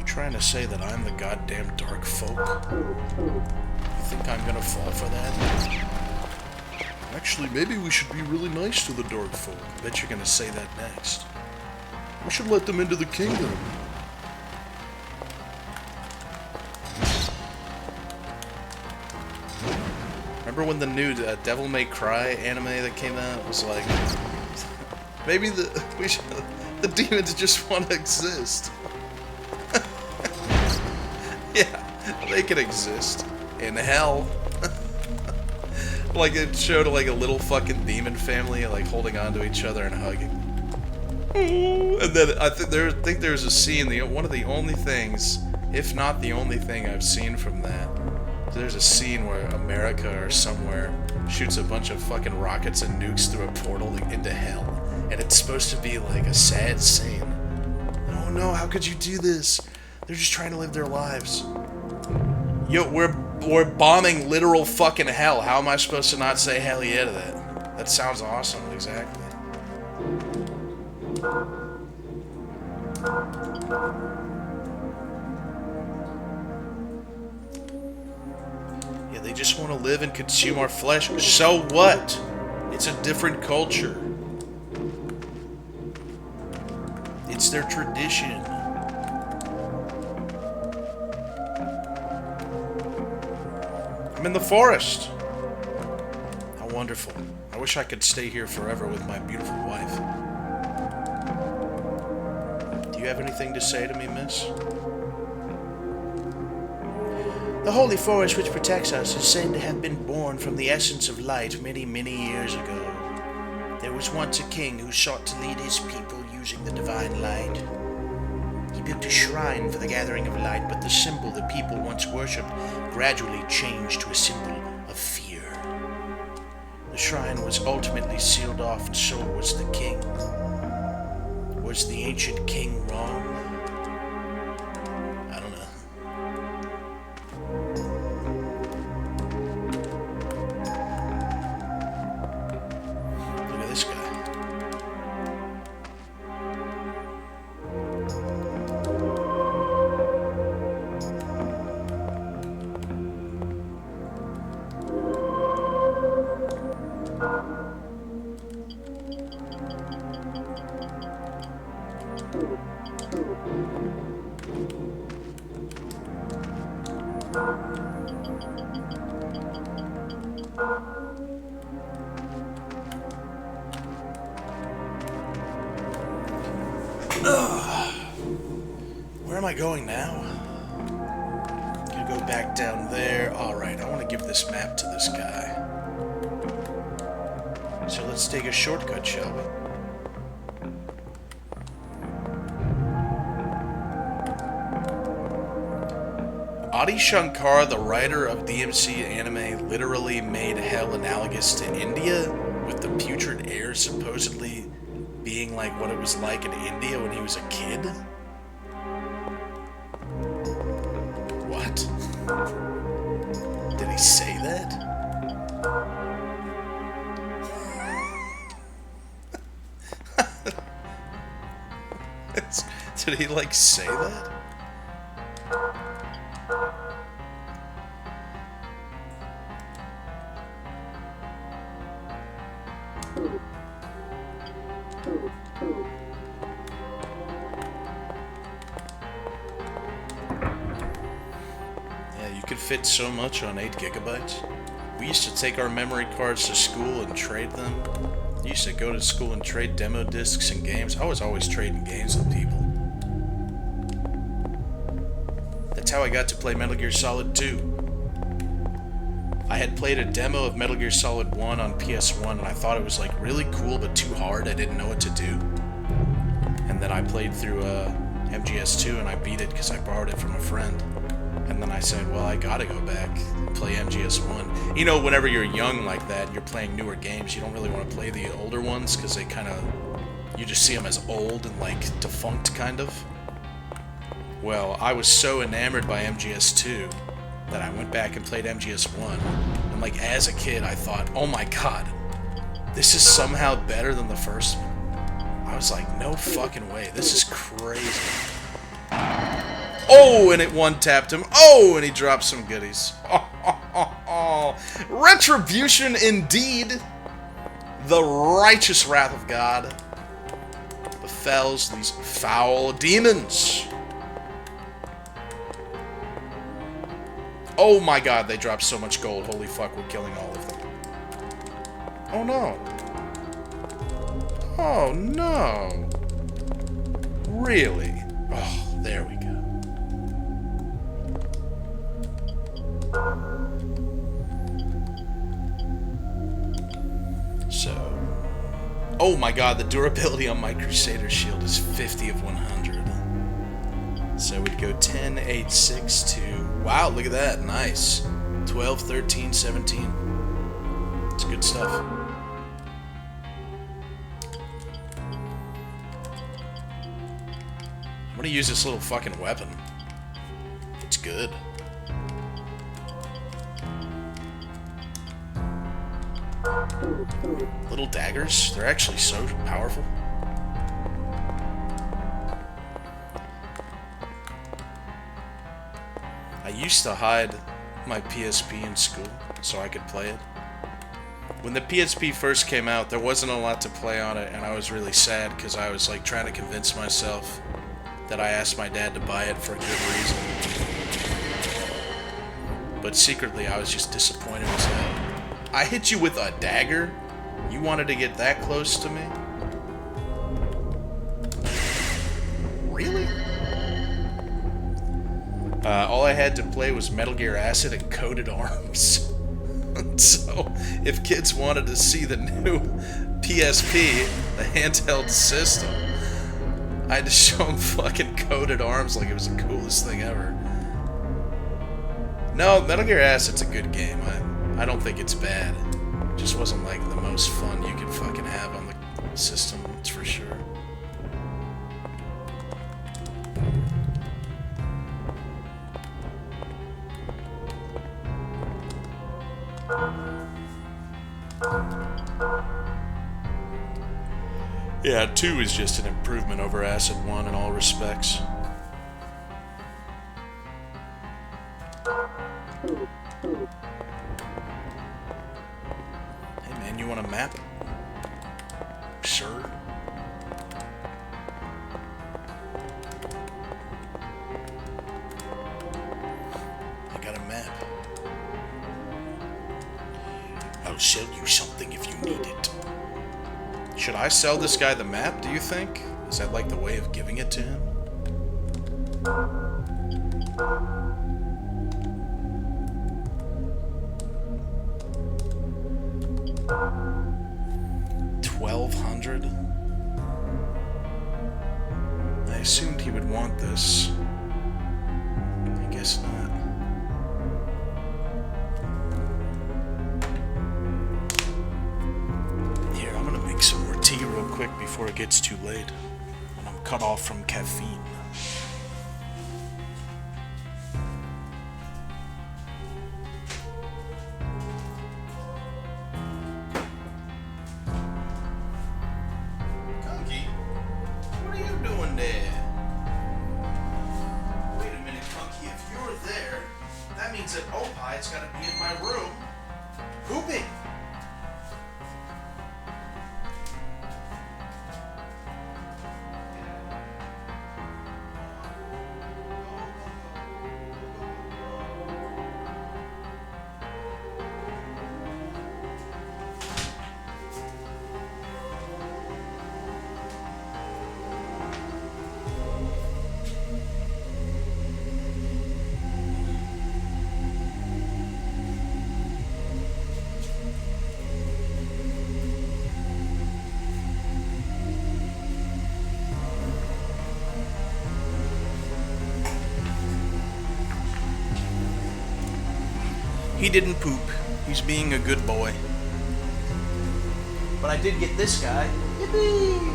Trying to say that I'm the goddamn dark folk? You think I'm gonna fall for that? Actually, maybe we should be really nice to the dark folk. I bet you're gonna say that next. We should let them into the kingdom. Remember when the new Devil May Cry anime that came out was like, maybe the demons just want to exist. Yeah, they can exist in hell. Like it showed like a little fucking demon family like holding on to each other and hugging. And then I think there's a scene. One of the only things, if not the only thing I've seen from that. There's a scene where America or somewhere shoots a bunch of fucking rockets and nukes through a portal into hell, and it's supposed to be like a sad scene. Oh no, how could you do this? They're just trying to live their lives. Yo, we're bombing literal fucking hell. How am I supposed to not say hell yeah to that? That sounds awesome, exactly. Yeah, they just want to live and consume our flesh. So what? It's a different culture. It's their tradition. I'm in the forest. How wonderful. I wish I could stay here forever with my beautiful wife. Do you have anything to say to me, miss? The holy forest which protects us is said to have been born from the essence of light many, many years ago. There was once a king who sought to lead his people using the divine light. He built a shrine for the gathering of light, but the symbol the people once worshipped gradually changed to a symbol of fear. The shrine was ultimately sealed off, and so was the king. Was the ancient king wrong? I don't know. Look at this guy. Where am I going now? Gonna go back down there. Alright, I want to give this map to this guy. So let's take a shortcut, shall we? Adi Shankar, the writer of DMC anime, literally made hell analogous to India, with the putrid air supposedly being like what it was like in India when he was a kid? What? Did he say that? Did he, like, say that? Yeah, you could fit so much on 8 gigabytes. We used to take our memory cards to school and trade them. I used to go to school and trade demo discs and games. I was always trading games with people. That's how I got to play Metal Gear Solid 2. I had played a demo of Metal Gear Solid 1 on PS1 and I thought it was like really cool but too hard. I didn't know what to do. And then I played through MGS2 and I beat it because I borrowed it from a friend. And then I said, well, I gotta go back and play MGS1. You know, whenever you're young like that, you're playing newer games, you don't really want to play the older ones because they kind of, you just see them as old and like defunct kind of. Well, I was so enamored by MGS2 that I went back and played MGS1. And like as a kid, I thought, oh my god, this is somehow better than the first one. I was like, no fucking way, this is crazy. Oh, and it one-tapped him. Oh, and he dropped some goodies. Oh. Retribution indeed. The righteous wrath of God befalls these foul demons. Oh my god, they dropped so much gold. Holy fuck, we're killing all of them. Oh no. Oh no. Really? Oh, there we go. So, oh my god, the durability on my Crusader shield is 50 of 100. So we'd go 10, 8, 6, 2. Wow, look at that. Nice. 12, 13, 17. It's good stuff. I'm gonna use this little fucking weapon. It's good. Little daggers, they're actually so powerful. I used to hide my PSP in school so I could play it. When the PSP first came out, there wasn't a lot to play on it, and I was really sad because I was like trying to convince myself that I asked my dad to buy it for a good reason. But secretly, I was just disappointed as hell. I hit you with a dagger? You wanted to get that close to me? Really? All I had to play was Metal Gear Acid and Coded Arms. So, if kids wanted to see the new PSP, the handheld system, I had to show them fucking Coded Arms like it was the coolest thing ever. No, Metal Gear Acid's a good game. I don't think it's bad. It just wasn't like the most fun you could fucking have on the system, that's for sure. Yeah, 2 is just an improvement over Acid 1 in all respects. Hey man, you want a map? Sure. I got a map. I'll sell you something if you need it. Should I sell this guy the map, do you think? Is that like the way of giving it to him? $1,200? I assumed he would want this. I guess not. Some more tea real quick before it gets too late and I'm cut off from caffeine. Kunky, what are you doing there? Wait a minute, Kunky, if you're there, that means that Opie's gotta be in my room pooping. He didn't poop. He's being a good boy. But I did get this guy. Yippee!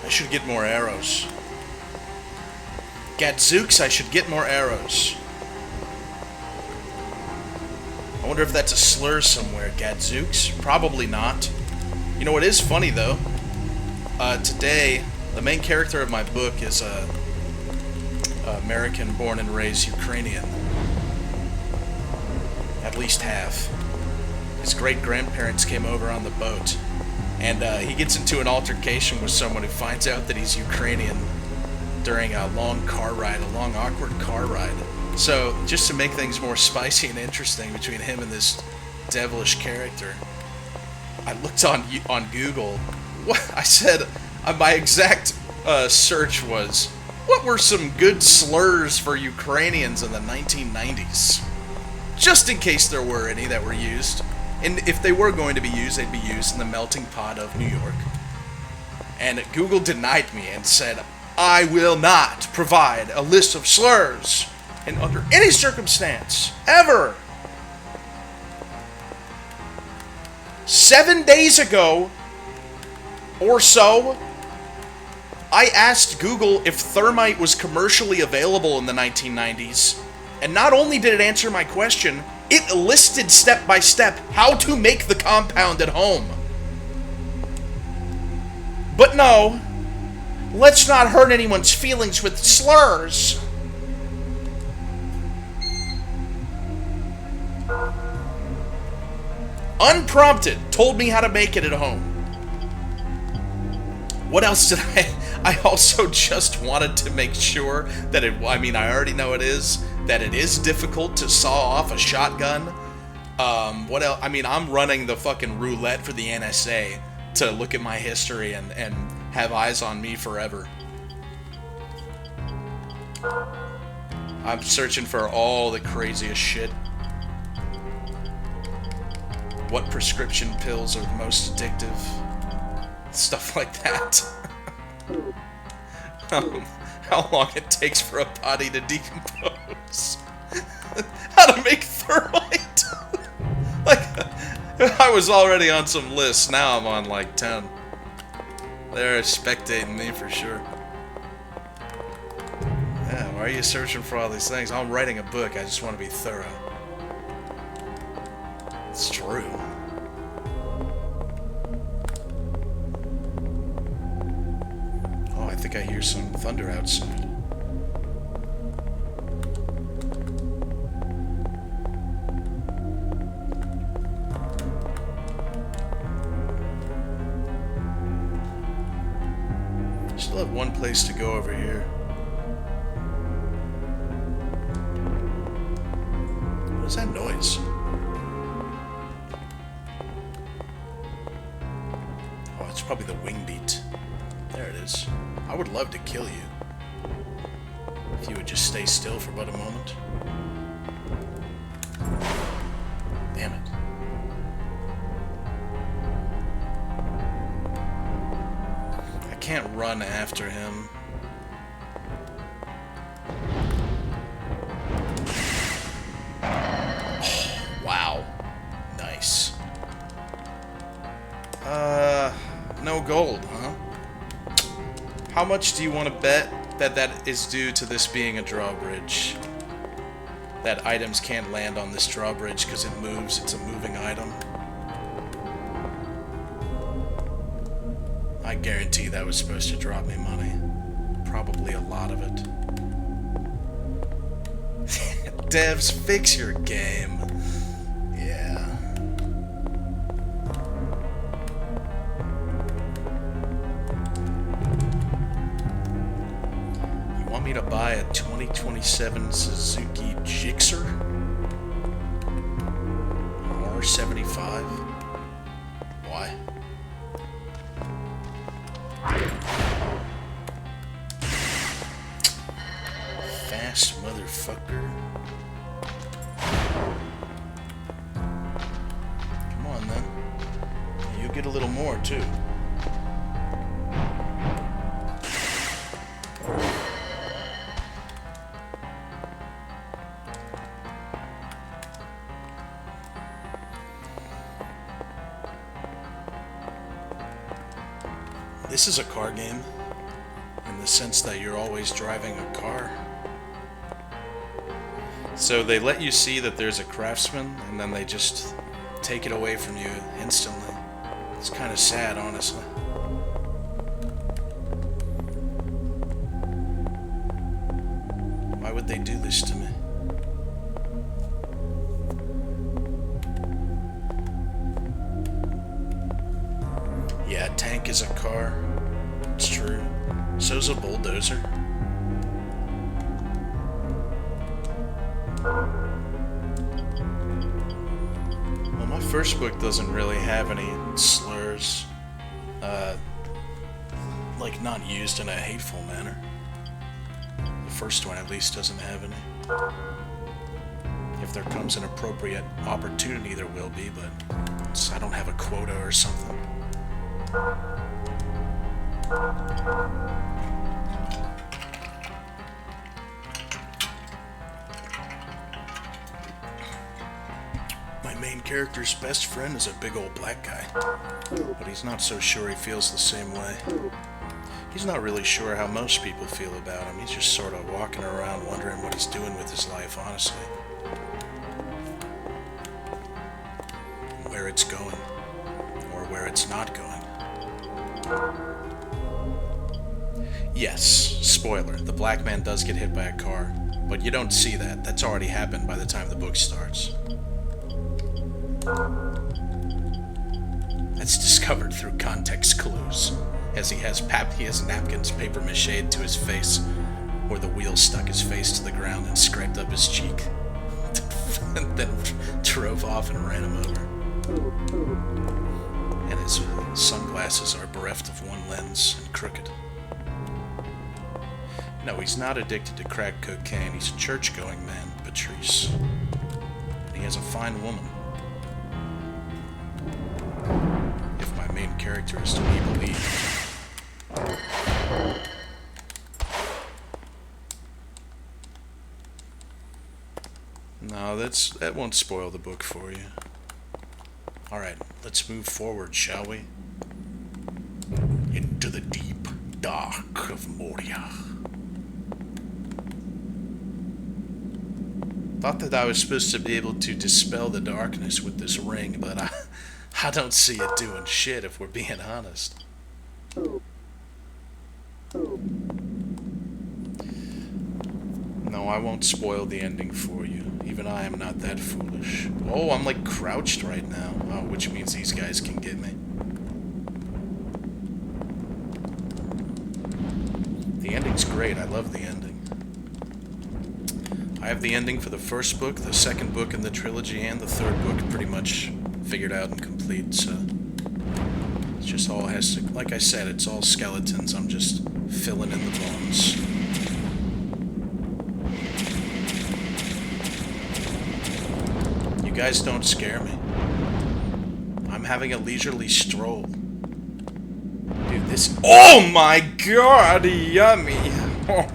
I should get more arrows. Gadzooks, I should get more arrows. I wonder if that's a slur somewhere. Gadzooks? Probably not. You know what is funny though? Today, the main character of my book is a American born and raised Ukrainian. At least half. His great-grandparents came over on the boat. And he gets into an altercation with someone who finds out that he's Ukrainian during a long car ride, a long awkward car ride. So, just to make things more spicy and interesting between him and this devilish character, I looked on Google. What I said, my exact search was, what were some good slurs for Ukrainians in the 1990s? Just in case there were any that were used. And if they were going to be used, they'd be used in the melting pot of New York. And Google denied me and said, I will not provide a list of slurs in under any circumstance, ever. 7 days ago, or so. I asked Google if thermite was commercially available in the 1990s, and not only did it answer my question, it listed step by step how to make the compound at home. But no, let's not hurt anyone's feelings with slurs. Unprompted, told me how to make it at home. What else did I also just wanted to make sure that I already know it is, that it is difficult to saw off a shotgun. What else? I'm running the fucking roulette for the NSA to look at my history and have eyes on me forever. I'm searching for all the craziest shit. What prescription pills are the most addictive? Stuff like that. How long it takes for a body to decompose. How to make thermite. Like, I was already on some lists, now I'm on like 10. They're spectating me for sure. Yeah, why are you searching for all these things? I'm writing a book, I just want to be thorough. It's true. Oh, I think I hear some thunder outside. Still have one place to go over here. What is that noise? Oh, it's probably the wing beat. There it is. I would love to kill you. If you would just stay still for but a moment. Damn it. I can't run after him. Oh, wow. Nice. No gold, huh? How much do you want to bet that that is due to this being a drawbridge? That items can't land on this drawbridge because it moves, it's a moving item. I guarantee that was supposed to drop me money. Probably a lot of it. Devs, fix your game. Yeah. You want me to buy a 2027 Suzuki Gixxer? R75? Why? Fast motherfucker. Come on then. You get a little more too. This is a car game, in the sense that you're always driving a car. So they let you see that there's a craftsman, and then they just take it away from you instantly. It's kind of sad, honestly. Why would they do this to me? Yeah, a tank is a car. It's true. So's a bulldozer. Well, my first book doesn't really have any slurs. Like, not used in a hateful manner. The first one, at least, doesn't have any. If there comes an appropriate opportunity, there will be, but I don't have a quota or something. My My main character's best friend is a big old black guy, but he's not so sure he feels the same way. He's not really sure how most people feel about him. He's just sort of walking around wondering what he's doing with his life, honestly. Where it's going, or where it's not going. Yes, spoiler, the black man does get hit by a car, but you don't see that. That's already happened by the time the book starts. That's discovered through context clues, as he has napkins paper machéed to his face, where the wheel stuck his face to the ground and scraped up his cheek, and then drove off and ran him over. And his sunglasses are bereft of one lens and crooked. No, he's not addicted to crack cocaine. He's a church-going man, Patrice. And he has a fine woman. If my main character is to be believed. No, that won't spoil the book for you. Alright, let's move forward, shall we? Into the deep dark of Moria. Thought that I was supposed to be able to dispel the darkness with this ring, but I don't see it doing shit if we're being honest. No, I won't spoil the ending for you. Even I am not that foolish. Oh, I'm like crouched right now. Oh, which means these guys can get me. The ending's great. I love the ending. I have the ending for the first book, the second book in the trilogy, and the third book pretty much figured out and complete, so it just all has to, like I said, it's all skeletons. I'm just filling in the bones. You guys don't scare me. I'm having a leisurely stroll. Dude, this... Oh my god, yummy! Oh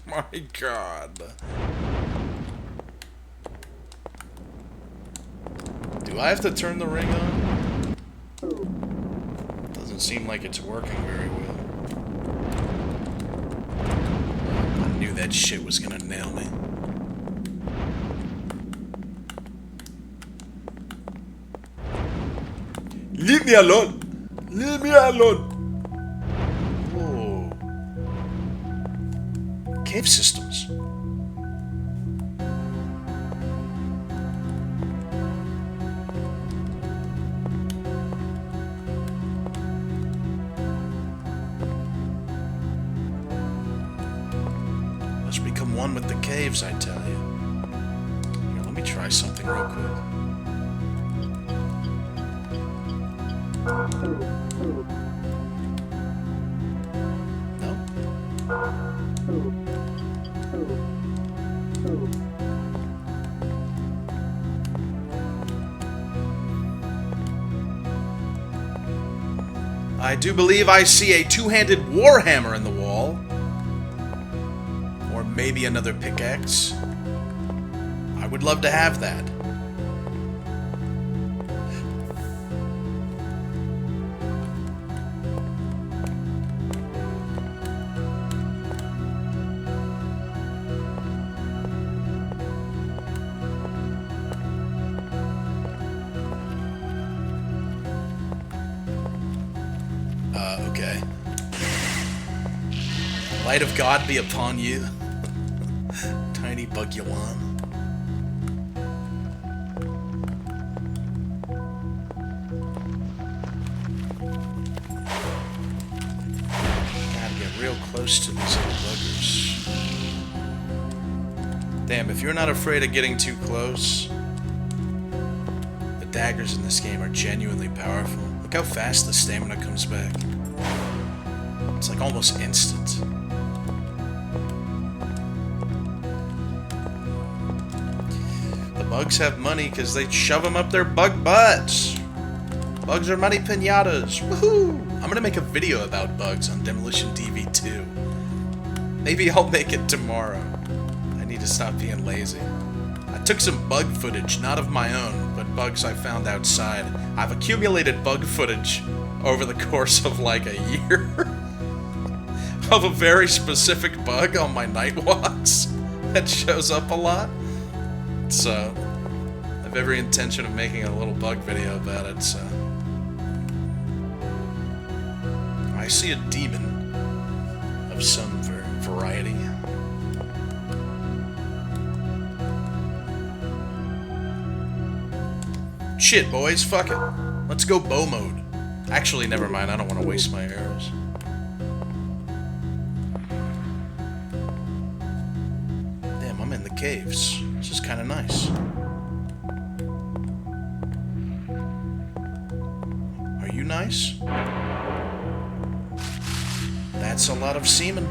my god. Do I have to turn the ring on? Doesn't seem like it's working very well. I knew that shit was gonna nail me. Leave me alone! Leave me alone! Whoa. Cave systems. Let's become one with the caves, I tell you. Here, let me try something real quick. No? I do believe I see a two-handed warhammer in the wall. Or maybe another pickaxe. I would love to have that. Okay. Light of God be upon you. Tiny bug Yuan. Gotta get real close to these little buggers. Damn, if you're not afraid of getting too close, the daggers in this game are genuinely powerful. Look how fast the stamina comes back. It's like almost instant. The bugs have money because they shove them up their bug butts. Bugs are money pinatas. Woohoo! I'm gonna make a video about bugs on Demolition DV2. Maybe I'll make it tomorrow. I need to stop being lazy. I took some bug footage, not of my own, but bugs I found outside. I've accumulated bug footage over the course of like a year of a very specific bug on my night walks that shows up a lot. So, I have every intention of making a little bug video about it, so. I see a demon of some variety. Shit, boys, fuck it. Let's go bow mode. Actually, never mind, I don't want to waste my arrows. Damn, I'm in the caves. This is kind of nice. Are you nice? That's a lot of semen.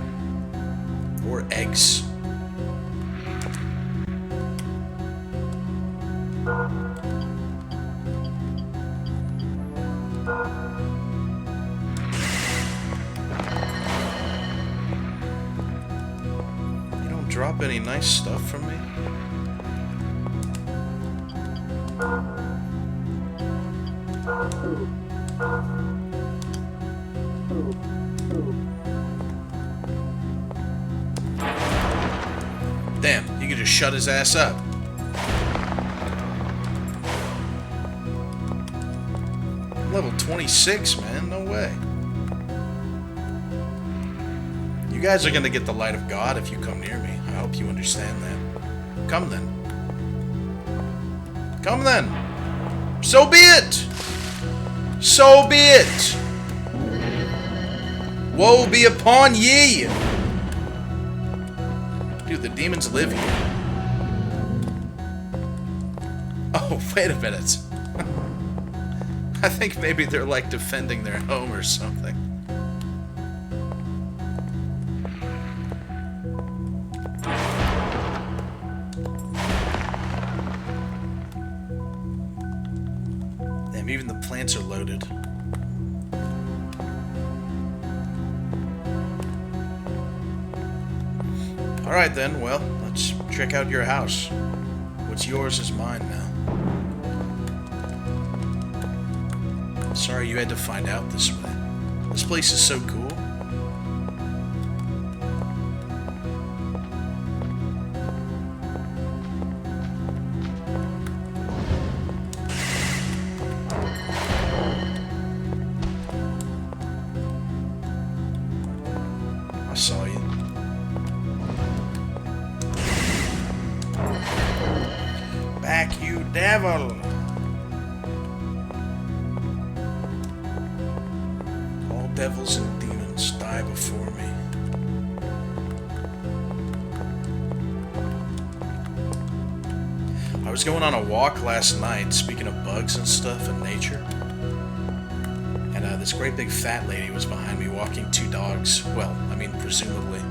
Or eggs. You don't drop any nice stuff from me? Damn, you could just shut his ass up. Level 26, man, no way. You guys are gonna get the light of God if you come near me. I hope you understand that. Come then. Come then. So be it! So be it! Woe be upon ye! Dude, the demons live here. Oh, wait a minute. I think maybe they're like defending their home or something. Damn, even the plants are loaded. Alright then, well, let's check out your house. What's yours is mine now. Sorry you had to find out this way. This place is so cool. I saw you. Back, you devil! All devils and demons die before me. I was going on a walk last night, speaking of bugs and stuff and nature. And this great big fat lady was behind me walking two dogs. Well, I mean, presumably,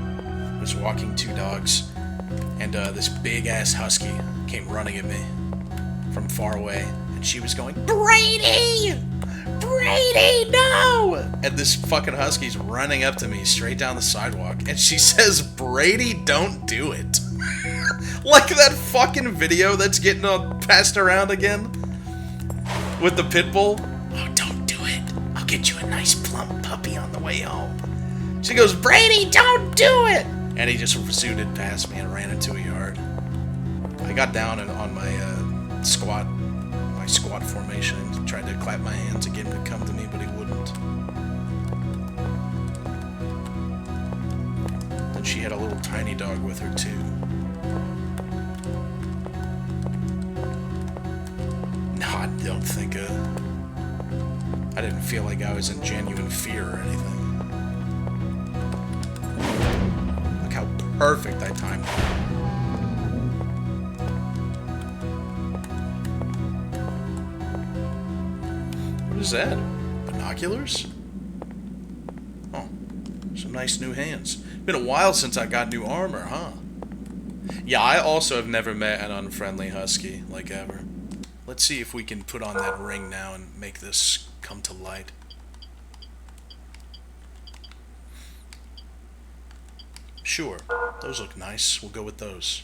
was walking two dogs. And this big-ass husky came running at me from far away. And she was going, Brady! Brady, no! And this fucking husky's running up to me straight down the sidewalk. And she says, Brady, don't do it. Like that fucking video that's getting passed around again. With the pit bull. Oh, don't do it. I'll get you a nice plump puppy on the way home. She goes, Brady, don't do it! And he just zooted past me and ran into a yard. I got down on my squat formation and tried to clap my hands and get him to come to me, but he wouldn't. Then she had a little tiny dog with her too. No, I don't think I didn't feel like I was in genuine fear or anything. Look how perfect I timed it. What is that? Binoculars? Oh, some nice new hands. Been a while since I got new armor, huh? Yeah, I also have never met an unfriendly husky, like ever. Let's see if we can put on that ring now and make this come to light. Sure, those look nice. We'll go with those.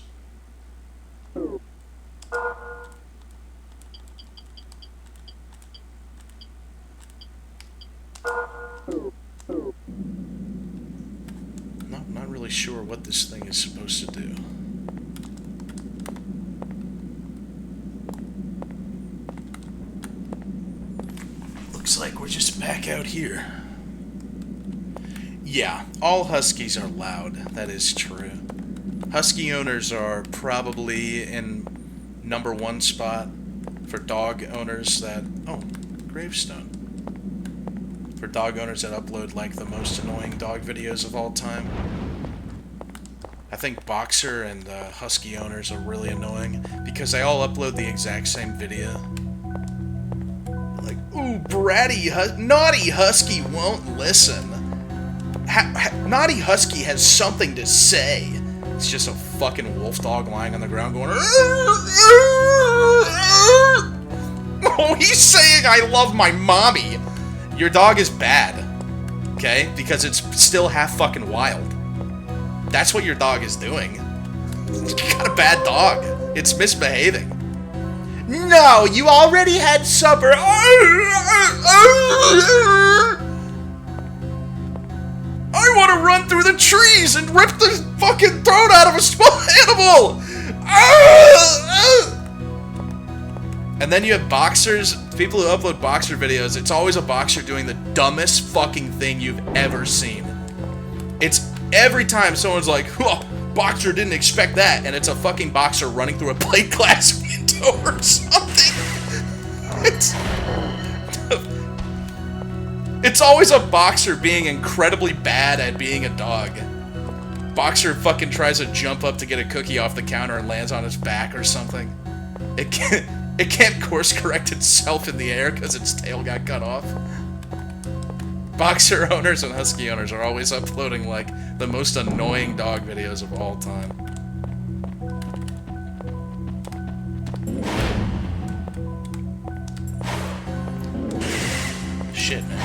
sure what this thing is supposed to do. Looks like we're just back out here. Yeah, all huskies are loud. That is true. Husky owners are probably in #1 spot for dog owners that... Oh, gravestone. For dog owners that upload, like, the most annoying dog videos of all time. I think boxer and husky owners are really annoying because they all upload the exact same video. Like, ooh, bratty, naughty husky won't listen. Naughty husky has something to say. It's just a fucking wolf dog lying on the ground going... Oh, he's saying I love my mommy. Your dog is bad, okay? Because it's still half fucking wild. That's what your dog is doing. You got a bad dog. It's misbehaving. No, you already had supper. I want to run through the trees and rip the fucking throat out of a small animal. And then you have boxers, people who upload boxer videos. It's always a boxer doing the dumbest fucking thing you've ever seen. It's every time someone's like, oh, boxer didn't expect that, and it's a fucking boxer running through a plate glass window or something. It's always a boxer being incredibly bad at being a dog. Boxer fucking tries to jump up to get a cookie off the counter and lands on his back or something. It can't course correct itself in the air because its tail got cut off. Boxer owners and husky owners are always uploading, like, the most annoying dog videos of all time. Shit, man.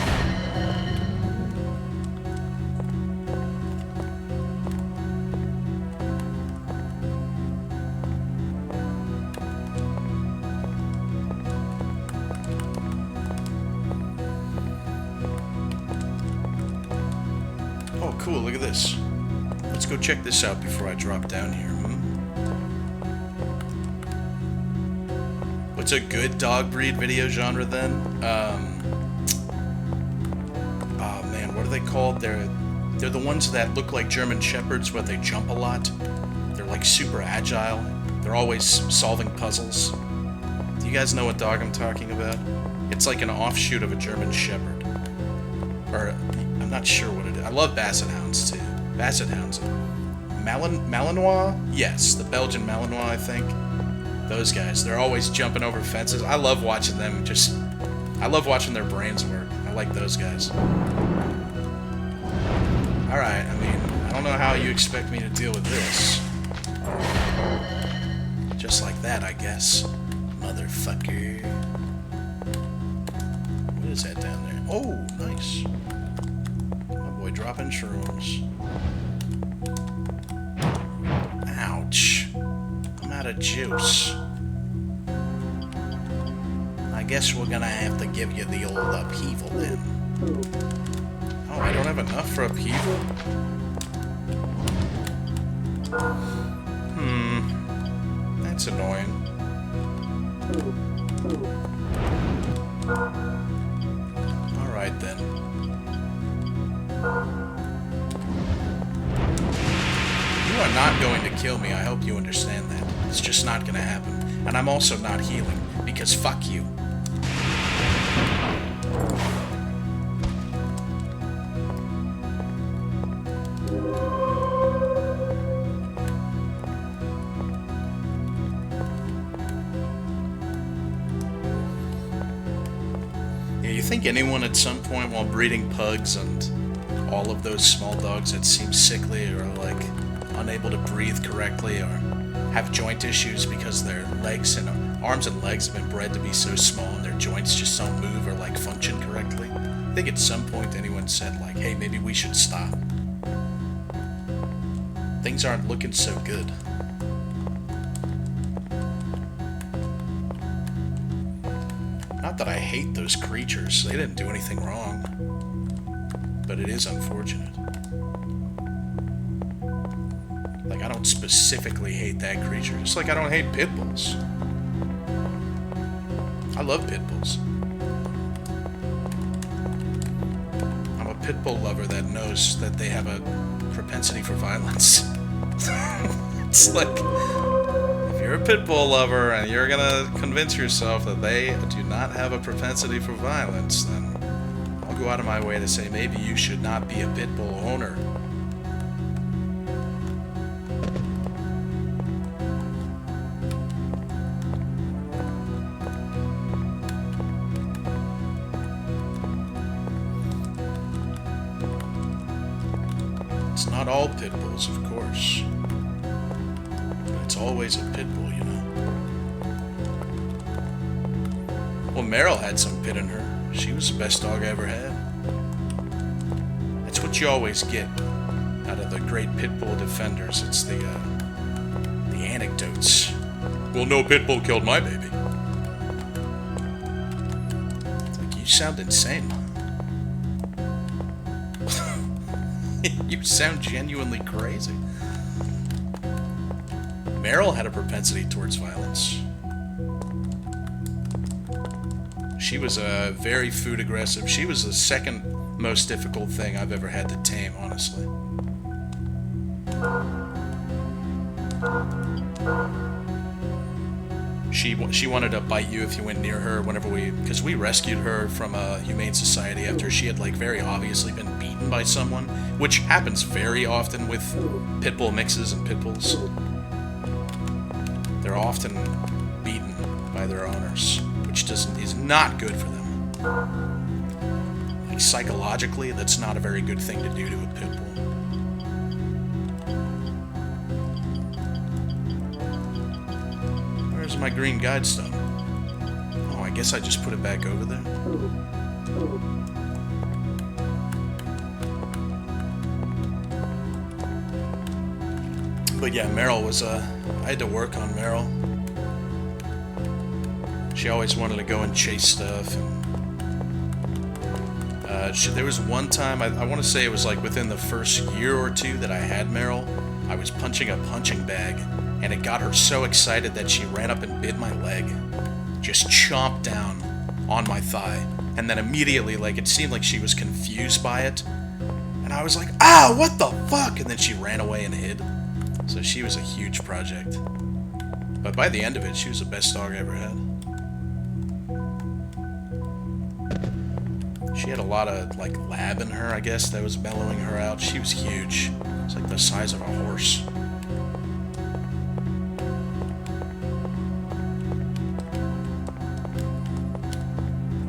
Oh, cool, look at this. Let's go check this out before I drop down here. What's a good dog breed video genre then? Oh man, what are they called? They're the ones that look like German Shepherds, but they jump a lot. They're like super agile. They're always solving puzzles. Do you guys know what dog I'm talking about? It's like an offshoot of a German Shepherd. Or, I'm not sure what it is. I love Basset Hounds too. Basset Hounds. Malinois? Yes, the Belgian Malinois, I think. Those guys, they're always jumping over fences. I love watching them I love watching their brains work. I like those guys. Alright, I mean, I don't know how you expect me to deal with this. Just like that, I guess. Motherfucker. What is that down there? Oh, nice. My boy dropping shrooms. Ouch. I'm out of juice. I guess we're gonna have to give you the old upheaval then. Oh, I don't have enough for upheaval? That's annoying. Alright then. You are not going to kill me, I hope you understand that. It's just not gonna happen. And I'm also not healing, because fuck you. You think anyone at some point while breeding pugs and all of those small dogs that seem sickly or like unable to breathe correctly or have joint issues because their legs and arms and legs have been bred to be so small and their joints just don't move or like function correctly? I think at some point anyone said like, hey, maybe we should stop. Things aren't looking so good. Not that I hate those creatures, they didn't do anything wrong. But it is unfortunate. don't specifically hate that creature. Just like I don't hate pit bulls. I love pit bulls. I'm a pit bull lover that knows that they have a propensity for violence. It's like, if you're a pit bull lover and you're gonna convince yourself that they do not have a propensity for violence, then I'll go out of my way to say maybe you should not be a pit bull owner. It's not all pit bulls, of course. But it's always a pit bull, you know. Well, Meryl had some pit in her. She was the best dog I ever had. That's what you always get out of the great pit bull defenders. It's the anecdotes. Well, no pit bull killed my baby. It's like, you sound insane, Mom. You sound genuinely crazy. Meryl had a propensity towards violence. She was very food aggressive. She was the second most difficult thing I've ever had to tame, honestly. She wanted to bite you if you went near her whenever because we rescued her from a humane society after she had like very obviously been beaten by someone, which happens very often with pit bull mixes and pit bulls. They're often beaten by their owners, which is not good for them. Like psychologically, that's not a very good thing to do to a pit bull. Where's my green guide stone? Oh, I guess I just put it back over there. But yeah, Meryl was, I had to work on Meryl. She always wanted to go and chase stuff. And, there was one time, I want to say it was like within the first year or two that I had Meryl, I was punching a punching bag, and it got her so excited that she ran up and bit my leg. Just chomped down on my thigh. And then immediately, like, it seemed like she was confused by it. And I was like, ah, what the fuck? And then she ran away and hid. So she was a huge project. But by the end of it, she was the best dog I ever had. She had a lot of, like, lab in her, I guess, that was mellowing her out. She was huge. It's like the size of a horse.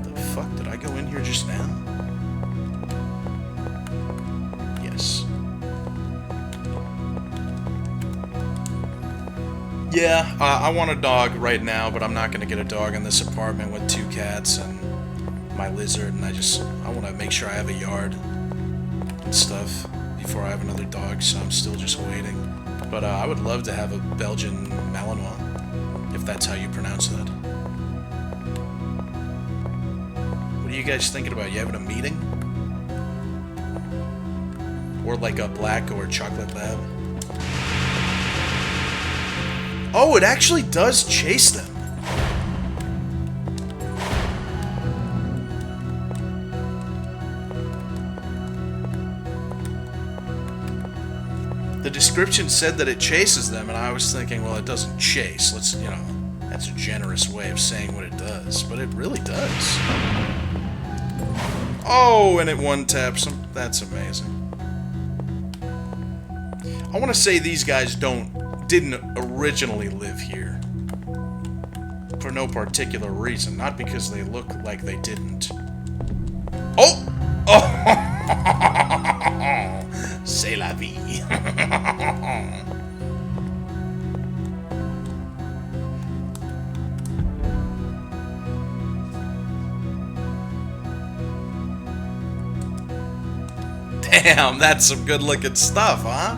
The fuck? Did I go in here just now? Yes. Yeah, I want a dog right now, but I'm not going to get a dog in this apartment with 2 cats and my lizard, and I want to make sure I have a yard and stuff before I have another dog, so I'm still just waiting. But I would love to have a Belgian Malinois, if that's how you pronounce that. What are you guys thinking about? You having a meeting? Or like a black or chocolate lab? Oh, it actually does chase them. The description said that it chases them, and I was thinking, well, it doesn't chase. Let's, you know, that's a generous way of saying what it does, but it really does. Oh, and it one-taps them. That's amazing. I want to say these guys didn't originally live here. For no particular reason. Not because they look like they didn't. Oh! Oh! C'est la vie. Damn, that's some good-looking stuff, huh?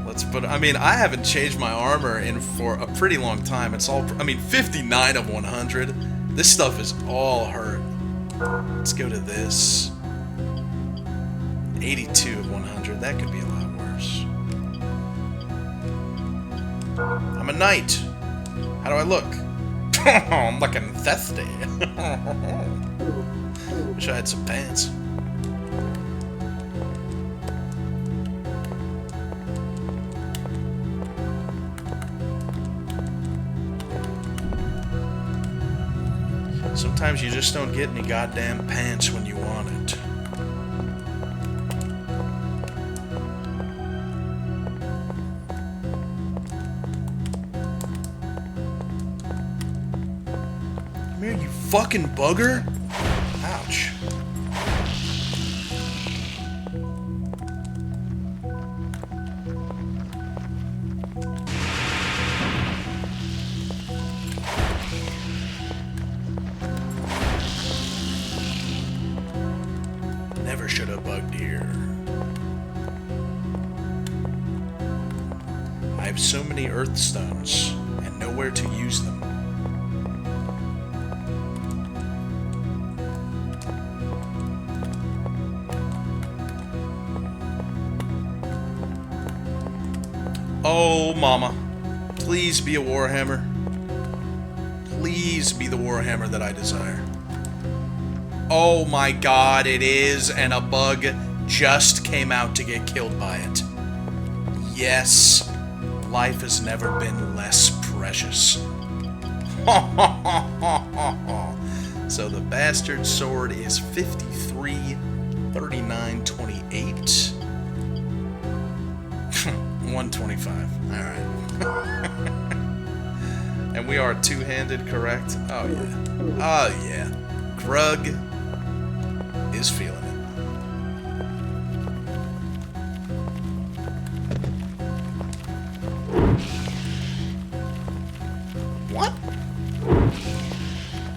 Let's put. I mean, I haven't changed my armor for a pretty long time. It's all. I mean, 59 of 100. This stuff is all hurt. Let's go to this. 82 of 100. That could be a lot worse. I'm a knight. How do I look? I'm looking thirsty. Wish I had some pants. Sometimes you just don't get any goddamn pants when you want it. Come here, you fucking bugger! Ouch. Never should have bugged here. I have so many earth stones and nowhere to use them. Oh, mama. Please be a warhammer. Please be the warhammer that I desire. Oh my god, it is, and a bug just came out to get killed by it. Yes, life has never been less precious. So the bastard sword is 53, 39, 28. 125. Alright. And we are two-handed, correct? Oh yeah. Oh yeah. Grug is feeling it. What?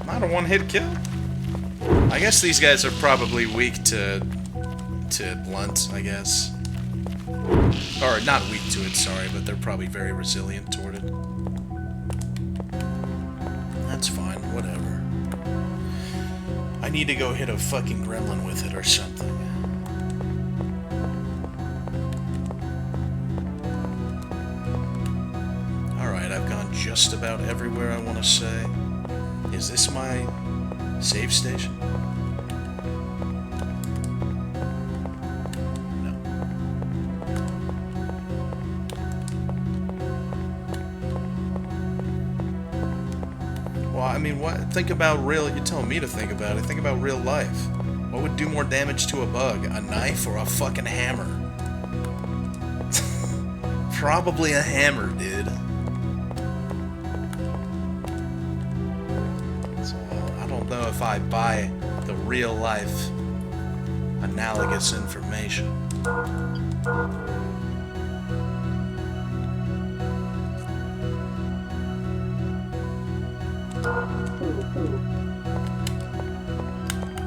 Not a one-hit kill? I guess these guys are probably weak to blunt, I guess. Or not weak to it, sorry, but they're probably very resilient toward it. That's fine, whatever. I need to go hit a fucking gremlin with it or something. Alright, I've gone just about everywhere I want to say. Is this my save station? I mean, what? Think about real... You're telling me to think about it. Think about real life. What would do more damage to a bug? A knife or a fucking hammer? Probably a hammer, dude. So, I don't know if I buy the real life analogous information.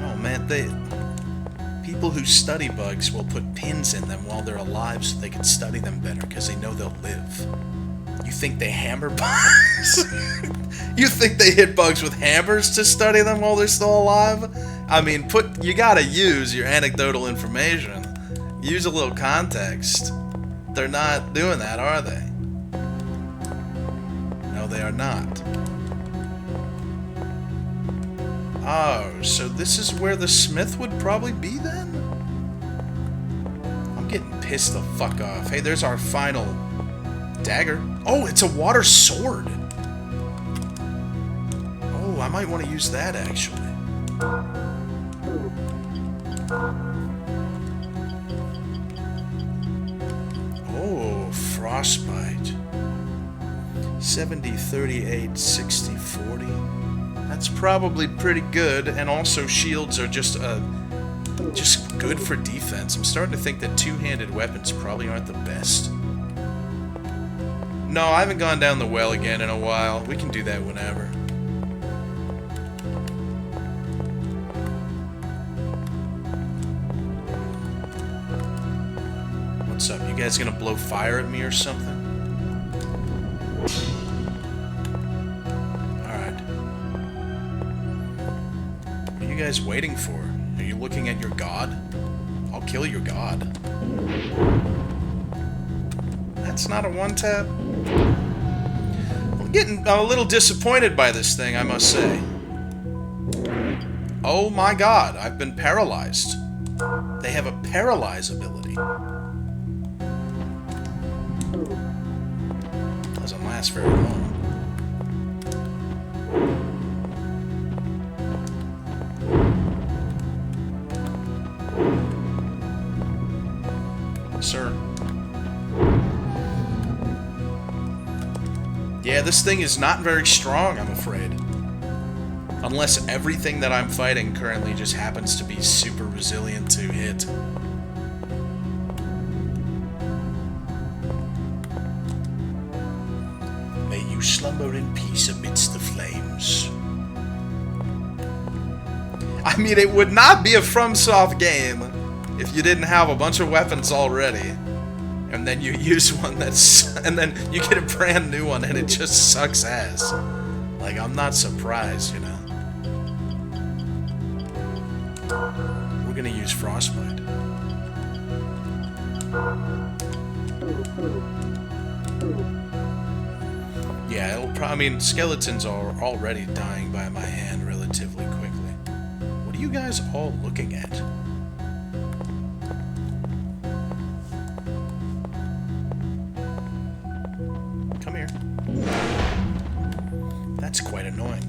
Oh man, people who study bugs will put pins in them while they're alive so they can study them better because they know they'll live. You think they hammer bugs? You think they hit bugs with hammers to study them while they're still alive? I mean, you gotta use your anecdotal information. Use a little context. They're not doing that, are they? No, they are not. Oh, so this is where the smith would probably be then? I'm getting pissed the fuck off. Hey, there's our final dagger. Oh, it's a water sword. Oh, I might want to use that actually. Oh, frostbite. 70, 38, 60, 40. That's probably pretty good, and also shields are just good for defense. I'm starting to think that two-handed weapons probably aren't the best. No, I haven't gone down the well again in a while. We can do that whenever. What's up? You guys gonna blow fire at me or something? What are you guys waiting for? Are you looking at your god? I'll kill your god. That's not a one-tap? getting a little disappointed by this thing, I must say. Oh my god, I've been paralyzed. They have a paralyze ability. Doesn't last very long. Sir. Yeah, this thing is not very strong, I'm afraid. Unless everything that I'm fighting currently just happens to be super resilient to hit. May you slumber in peace amidst the flames. I mean, it would not be a FromSoft game if you didn't have a bunch of weapons already. And then you use one that's... and then you get a brand new one and it just sucks ass. Like, I'm not surprised, you know. We're gonna use Frostbite. Yeah, it'll I mean, skeletons are already dying by my hand relatively quickly. What are you guys all looking at? Come here. That's quite annoying.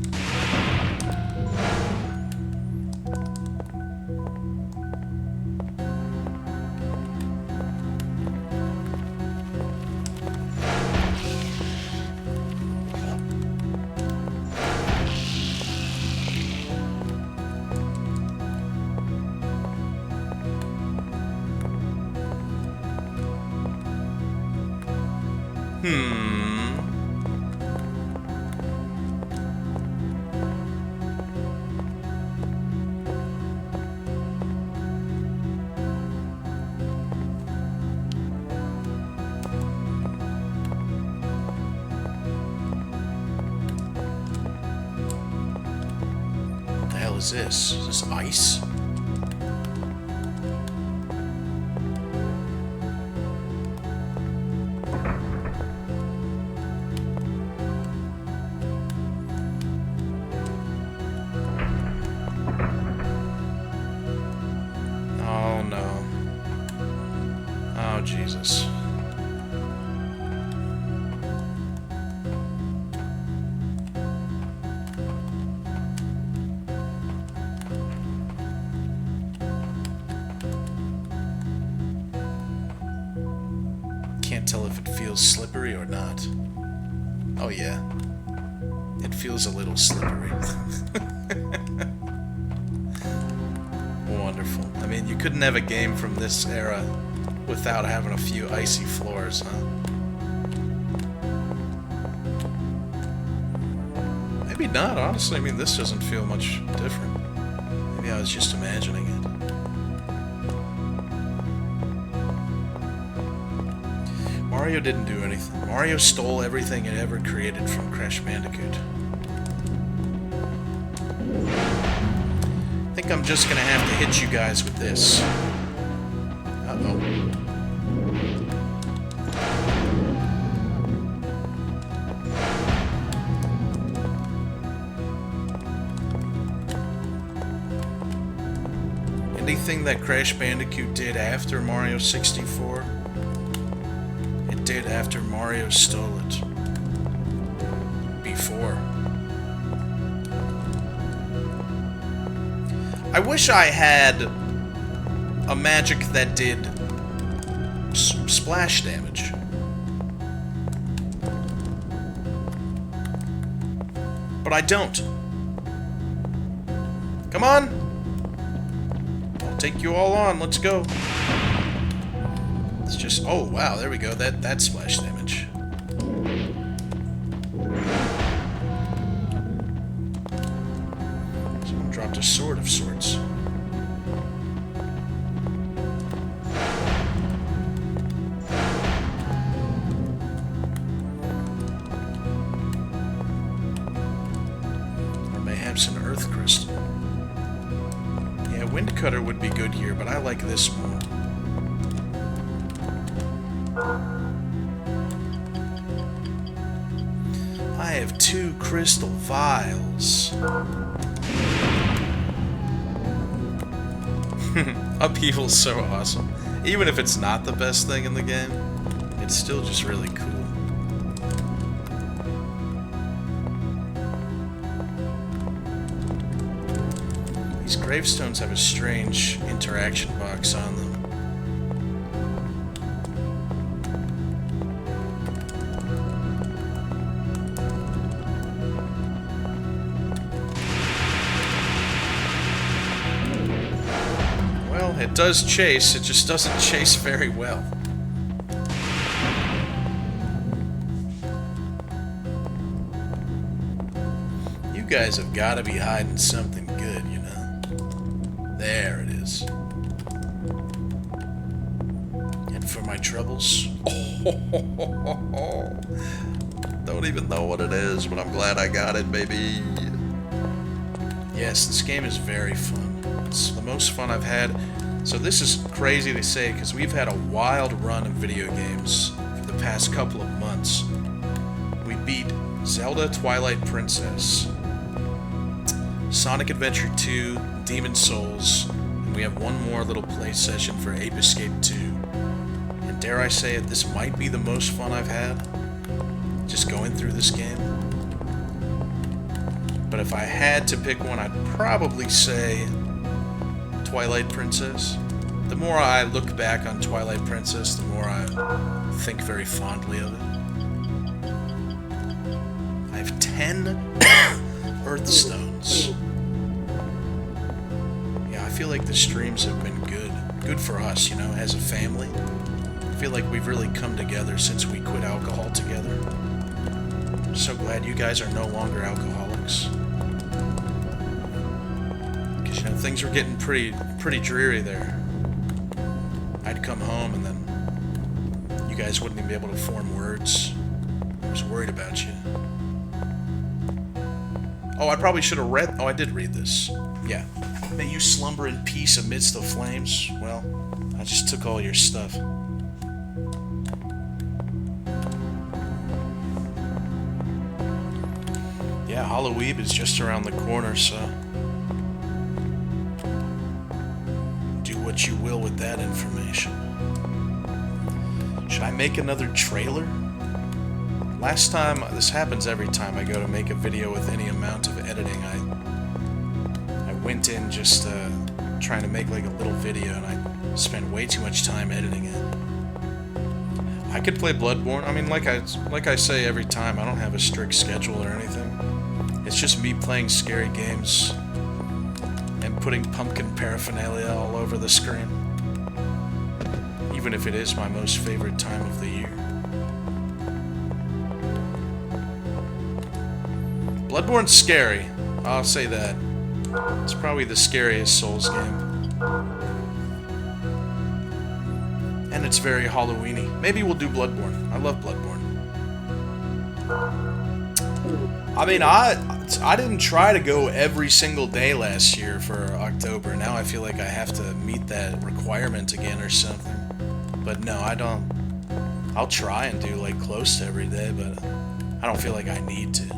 What the hell is this? Is this ice? Oh no. Oh Jesus. Can't tell if it feels slippery or not. Oh yeah. It feels a little slippery. Wonderful. I mean, you couldn't have a game from this era without having a few icy floors, huh? Maybe not, honestly. I mean, this doesn't feel much different. Maybe I was just imagining it. Mario didn't do anything. Mario stole everything it ever created from Crash Bandicoot. I think I'm just gonna have to hit you guys with this. Uh-oh. Anything that Crash Bandicoot did after Mario 64, it did after Mario stole it. Before. I wish I had a magic that did splash damage. But I don't. Come on! I'll take you all on, let's go. It's just, oh wow, there we go, that splash damage. Someone dropped a sword of sorts. Or mayhaps an earth crystal. Yeah, Wind Cutter would be good here, but I like this more. I 2 crystal vials. Upheaval's so awesome. Even if it's not the best thing in the game, it's still just really cool. These gravestones have a strange interaction box on them. Well, it does chase, it just doesn't chase very well. You guys have got to be hiding something good, you know? There it is. And for my troubles, don't even know what it is, but I'm glad I got it, baby. Yes, this game is very fun. It's the most fun I've had. So this is crazy to say because we've had a wild run of video games for the past couple of months. We beat Zelda Twilight Princess, Sonic Adventure 2, Demon Souls, and we have one more little play session for Ape Escape 2. And dare I say it, this might be the most fun I've had, just going through this game. But if I had to pick one, I'd probably say Twilight Princess. The more I look back on Twilight Princess, the more I think very fondly of it. I have 10 Earthstones. Yeah, I feel like the streams have been good. Good for us, you know, as a family. I feel like we've really come together since we quit alcohol together. I'm so glad you guys are no longer alcoholics. Because, you know, things were getting pretty dreary there. I'd come home and then you guys wouldn't even be able to form words. I was worried about you. Oh, I probably should have read... Oh, I did read this. Yeah. May you slumber in peace amidst the flames. Well, I just took all your stuff. Yeah, Halloween is just around the corner, so... do what you will with that information. Should I make another trailer? Last time, this happens every time I go to make a video with any amount of editing. I went in just trying to make like a little video and I spent way too much time editing it. I could play Bloodborne. I mean, like I say every time, I don't have a strict schedule or anything. It's just me playing scary games and putting pumpkin paraphernalia all over the screen. Even if it is my most favorite time of the year. Bloodborne's scary, I'll say that. It's probably the scariest Souls game. And it's very Halloween-y. Maybe we'll do Bloodborne. I love Bloodborne. I mean, I didn't try to go every single day last year for October. Now I feel like I have to meet that requirement again or something. But no, I don't. I'll try and do like close to every day, but I don't feel like I need to.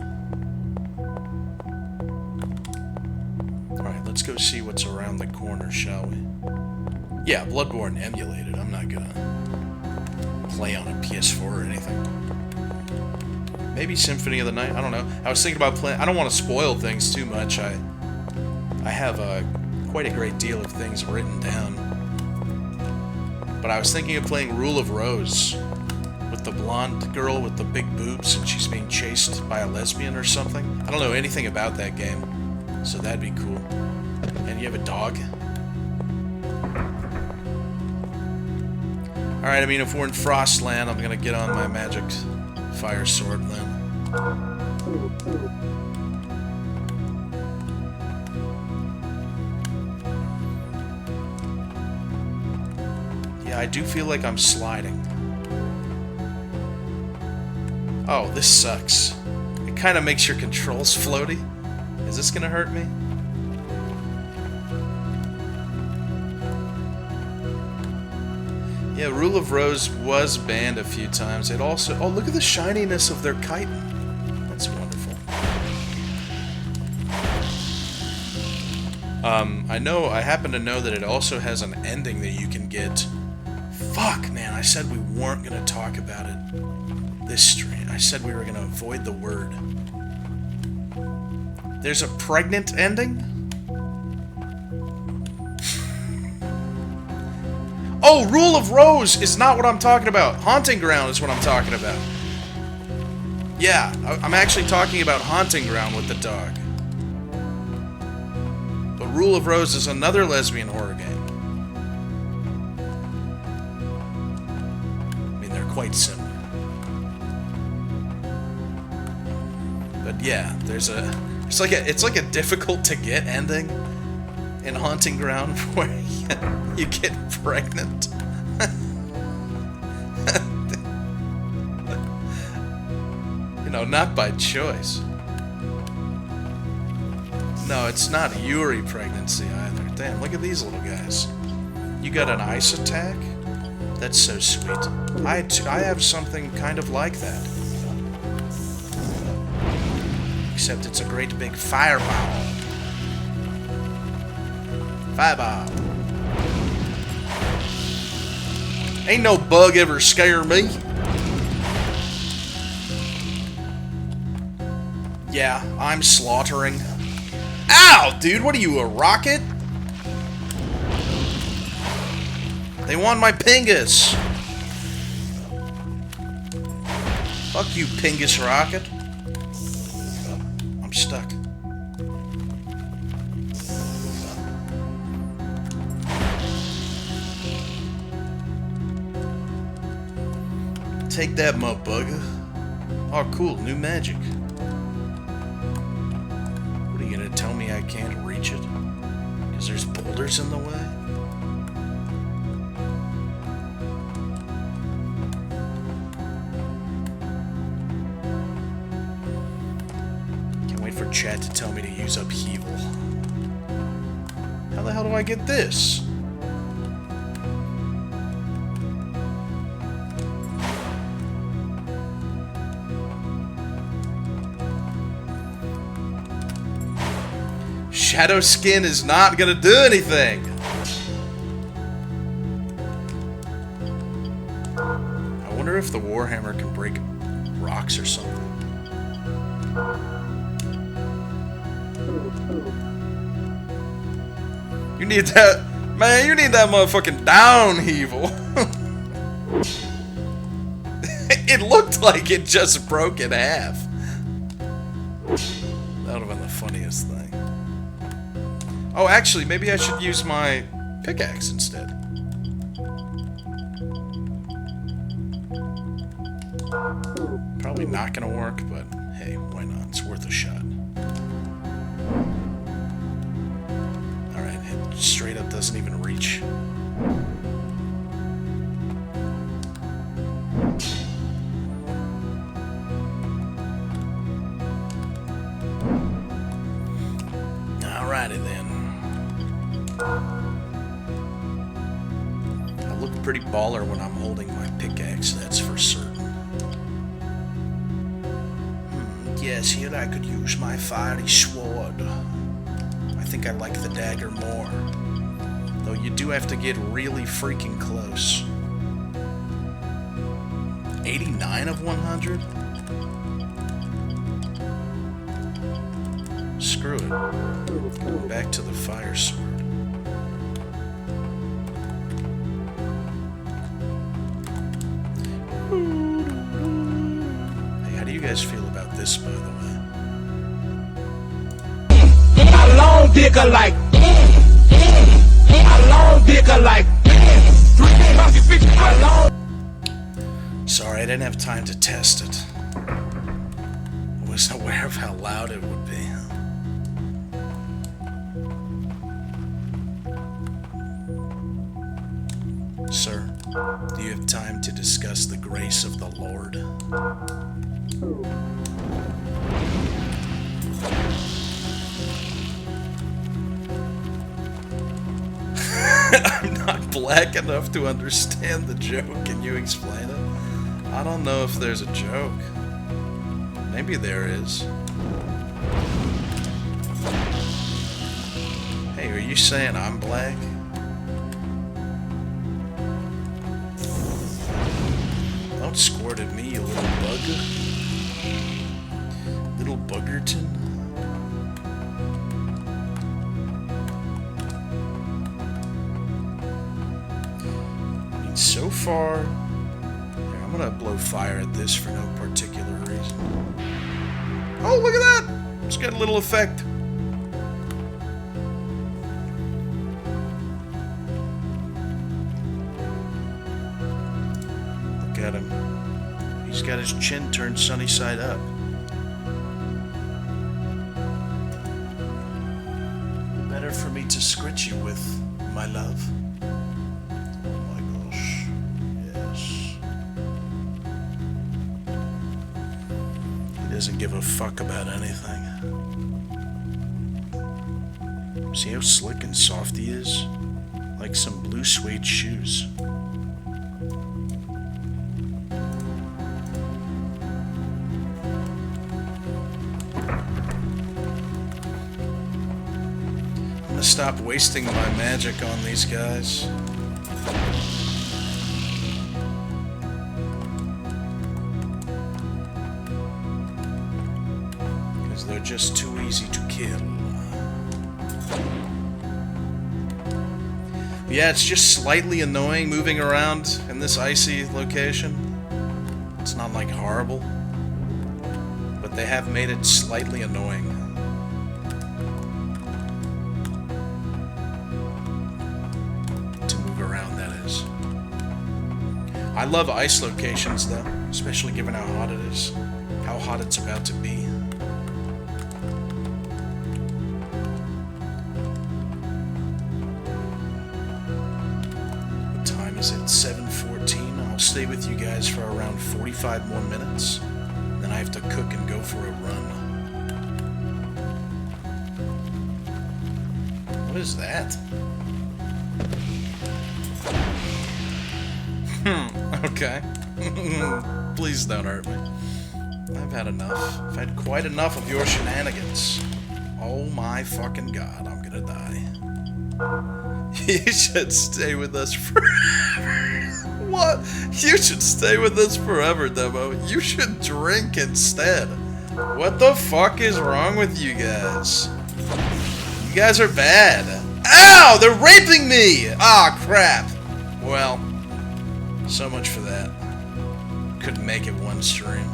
Alright, let's go see what's around the corner, shall we? Yeah, Bloodborne emulated. I'm not gonna play on a PS4 or anything. Maybe Symphony of the Night. I don't know. I was thinking about playing... I don't want to spoil things too much. I have quite a great deal of things written down. But I was thinking of playing Rule of Rose with the blonde girl with the big boobs and she's being chased by a lesbian or something. I don't know anything about that game. So that'd be cool. And you have a dog? Alright, I mean, if we're in Frostland, I'm gonna get on my magic fire sword then. Yeah, I do feel like I'm sliding. Oh, this sucks. It kind of makes your controls floaty. Is this gonna hurt me? Yeah, Rule of Rose was banned a few times. It also... Oh, look at the shininess of their chitin. That's wonderful. I happen to know that it also has an ending that you can get. Fuck, man, I said we weren't gonna talk about it this stream. I said we were gonna avoid the word. There's a pregnant ending? Oh, Rule of Rose is not what I'm talking about. Haunting Ground is what I'm talking about. Yeah, I'm actually talking about Haunting Ground with the dog. But Rule of Rose is another lesbian horror game. I mean, they're quite similar. But yeah, it's like a difficult to get ending in Haunting Ground where you get pregnant. You know, not by choice. No, it's not Yuri pregnancy either. Damn, look at these little guys. You got an ice attack? That's so sweet. I have something kind of like that. Except it's a great big fireball. Fireball. Ain't no bug ever scare me. Yeah, I'm slaughtering. Ow, dude, what are you, a rocket? They want my pingus. Fuck you, pingus rocket. I'm stuck. Take that, motherfucker. Oh, cool, new magic. What are you gonna tell me I can't reach it? Because there's boulders in the way? Can't wait for chat to tell me to use upheaval. How the hell do I get this? Shadow Skin is not gonna do anything. I wonder if the Warhammer can break rocks or something. You need that, man, you need that motherfucking downheaval. It looked like it just broke in half. That would have been the funniest thing. Oh, actually, maybe I should use my pickaxe instead. Probably not gonna work, but hey, why not? It's worth a shot. Alright, it straight up doesn't even reach. Alrighty then. I look pretty baller when I'm holding my pickaxe, that's for certain. Yes, here I could use my fiery sword. I think I like the dagger more. Though you do have to get really freaking close. 89 of 100? Screw it. Going back to the fire sword. Hey, how do you guys feel about this, by the way? A long dick alike. A long dick alike. Sorry, I didn't have time to test it. I wasn't aware of how loud it would be. Sir, do you have time to discuss the grace of the Lord? I'm not black enough to understand the joke. Can you explain it? I don't know if there's a joke. Maybe there is. Hey, Are you saying I'm black? Don't squirt at me, you little bugger. Little buggerton. I mean, so far... Here, I'm gonna blow fire at this for no particular reason. Oh, look at that! It's got a little effect. Look at him. He's got his chin turned sunny side up. Better for me to scritch you with, my love. Oh my gosh. Yes. He doesn't give a fuck about anything. See how slick and soft he is? Like some blue suede shoes. I'm gonna stop wasting my magic on these guys. Because they're just too easy to kill. Yeah, it's just slightly annoying moving around in this icy location. It's not like horrible, but they have made it slightly annoying. To move around, that is. I love ice locations though, especially given how hot it is, how hot it's about to be. Is it 7:14? I'll stay with you guys for around 45 more minutes. Then I have to cook and go for a run. What is that? Okay. Please don't hurt me. I've had enough. I've had quite enough of your shenanigans. Oh my fucking god, I'm gonna die. You should stay with us forever. What? You should stay with us forever, Demo. You should drink instead. What the fuck is wrong with you guys? You guys are bad. Ow! They're raping me! Ah, crap. Well, so much for that. Couldn't make it one stream.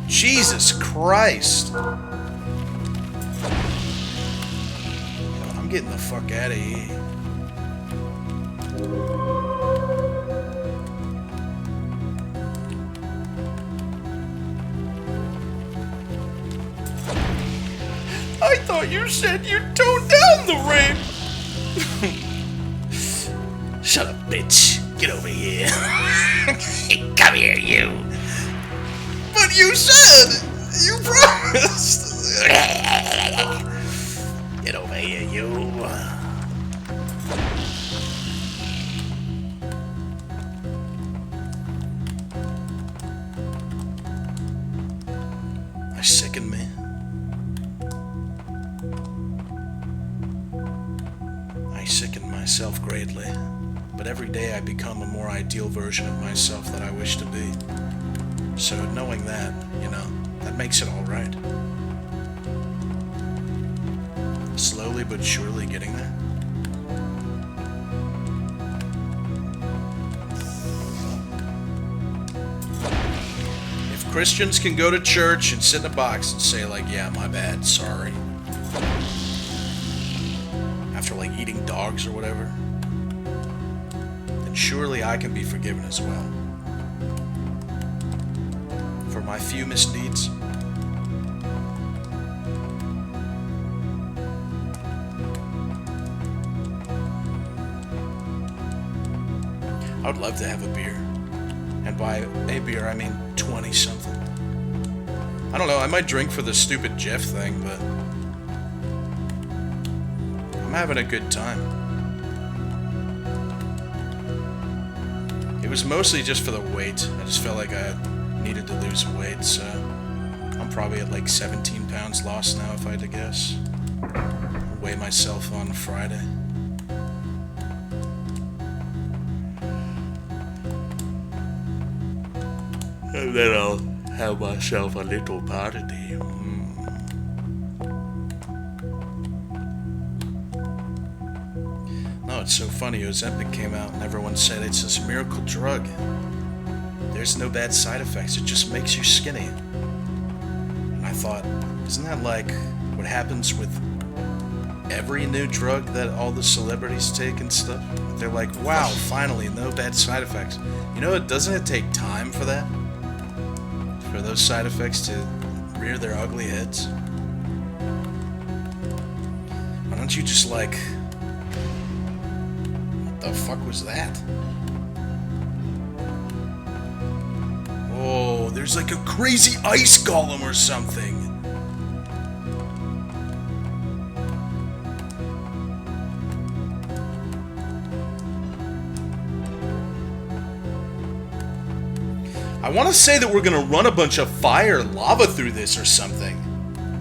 Jesus Christ! I'm getting the fuck out of here. I thought you said you'd tone down the rape! Shut up, bitch. Get over here. Come here, you. But you said! You promised! Get over here, you. I sicken me. I sicken myself greatly. But every day I become a more ideal version of myself that I wish to be. So knowing that, you know, that makes it alright. Slowly but surely getting there. If Christians can go to church and sit in a box and say like, yeah, my bad, sorry. After like eating dogs or whatever, then surely I can be forgiven as well. For my few misdeeds. I would love to have a beer. And by a beer, I mean 20 something. I don't know, I might drink for the stupid Jeff thing, but I'm having a good time. It was mostly just for the weight. I just felt like I needed to lose weight, so I'm probably at like 17 pounds lost now if I had to guess. I'll weigh myself on Friday. And then I'll have myself a little party. No, it's so funny. Ozempic came out and everyone said it's this miracle drug. There's no bad side effects. It just makes you skinny. And I thought, isn't that like what happens with every new drug that all the celebrities take and stuff? They're like, wow, finally, no bad side effects. You know, doesn't it take time for that? For those side effects to rear their ugly heads? Why don't you just like... What the fuck was that? Oh, there's like a crazy ice golem or something. I want to say that we're going to run a bunch of fire lava through this or something.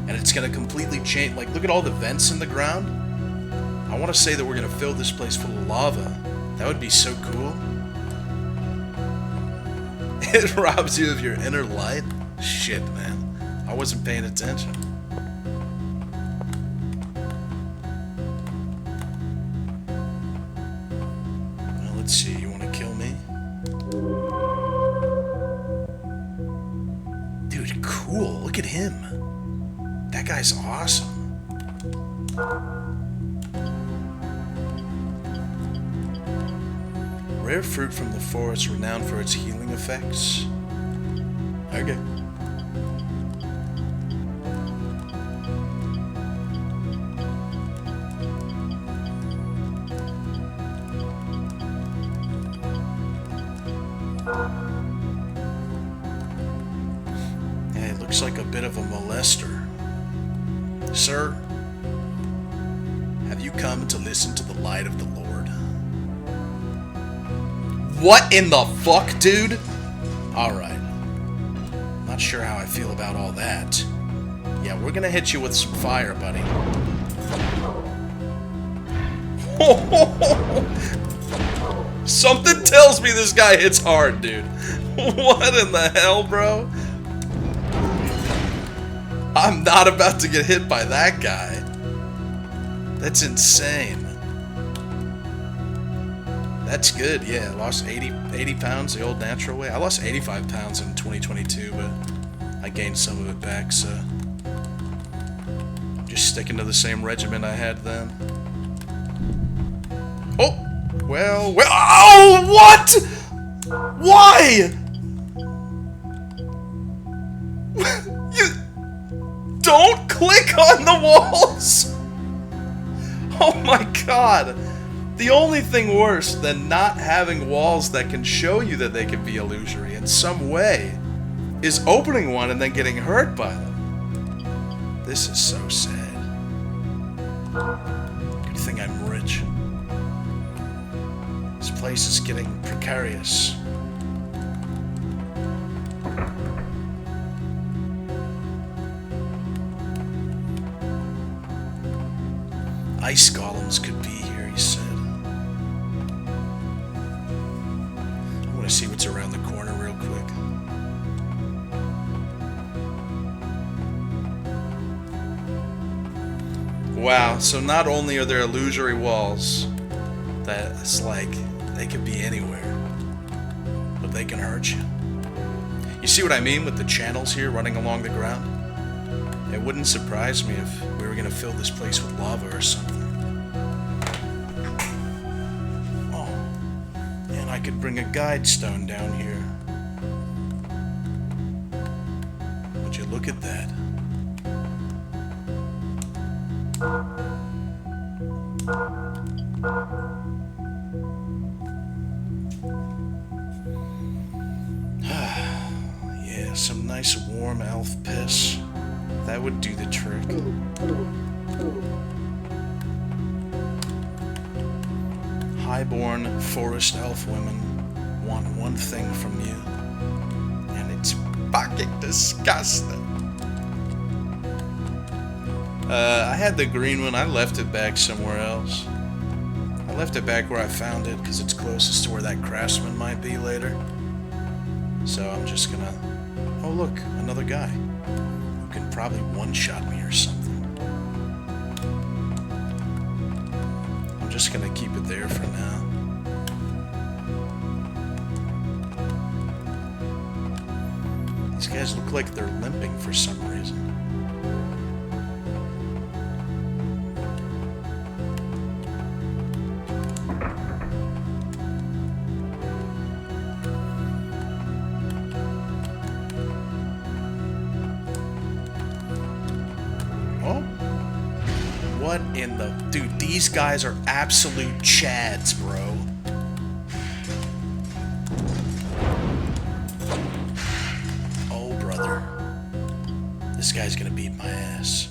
And it's going to completely change. Like, look at all the vents in the ground. I want to say that we're going to fill this place full of lava. That would be so cool. It robs you of your inner light? Shit, man. I wasn't paying attention. Well, let's see. You want to kill me? Dude, cool. Look at him. That guy's awesome. Rare fruit from the forest renowned for its healing effects. Okay. Yeah, it looks like a bit of a molester. Sir, have you come to listen to the light of the Lord? What in the fuck, dude? Alright. Not sure how I feel about all that. Yeah, we're gonna hit you with some fire, buddy. Something tells me this guy hits hard, dude. What in the hell, bro? I'm not about to get hit by that guy. That's insane. That's good, yeah. I lost 80 pounds the old natural way. I lost 85 pounds in 2022, but I gained some of it back, so... just sticking to the same regimen I had then. Oh! Well... Oh! What?! Why?! You... Don't click on the walls! Oh my god! The only thing worse than not having walls that can show you that they can be illusory in some way is opening one and then getting hurt by them. This is so sad. Good thing I'm rich. This place is getting precarious. Ice golems could be here, he said. I want to see what's around the corner real quick. Wow, so not only are there illusory walls that it's like they could be anywhere, but they can hurt you. You see what I mean with the channels here running along the ground? It wouldn't surprise me if we were going to fill this place with lava or something. I could bring a guide stone down here. Would you look at that? Yeah, some nice warm elf piss. That would do the trick. Highborn forest elf women want one thing from you, and it's fucking disgusting. I had the green one. I left it back somewhere else. I left it back where I found it because it's closest to where that craftsman might be later. So I'm just gonna... Oh look, another guy who can probably one-shot me or something. I'm just gonna keep it there for now. These guys look like they're limping for some reason. What in the... Dude, these guys are absolute chads, bro. Oh, brother. This guy's gonna beat my ass.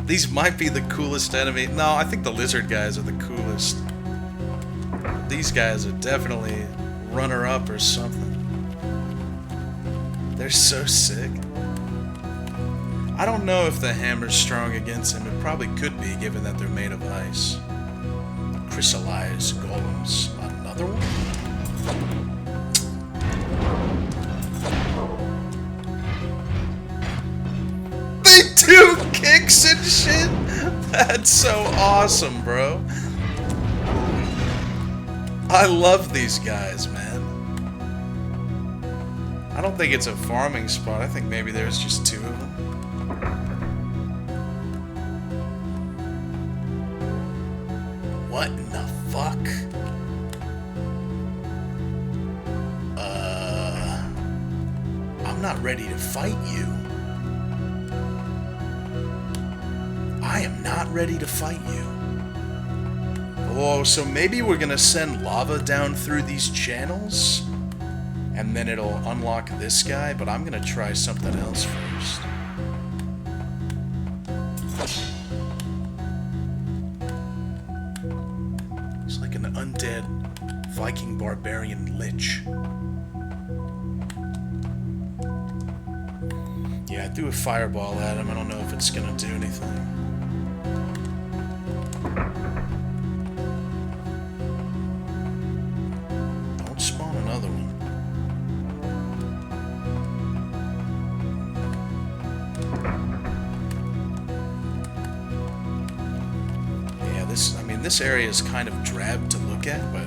These might be the coolest enemy. No, I think the lizard guys are the coolest. These guys are definitely runner-up or something. They're so sick. I don't know if the hammer's strong against him. It probably could be, given that they're made of ice. Crystallized golems. Another one? They do kicks and shit? That's so awesome, bro. I love these guys, man. I don't think it's a farming spot. I think maybe there's just two of them. What in the fuck? I'm not ready to fight you. I am not ready to fight you. Oh, so maybe we're gonna send lava down through these channels? And then it'll unlock this guy, but I'm gonna try something else first. It's like an undead Viking barbarian lich. Yeah, I threw a fireball at him. I don't know if it's gonna do anything. Don't spawn another one. This area is kind of drab to look at, but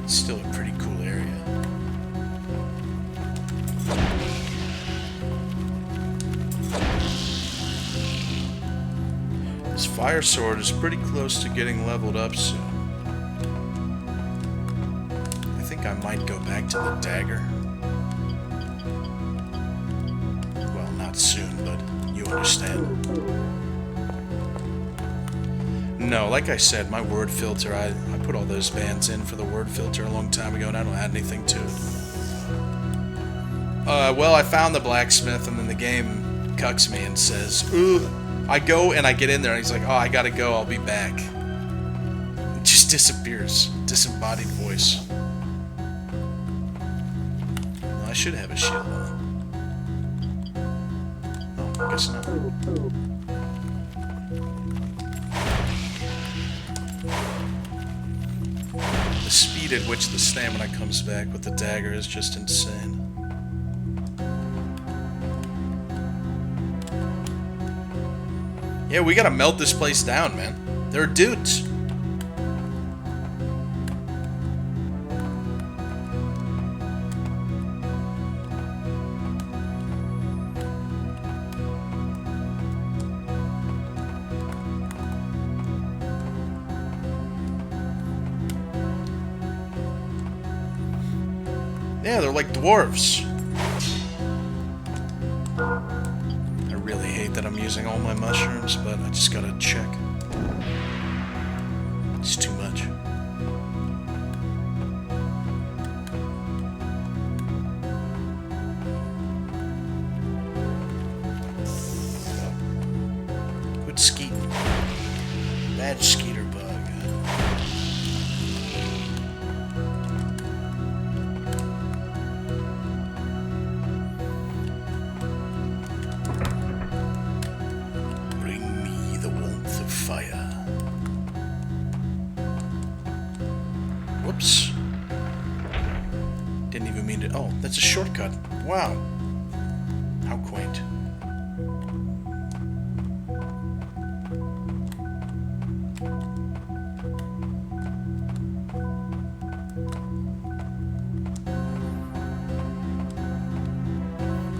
it's still a pretty cool area. This fire sword is pretty close to getting leveled up soon. I think I might go back to the dagger. Well, not soon, but you understand. No, like I said, my word filter, I put all those bands in for the word filter a long time ago, and I don't add anything to it. Well, I found the blacksmith, and then the game cucks me and says, ooh, I go and I get in there, and he's like, oh, I gotta go, I'll be back. It just disappears. Disembodied voice. Well, I should have a shield on. Oh, I guess not. The speed at which the stamina comes back with the dagger is just insane. Yeah, we gotta melt this place down, man. There are dudes. Yeah, they're like dwarves. I really hate that I'm using all my mushrooms, but I just gotta check. It's too much. it's a shortcut. Wow. How quaint.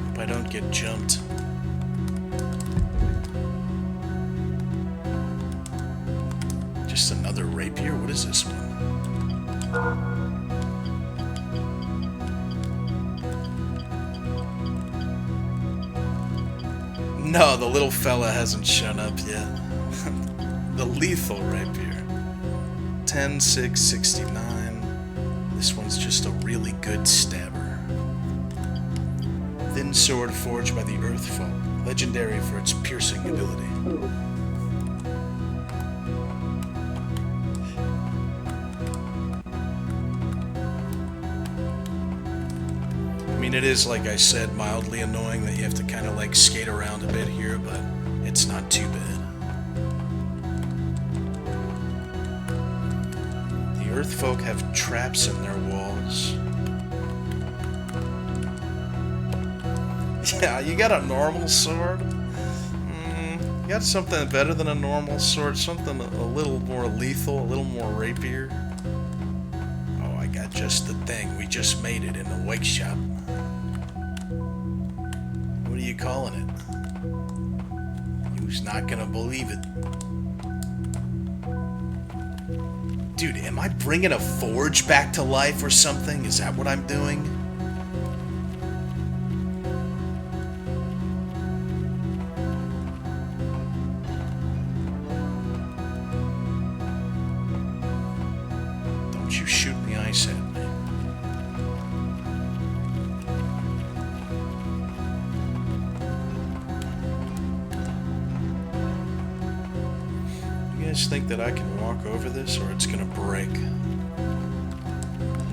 Hope I don't get jumped. Just another rapier? What is this one? No, the little fella hasn't shown up yet. The lethal rapier. 10, 6, 69. This one's just a really good stabber. Thin sword forged by the Earth Folk, legendary for its piercing ability. I mean, it is, like I said, mildly annoying that you have to kind of like skate around a bit here, but it's not too bad. The Earth Folk have traps in their walls. Yeah, you got a normal sword? You got something better than a normal sword, something a little more lethal, a little more rapier. Oh, I got just the thing. We just made it in the wake shop. What are you calling it? You's not gonna believe it. Dude, am I bringing a forge back to life or something? Is that what I'm doing? Don't you shoot me ice at me. You guys think that I can walk over this or it's gonna break?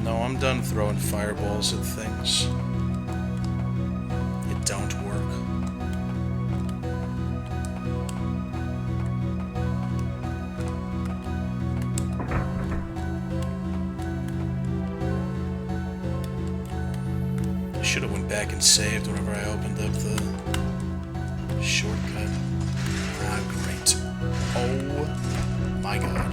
No, I'm done throwing fireballs at things. It don't work. I should have went back and saved whenever I opened up the shortcut. Ah, great. Oh my god.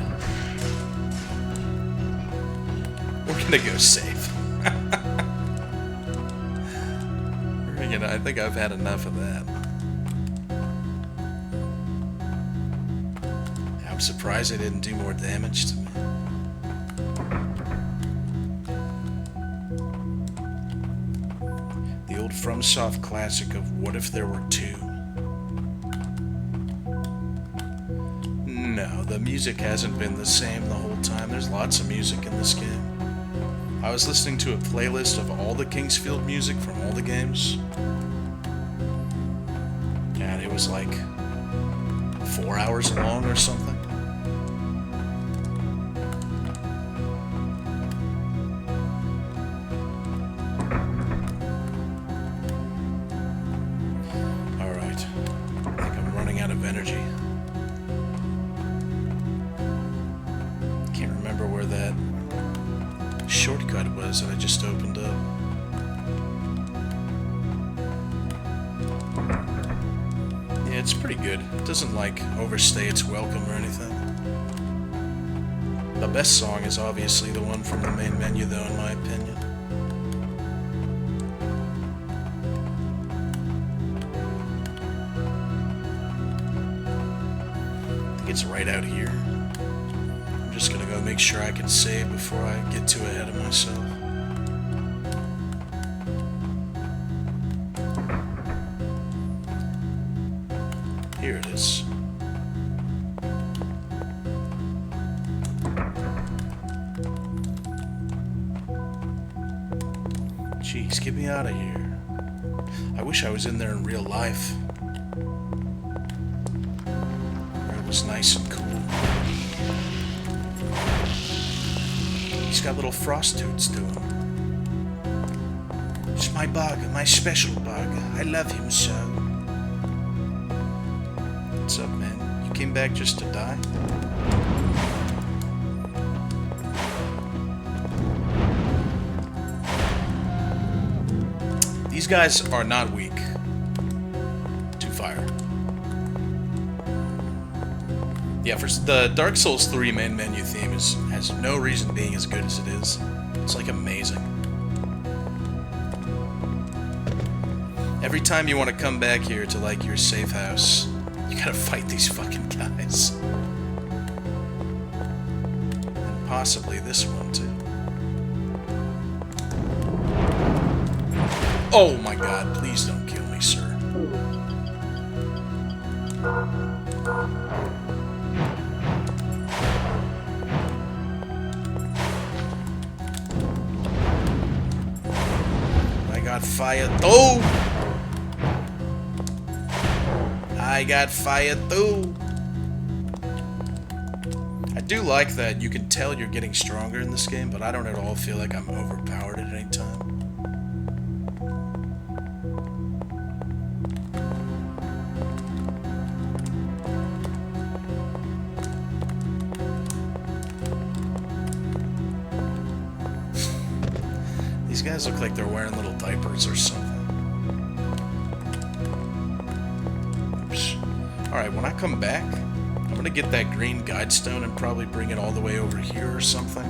We're gonna go save. I think I've had enough of that. I'm surprised it didn't do more damage to me. The old FromSoft classic of what if there were two? No, the music hasn't been the same the whole time. There's lots of music in this game. I was listening to a playlist of all the Kingsfield music from all the games. And it was like 4 hours long or something. Alright. I think I'm running out of energy. Can't remember where that shortcut was that I just opened up. Yeah, it's pretty good. It doesn't like overstay its welcome or anything. The best song is obviously the one from the main menu though, in my opinion. I think it's right out here. I'm just gonna go make sure I can save before I get too ahead of myself. Here it is. Jeez, get me out of here. I wish I was in there in real life. Where it was nice and cool. He's got little frost toots to him. It's my bug, my special bug. I love him so. What's up, man? You came back just to die? These guys are not weak to fire. Yeah, for the Dark Souls 3 main menu theme has no reason being as good as it is. It's like amazing. Every time you want to come back here to like your safe house, you gotta fight these fucking guys. And possibly this one too. Oh my god, please don't kill me, sir. I got fire. Oh! I got fire too. I do like that you can tell you're getting stronger in this game, but I don't at all feel like I'm overpowered at any time. These guys look like they're wearing little diapers or something. Alright, when I come back, I'm gonna get that green guide stone and probably bring it all the way over here or something.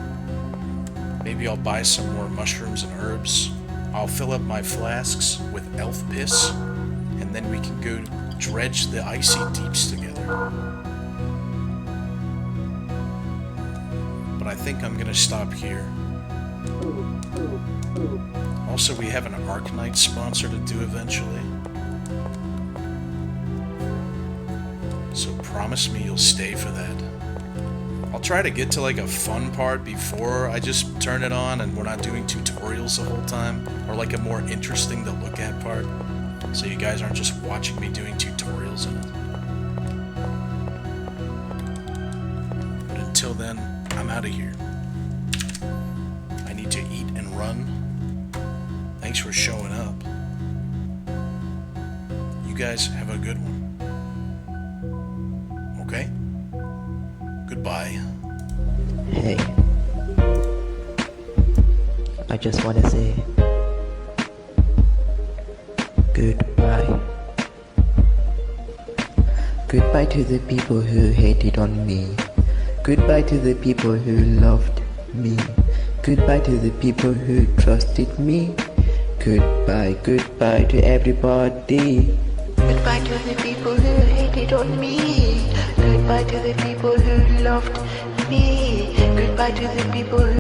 Maybe I'll buy some more mushrooms and herbs. I'll fill up my flasks with elf piss, and then we can go dredge the icy deeps together. But I think I'm gonna stop here. Also, we have an Arknight sponsor to do eventually. So promise me you'll stay for that. I'll try to get to like a fun part before I just turn it on and we're not doing tutorials the whole time. Or like a more interesting to look at part. So you guys aren't just watching me doing tutorials in it. But until then, I'm out of here. I need to eat and run. Thanks for showing up. You guys have a good one. Okay? Goodbye. Hey. I just want to say goodbye. Goodbye to the people who hated on me. Goodbye to the people who loved me. Goodbye to the people who trusted me. Goodbye, goodbye to everybody. Goodbye to the people who hated on me. Goodbye to the people who loved me. Goodbye to the people who